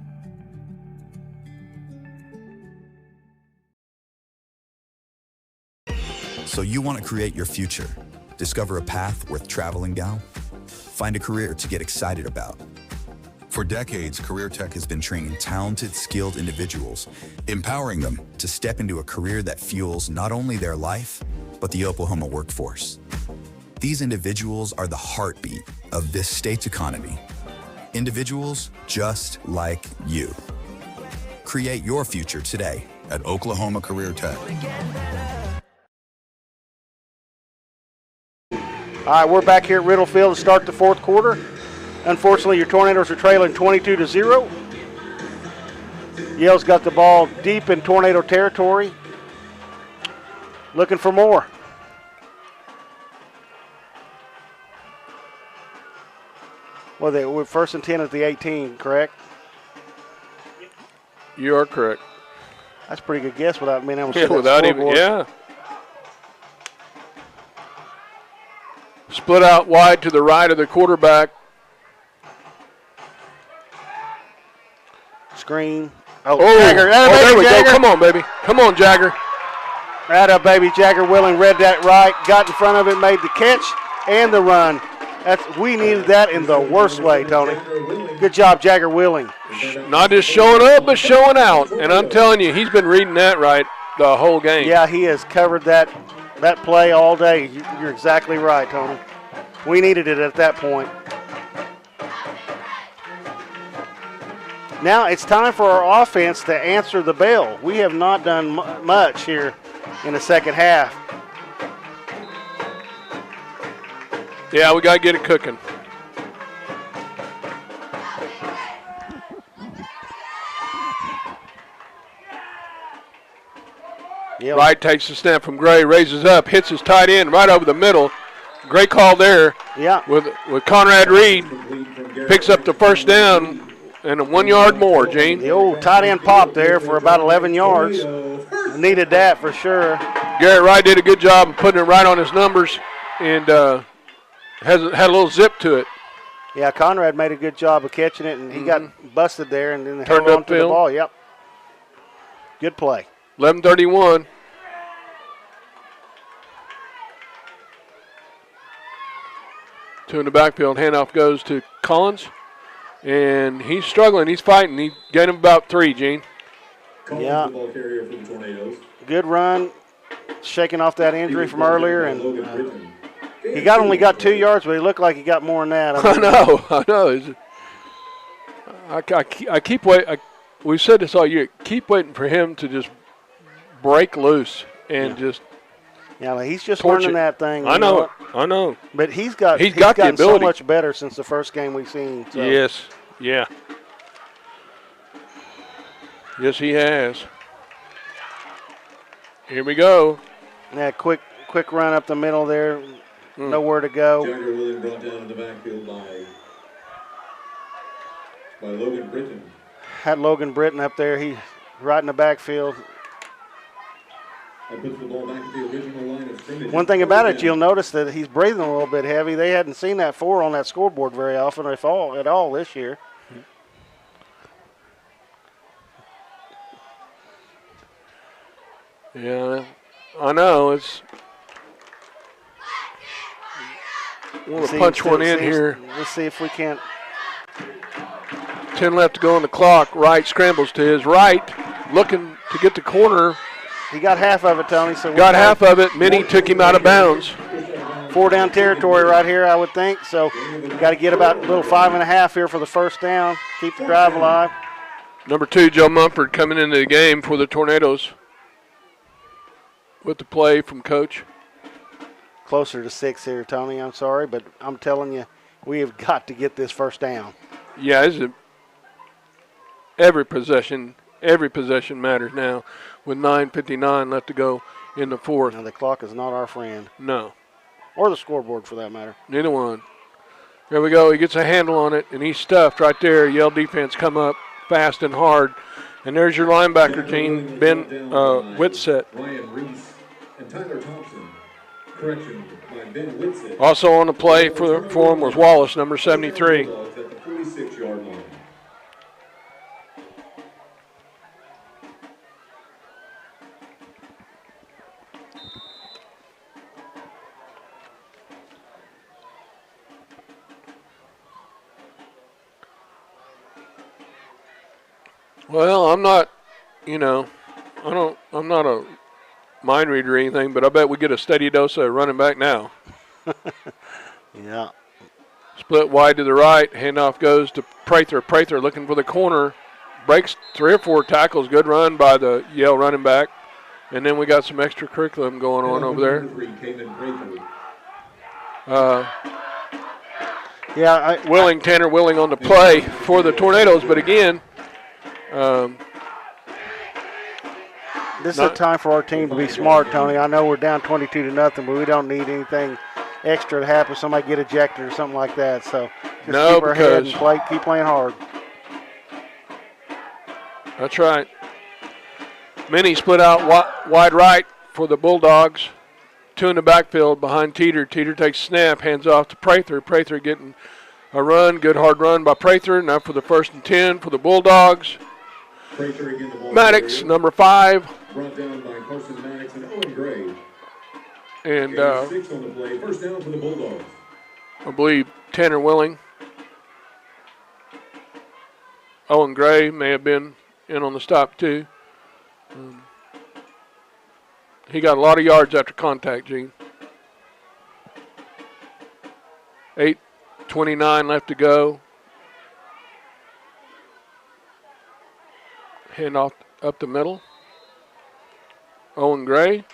So you want to create your future, discover a path worth traveling down, find a career to get excited about. For decades, Career Tech has been training talented, skilled individuals, empowering them to step into a career that fuels not only their life, but the Oklahoma workforce. These individuals are the heartbeat of this state's economy. Individuals just like you. Create your future today at Oklahoma Career Tech. All right, we're back here at Riddle Field to start the fourth quarter. Unfortunately, your Tornadoes are trailing 22-0. Yale's got the ball deep in Tornado territory, looking for more. Well, we're first and 10 at the 18, correct? You are correct. That's a pretty good guess without being able to see that without even, scoreboard. yeah. Split out wide to the right of the quarterback. screen. Jagger. There we Jagger. go. Come on, baby. Come on, Jagger. Right baby. Jagger Willing read that right, got in front of it, made the catch and the run. We needed that in the worst way, Tony. Good job, Jagger Willing. Not just showing up, but showing out. And I'm telling you, he's been reading that right the whole game. Yeah, he has covered that play all day. You're exactly right, Tony. We needed it at that point. Now it's time for our offense to answer the bell. We have not done much here in the second half. Yeah, we got to get it cooking. Yep. Wright takes the snap from Gray, raises up, hits his tight end right over the middle. Great call there. Yeah. With Conrad Reed, picks up the first down and 1 yard more, Gene. The old tight end pop there for about 11 yards. Needed that for sure. Garrett Wright did a good job of putting it right on his numbers and had a little zip to it. Yeah, Conrad made a good job of catching it, and he got busted there and then turned held on upfield to the ball. Yep. Good play. 11:31. Two in the backfield. Handoff goes to Collins. And he's struggling. He's fighting. He gained him about 3, Gene. Yeah. Good run. Shaking off that injury from earlier. And he only got 2 yards, but he looked like he got more than that. I know. I keep waiting. We've said this all year. Keep waiting for him to just break loose and just. Yeah, he's just learning that thing. I know. But he's gotten the ability. So much better since the first game we've seen. So. Yes. Yeah. Yes, he has. Here we go. Yeah, quick run up the middle there. Nowhere to go. Jagger Willing brought down in the backfield by Logan Britton. Had Logan Britton up there. He's right in the backfield. Puts the ball back at the original line of scrimmage. One thing about it, you'll notice that he's breathing a little bit heavy. They hadn't seen that 4 on that scoreboard very often, if at all this year. Yeah, I know. It's want to punch one in here. Let's see if we can't. 10 left to go on the clock. Wright scrambles to his right, looking to get the corner. He got half of it, Tony. So got half of it. Minnie took him out of bounds. 4 down territory right here, I would think. So got to get about a little 5.5 here for the first down. Keep the drive alive. Number 2, Joe Mumford, coming into the game for the Tornadoes with the play from Coach. Closer to 6 here, Tony. I'm sorry, but I'm telling you, we have got to get this first down. Yeah, every possession matters now with 9:59 left to go in the fourth. Now the clock is not our friend. No. Or the scoreboard for that matter. Neither one. There we go. He gets a handle on it, and he's stuffed right there. Yale defense come up fast and hard. And there's your linebacker, Gene, Ben Whitsett. Ryan Reese and Tyler Thompson. Correction by Ben Whitsett. Also on the play for him was Wallace, number 73. At the 46-yard line. Well, I'm not a mind reader or anything, but I bet we get a steady dose of running back now. Yeah. Split wide to the right. Handoff goes to Prather. Prather looking for the corner. Breaks 3 or 4 tackles. Good run by the Yale running back. And then we got some extra curriculum going on over there. Tanner Willing on the play for the Tornadoes, but again, this is a time for our team to be smart, Tony. I know we're down 22-0, but we don't need anything extra to happen. Somebody get ejected or something like that. So just keep our head and keep playing hard. That's right. Minnie split out wide right for the Bulldogs. 2 in the backfield behind Teeter. Teeter takes snap, hands off to Prather. Prather getting a run, good hard run by Prather. Now for the 1st and 10 for the Bulldogs. Prather again, the ball Maddox, carrier. number 5. Brought down by Carson Maddox and Owen Gray. And Gain 6 on the play. First down for the Bulldogs. I believe Tanner Willing. Owen Gray may have been in on the stop too. He got a lot of yards after contact, Gene. 8:29 left to go. Hand off up the middle. Owen Gray.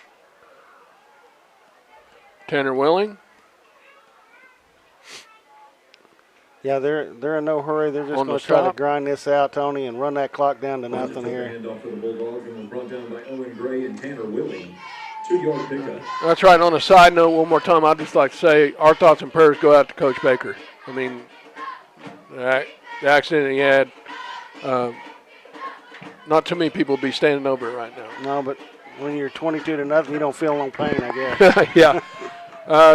Tanner Willing. Yeah, they're in no hurry. They're just On going the to try to stop. grind this out, Tony, and run that clock down to nothing here. Handoff for the Bulldogs and was brought down by Owen Gray and Tanner Willing. 2-yard pickup. That's right. On a side note, one more time, I'd just like to say our thoughts and prayers go out to Coach Baker. I mean, the accident he had, not too many people be standing over it right now. No, but when you're 22-0, you don't feel no pain, I guess. Yeah.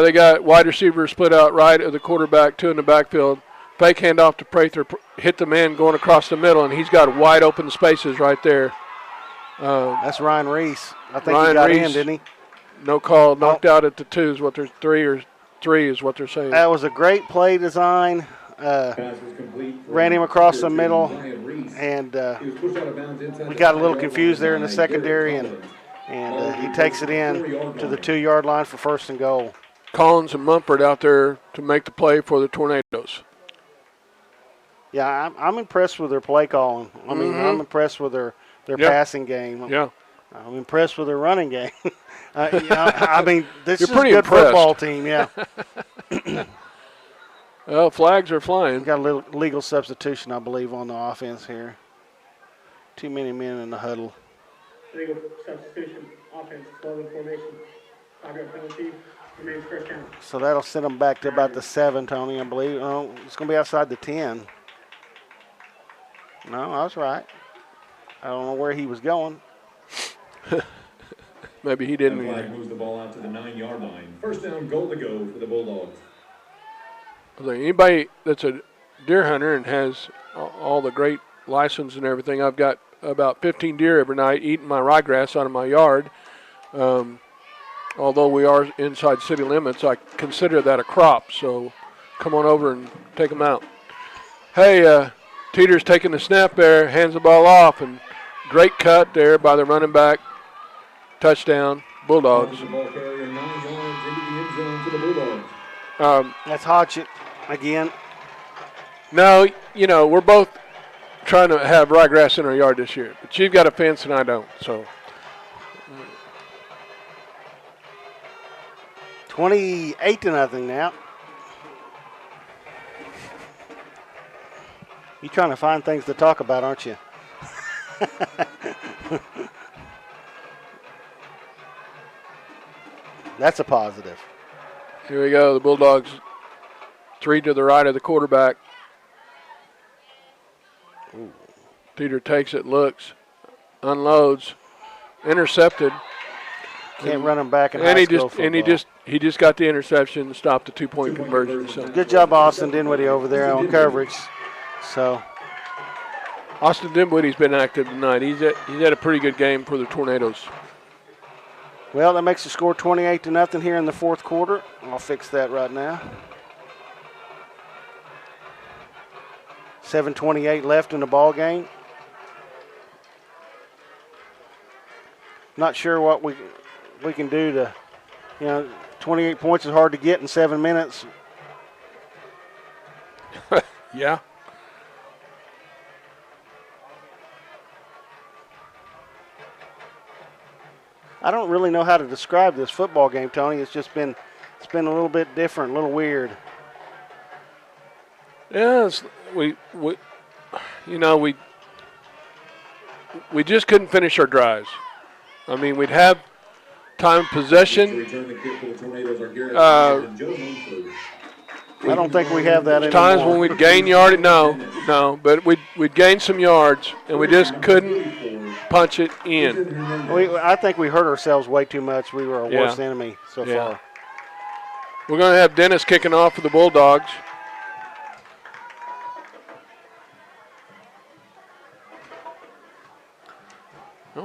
They got wide receivers split out right of the quarterback, 2 in the backfield. Fake handoff to Prather, hit the man going across the middle, and he's got wide open spaces right there. That's Ryan Reese. I think Ryan he got Reese, in, didn't he? No call, knocked out at the 2 is what they're 3 is what they're saying. That was a great play design. Ran him across the middle, and we got a little confused there in the secondary, and he takes it in to the 2-yard line for first and goal. Collins and Mumford out there to make the play for the Tornadoes. Yeah, I'm impressed with their play calling. I mean, I'm impressed with their passing game. Yeah. I'm impressed with their running game. I mean, this You're is pretty a good impressed. football team, yeah. Well, flags are flying. We've got a little legal substitution, I believe, on the offense here. Too many men in the huddle. Legal substitution, offense, 12 in formation. 5-yard penalty, remains first down. So that'll send them back to about the 7, Tony, I believe. Oh, it's going to be outside the 10. No, I was right. I don't know where he was going. Maybe he didn't. The flag moves the ball out to the 9-yard line. First down, goal to go for the Bulldogs. I think anybody that's a deer hunter and has all the great license and everything, I've got about 15 deer every night eating my ryegrass out of my yard. Although we are inside city limits, I consider that a crop. So come on over and take them out. Hey, Teeter's taking the snap there, hands the ball off, and great cut there by the running back. Touchdown, Bulldogs. The ball carrier 9 yards into the end zone for the Bulldogs. That's Hodgett again. No, we're both trying to have ryegrass in our yard this year, but you've got a fence and I don't, so. 28-0 now. You trying to find things to talk about, aren't you? That's a positive. Here we go, the Bulldogs 3 to the right of the quarterback. Ooh. Peter takes it, looks, unloads, intercepted. Can't run him back in and high he school just football. he just got the interception and stopped the 2-point conversion. So Good job, Austin Dinwiddie over there on coverage. So Austin Dinwiddie's been active tonight. He's had a pretty good game for the Tornadoes. well, that makes the score 28-0 here in the fourth quarter. I'll fix that right now. 7:28 left in the ball game. Not sure what we can do to, 28 points is hard to get in 7 minutes. Yeah. I don't really know how to describe this football game, Tony. It's been a little bit different, a little weird. Yes, we just couldn't finish our drives. I mean, we'd have time of possession. I don't think we have that anymore. Times when we'd gain yardage. No, but we'd gain some yards, and we just couldn't punch it in. I think we hurt ourselves way too much. We were our worst enemy so far. We're going to have Dennis kicking off for the Bulldogs.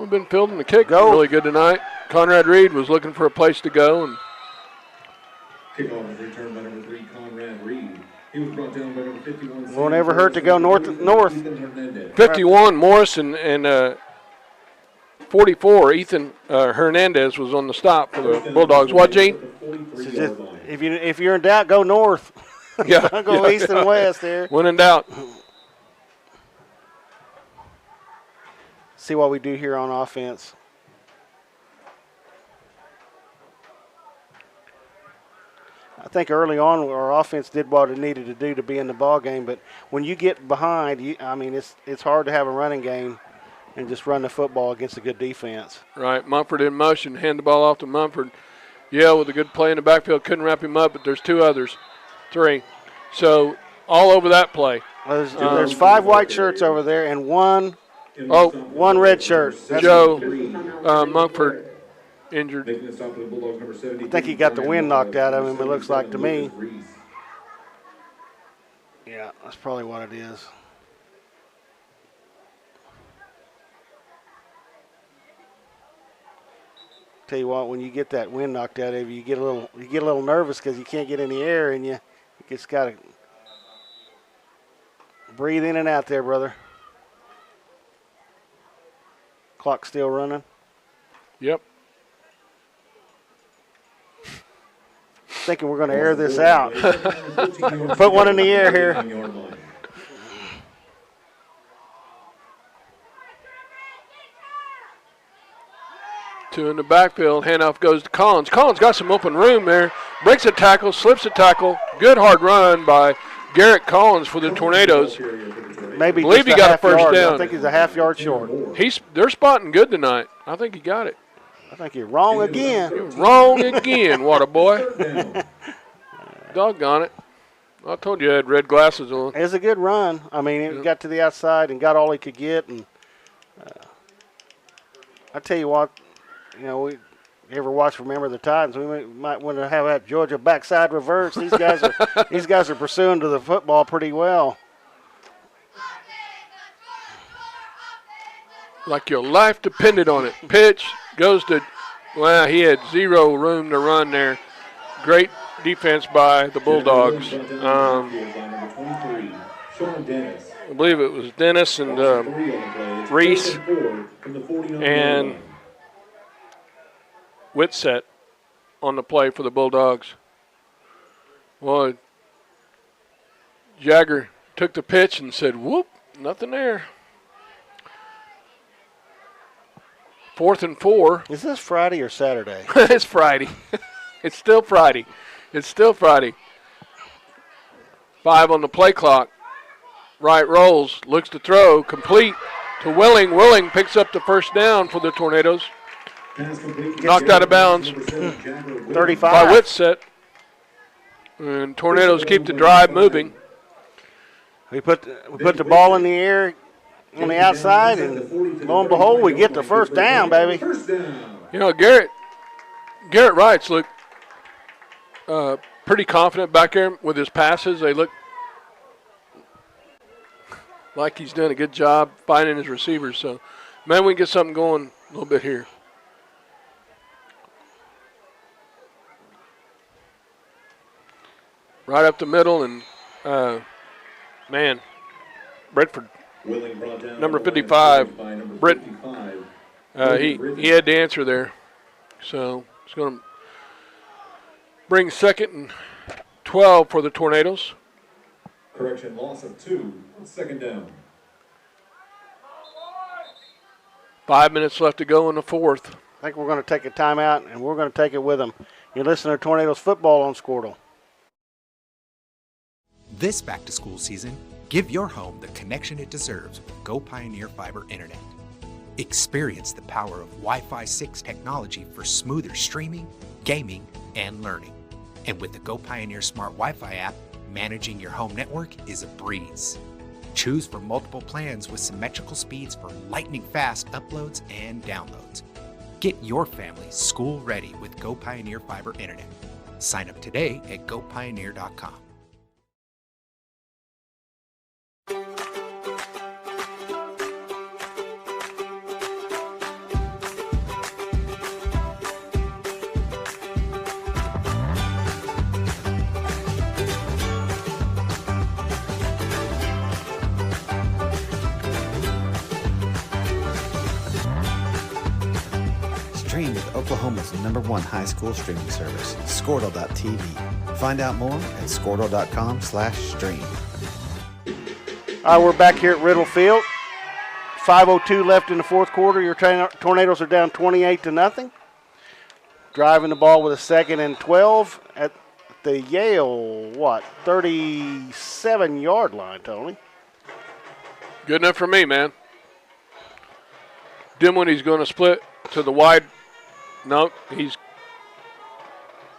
We've been fielding the kick really good tonight. Conrad Reed was looking for a place to go. And kickoff is returned by number 3, Conrad Reed. He was brought down by number 51. Won't ever hurt to go north. 51, Morris, and 44, Ethan Hernandez was on the stop for the Bulldogs. What, Gene? If you're in doubt, go north. Yeah. Go east and west there. When in doubt. See what we do here on offense. I think early on our offense did what it needed to do to be in the ball game, but when you get behind, it's hard to have a running game and just run the football against a good defense. Right, Mumford in motion, hand the ball off to Mumford. Yale with a good play in the backfield, couldn't wrap him up, but there's 2 others, 3. So all over that play. There's 5 white shirts over there and one red shirt. Joe Mumford injured. I think he got the wind knocked out of him, it looks like to me. Yeah, that's probably what it is. Tell you what, when you get that wind knocked out of you, you get a little nervous because you can't get in the air, and you just got to breathe in and out there, brother. Clock still running. Yep. Thinking we're going to air this out. Put one in the air here. Two in the backfield. Handoff goes to Collins. Collins got some open room there. Breaks a tackle, slips a tackle. Good hard run by Garrett Collins for the Tornadoes. Maybe I believe he got a first down. I think he's a half-yard short. They're spotting good tonight. I think he got it. I think you're wrong again. You're wrong again, water boy. Doggone it. I told you I had red glasses on. It was a good run. I mean, he got to the outside and got all he could get. And I tell you what, we ever watch Remember the Titans, we might want to have that Georgia backside reverse. These guys are pursuing to the football pretty well. Like your life depended on it. Pitch goes to, he had 0 room to run there. Great defense by the Bulldogs. I believe it was Dennis and Reese and Whitsett on the play for the Bulldogs. Well, Jagger took the pitch and said, whoop, nothing there. 4th and 4. Is this Friday or Saturday? It's Friday. It's still Friday. 5 on the play clock. Wright rolls, looks to throw, complete to Willing. Willing picks up the first down for the Tornadoes. Knocked out of bounds. 35. By Whitsett. And Tornadoes keep the drive moving. We put the ball in the air on the outside, and lo and behold, we get the first down, baby. Garrett Wright's look pretty confident back there with his passes. They look like he's done a good job finding his receivers. So, man, we can get something going a little bit here. Right up the middle, and, Bradford, number 55, Britton, he had the answer there. So it's going to bring 2nd and 12 for the Tornadoes. Correction, loss of 2, 2nd down. 5 minutes left to go in the 4th. I think we're going to take a timeout, and we're going to take it with them. You're listening to Tornadoes football on Squirtle. This back-to-school season, give your home the connection it deserves with Go Pioneer Fiber Internet. Experience the power of Wi-Fi 6 technology for smoother streaming, gaming, and learning. And with the Go Pioneer Smart Wi-Fi app, managing your home network is a breeze. Choose from multiple plans with symmetrical speeds for lightning-fast uploads and downloads. Get your family school-ready with Go Pioneer Fiber Internet. Sign up today at gopioneer.com. Stream with Oklahoma's #1 high school streaming service, Squirtle.tv. Find out more at Squirtle.com/stream. All right, we're back here at Riddle Field. 5:02 left in the fourth quarter. Your Tornadoes are down 28-0. Driving the ball with a 2nd and 12 at the Yale, 37-yard line, Tony. Good enough for me, man. Dimwitty's going to split to the wide. No, he's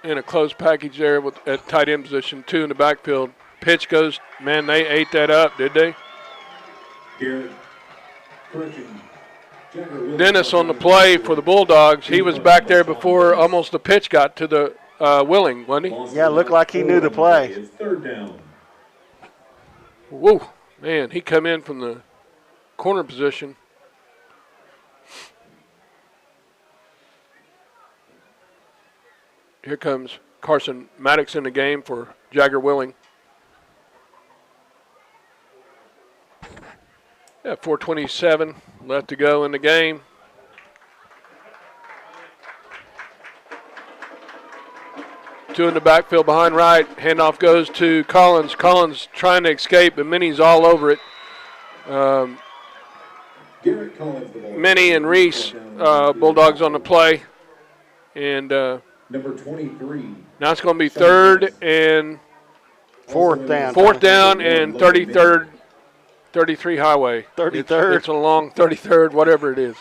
in a closed package there at tight end position, 2 in the backfield. Pitch goes, man, they ate that up, did they? Dennis on the play for the Bulldogs. He was back there before almost the pitch got to the Willing, wasn't he? Yeah, it looked like he knew the play. It's 3rd down. Whoa, man, he come in from the corner position. Here comes Carson Maddox in the game for Jagger Willing. Yeah, 4:27 left to go in the game. Two in the backfield behind Wright. Handoff goes to Collins. Collins trying to escape, but Minnie's all over it. Minnie and Reese, Bulldogs on the play. And number 23. Now it's going to be 3rd and 4th down. 4th down and 33 highway. 33rd. It's a long 33rd, whatever it is.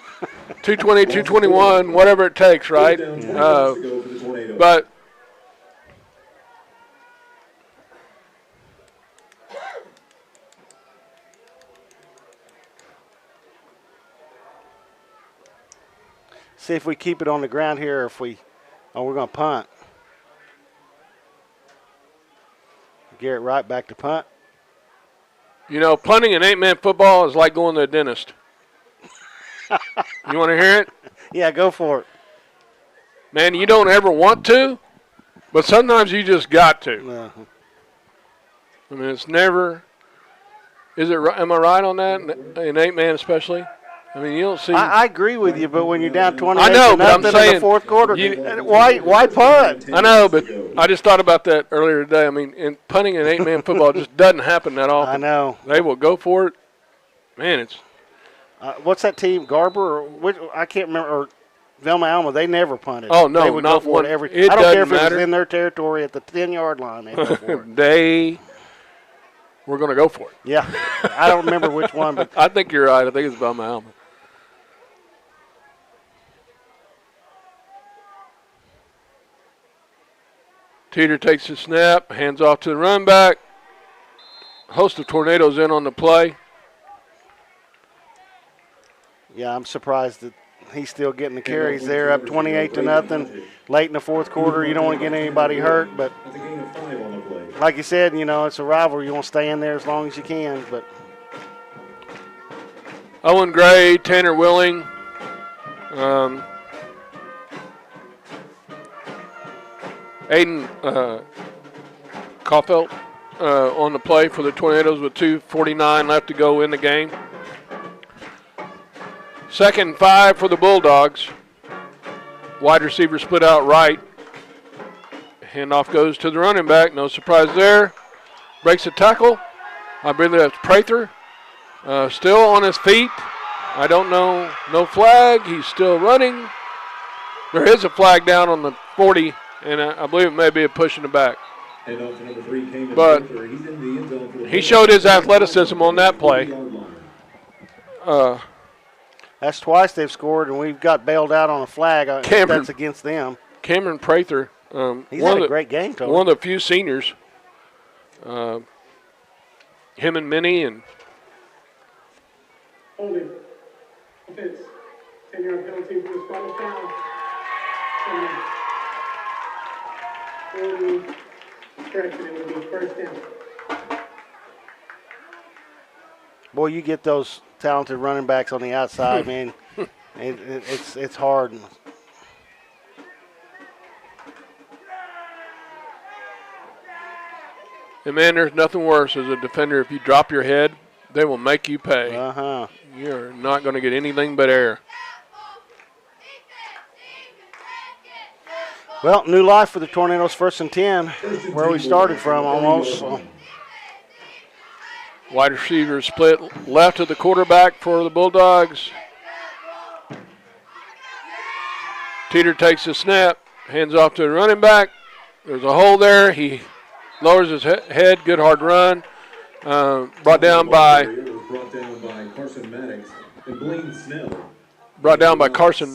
220, 221, whatever it takes, right? But see if we keep it on the ground here, or if we're going to punt. Garrett Wright back to punt. You know, punting in 8-man football is like going to the dentist. You want to hear it? Yeah, go for it. Man, you don't ever want to, but sometimes you just got to. I mean, it's never. Is it? Am I right on that? In 8-man especially. I mean, you don't see. I agree with you, but when you're down 28 I know, but I'm saying, in the fourth quarter, why punt? I know, but I just thought about that earlier today. I mean, punting in 8-man football just doesn't happen that often. I know. They will go for it. Man, it's. What's that team? Garber? Or I can't remember. Or Velma Alma, they never punted. Oh, no, they would not go for one. it every. It I don't care if doesn't it matter. was in their territory at the 10-yard line. They go for it. They were going to go for it. Yeah, I don't remember which one, but I think you're right. I think it's Velma Alma. Teeter takes the snap, hands off to the run back. Host of Tornadoes in on the play. yeah, I'm surprised that he's still getting the carries there, up 28-0. Late in the fourth quarter, you don't want to get anybody hurt, but That's a gain of 5 on the play. like you said, you know, it's a rivalry. You want to stay in there as long as you can, but Owen Gray, Tanner Willing. Aiden Caulfield on the play for the Tornadoes with 2:49 left to go in the game. 2nd and 5 for the Bulldogs. Wide receiver split out right. Handoff goes to the running back. No surprise there. Breaks a tackle. I believe that's Prather. Still on his feet. I don't know. No flag. He's still running. There is a flag down on the 40, and I believe it may be a push in the back. And on to number 3, Cayman But Prather. He's in the end zone for the he showed his athleticism on that play. that's twice they've scored, and we've got bailed out on a flag. That's against them. Cameron Prather. He's had a great game, Tony. One of the few seniors. Him and Minnie and Holding. Offense. 10-yard penalty for the spot of foul. Holding. Correction, it will be 1st down. Boy, you get those talented running backs on the outside, man. It's hard. And, man, there's nothing worse as a defender. If you drop your head, they will make you pay. Uh-huh. You're not going to get anything but air. Well, new life for the Tornadoes, 1st and 10, where we started from almost. So. Wide receiver split left of the quarterback for the Bulldogs. Teeter takes the snap, hands off to the running back. There's a hole there. He lowers his head. Good hard run. Brought down by Carson Maddox and Blaine Snell. Brought down by Carson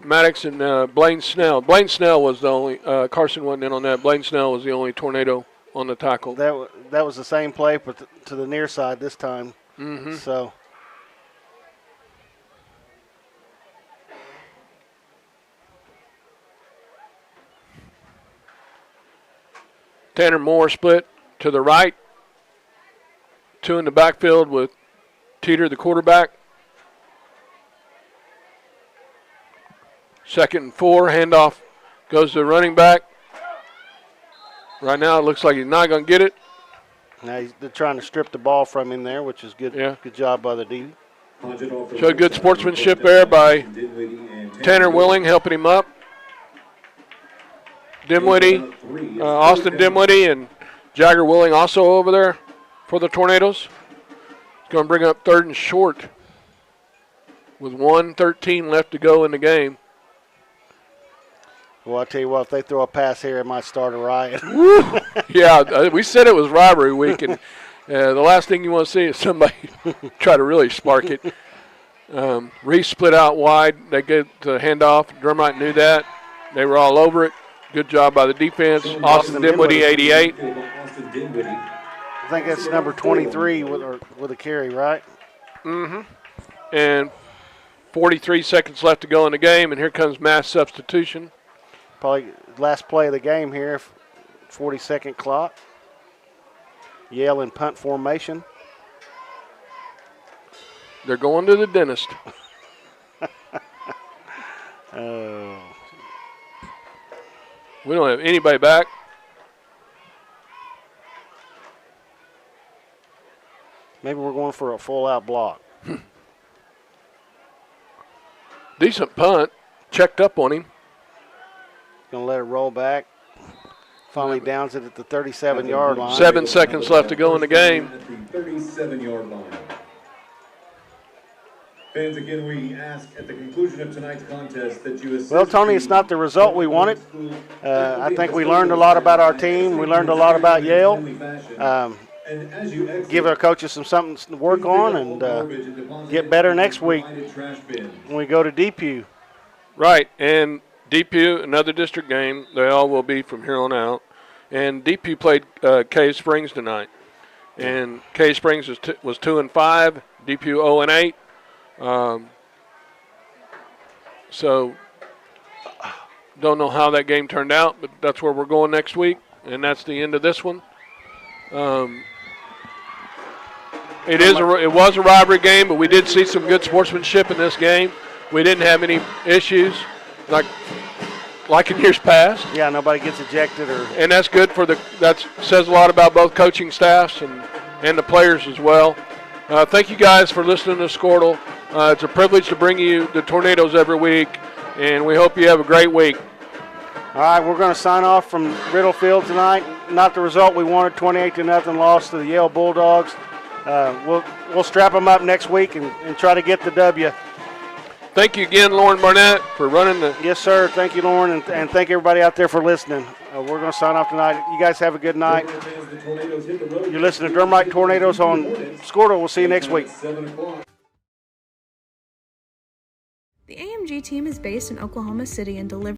Maddox and Blaine Snell. Blaine Snell was the only. Carson wasn't in on that. Blaine Snell was the only Tornado on the tackle. That was the same play, but to the near side this time. Mm-hmm. So. Tanner Moore split to the right. 2 in the backfield with Teeter, the quarterback. 2nd and 4, handoff goes to the running back. Right now it looks like he's not going to get it. Now they're trying to strip the ball from him there, which is good. Yeah. Good job by the D. Showed good sportsmanship there by Tanner Willing, helping him up. Dimwitty, Austin Dimwitty and Jagger Willing also over there for the Tornadoes. It's going to bring up 3rd and short with 1:13 left to go in the game. Well, I'll tell you what, if they throw a pass here, it might start a riot. Yeah, we said it was rivalry week, and the last thing you want to see is somebody try to really spark it. Reese split out wide. They get the handoff. Drumright knew that. They were all over it. Good job by the defense. Austin Dinwiddie, 88. I think that's number 23 with a carry, right? Mm-hmm. And 43 seconds left to go in the game, and here comes mass substitution. Probably last play of the game here, 40-second clock. Yale in punt formation. They're going to the dentist. Oh. We don't have anybody back. Maybe we're going for a full-out block. Decent punt. Checked up on him. Going to let it roll back. Finally downs it at the 37-yard line. 7 seconds left to go in the game. At the 37-yard line. Fans, again, we ask at the conclusion of tonight's contest that you assist. Well, Tony, it's not the result we wanted. I think we learned a lot about our team. We learned a lot about Yale. Give our coaches something to work on and get better next week when we go to DPU. Right, and DPU, another district game. They all will be from here on out. And DPU played Cave Springs tonight. And Cave Springs was 2-5, DPU 0-8. So don't know how that game turned out, but that's where we're going next week, and that's the end of this one. It was a rivalry game, but we did see some good sportsmanship in this game. We didn't have any issues like in years past. Yeah, nobody gets ejected and that's good that says a lot about both coaching staffs and the players as well. Thank you guys for listening to Squirtle. It's a privilege to bring you the Tornadoes every week, and we hope you have a great week. All right, we're going to sign off from Riddle Field tonight. Not the result we wanted, 28-0 loss to the Yale Bulldogs. We'll strap them up next week and try to get the W. Thank you again, Lauren Barnett, for running the. Yes, sir. Thank you, Lauren, and thank everybody out there for listening. We're going to sign off tonight. You guys have a good night. You're listening to Drumright Tornadoes on Squirtle. We'll see you next week. The AMG team is based in Oklahoma City and delivers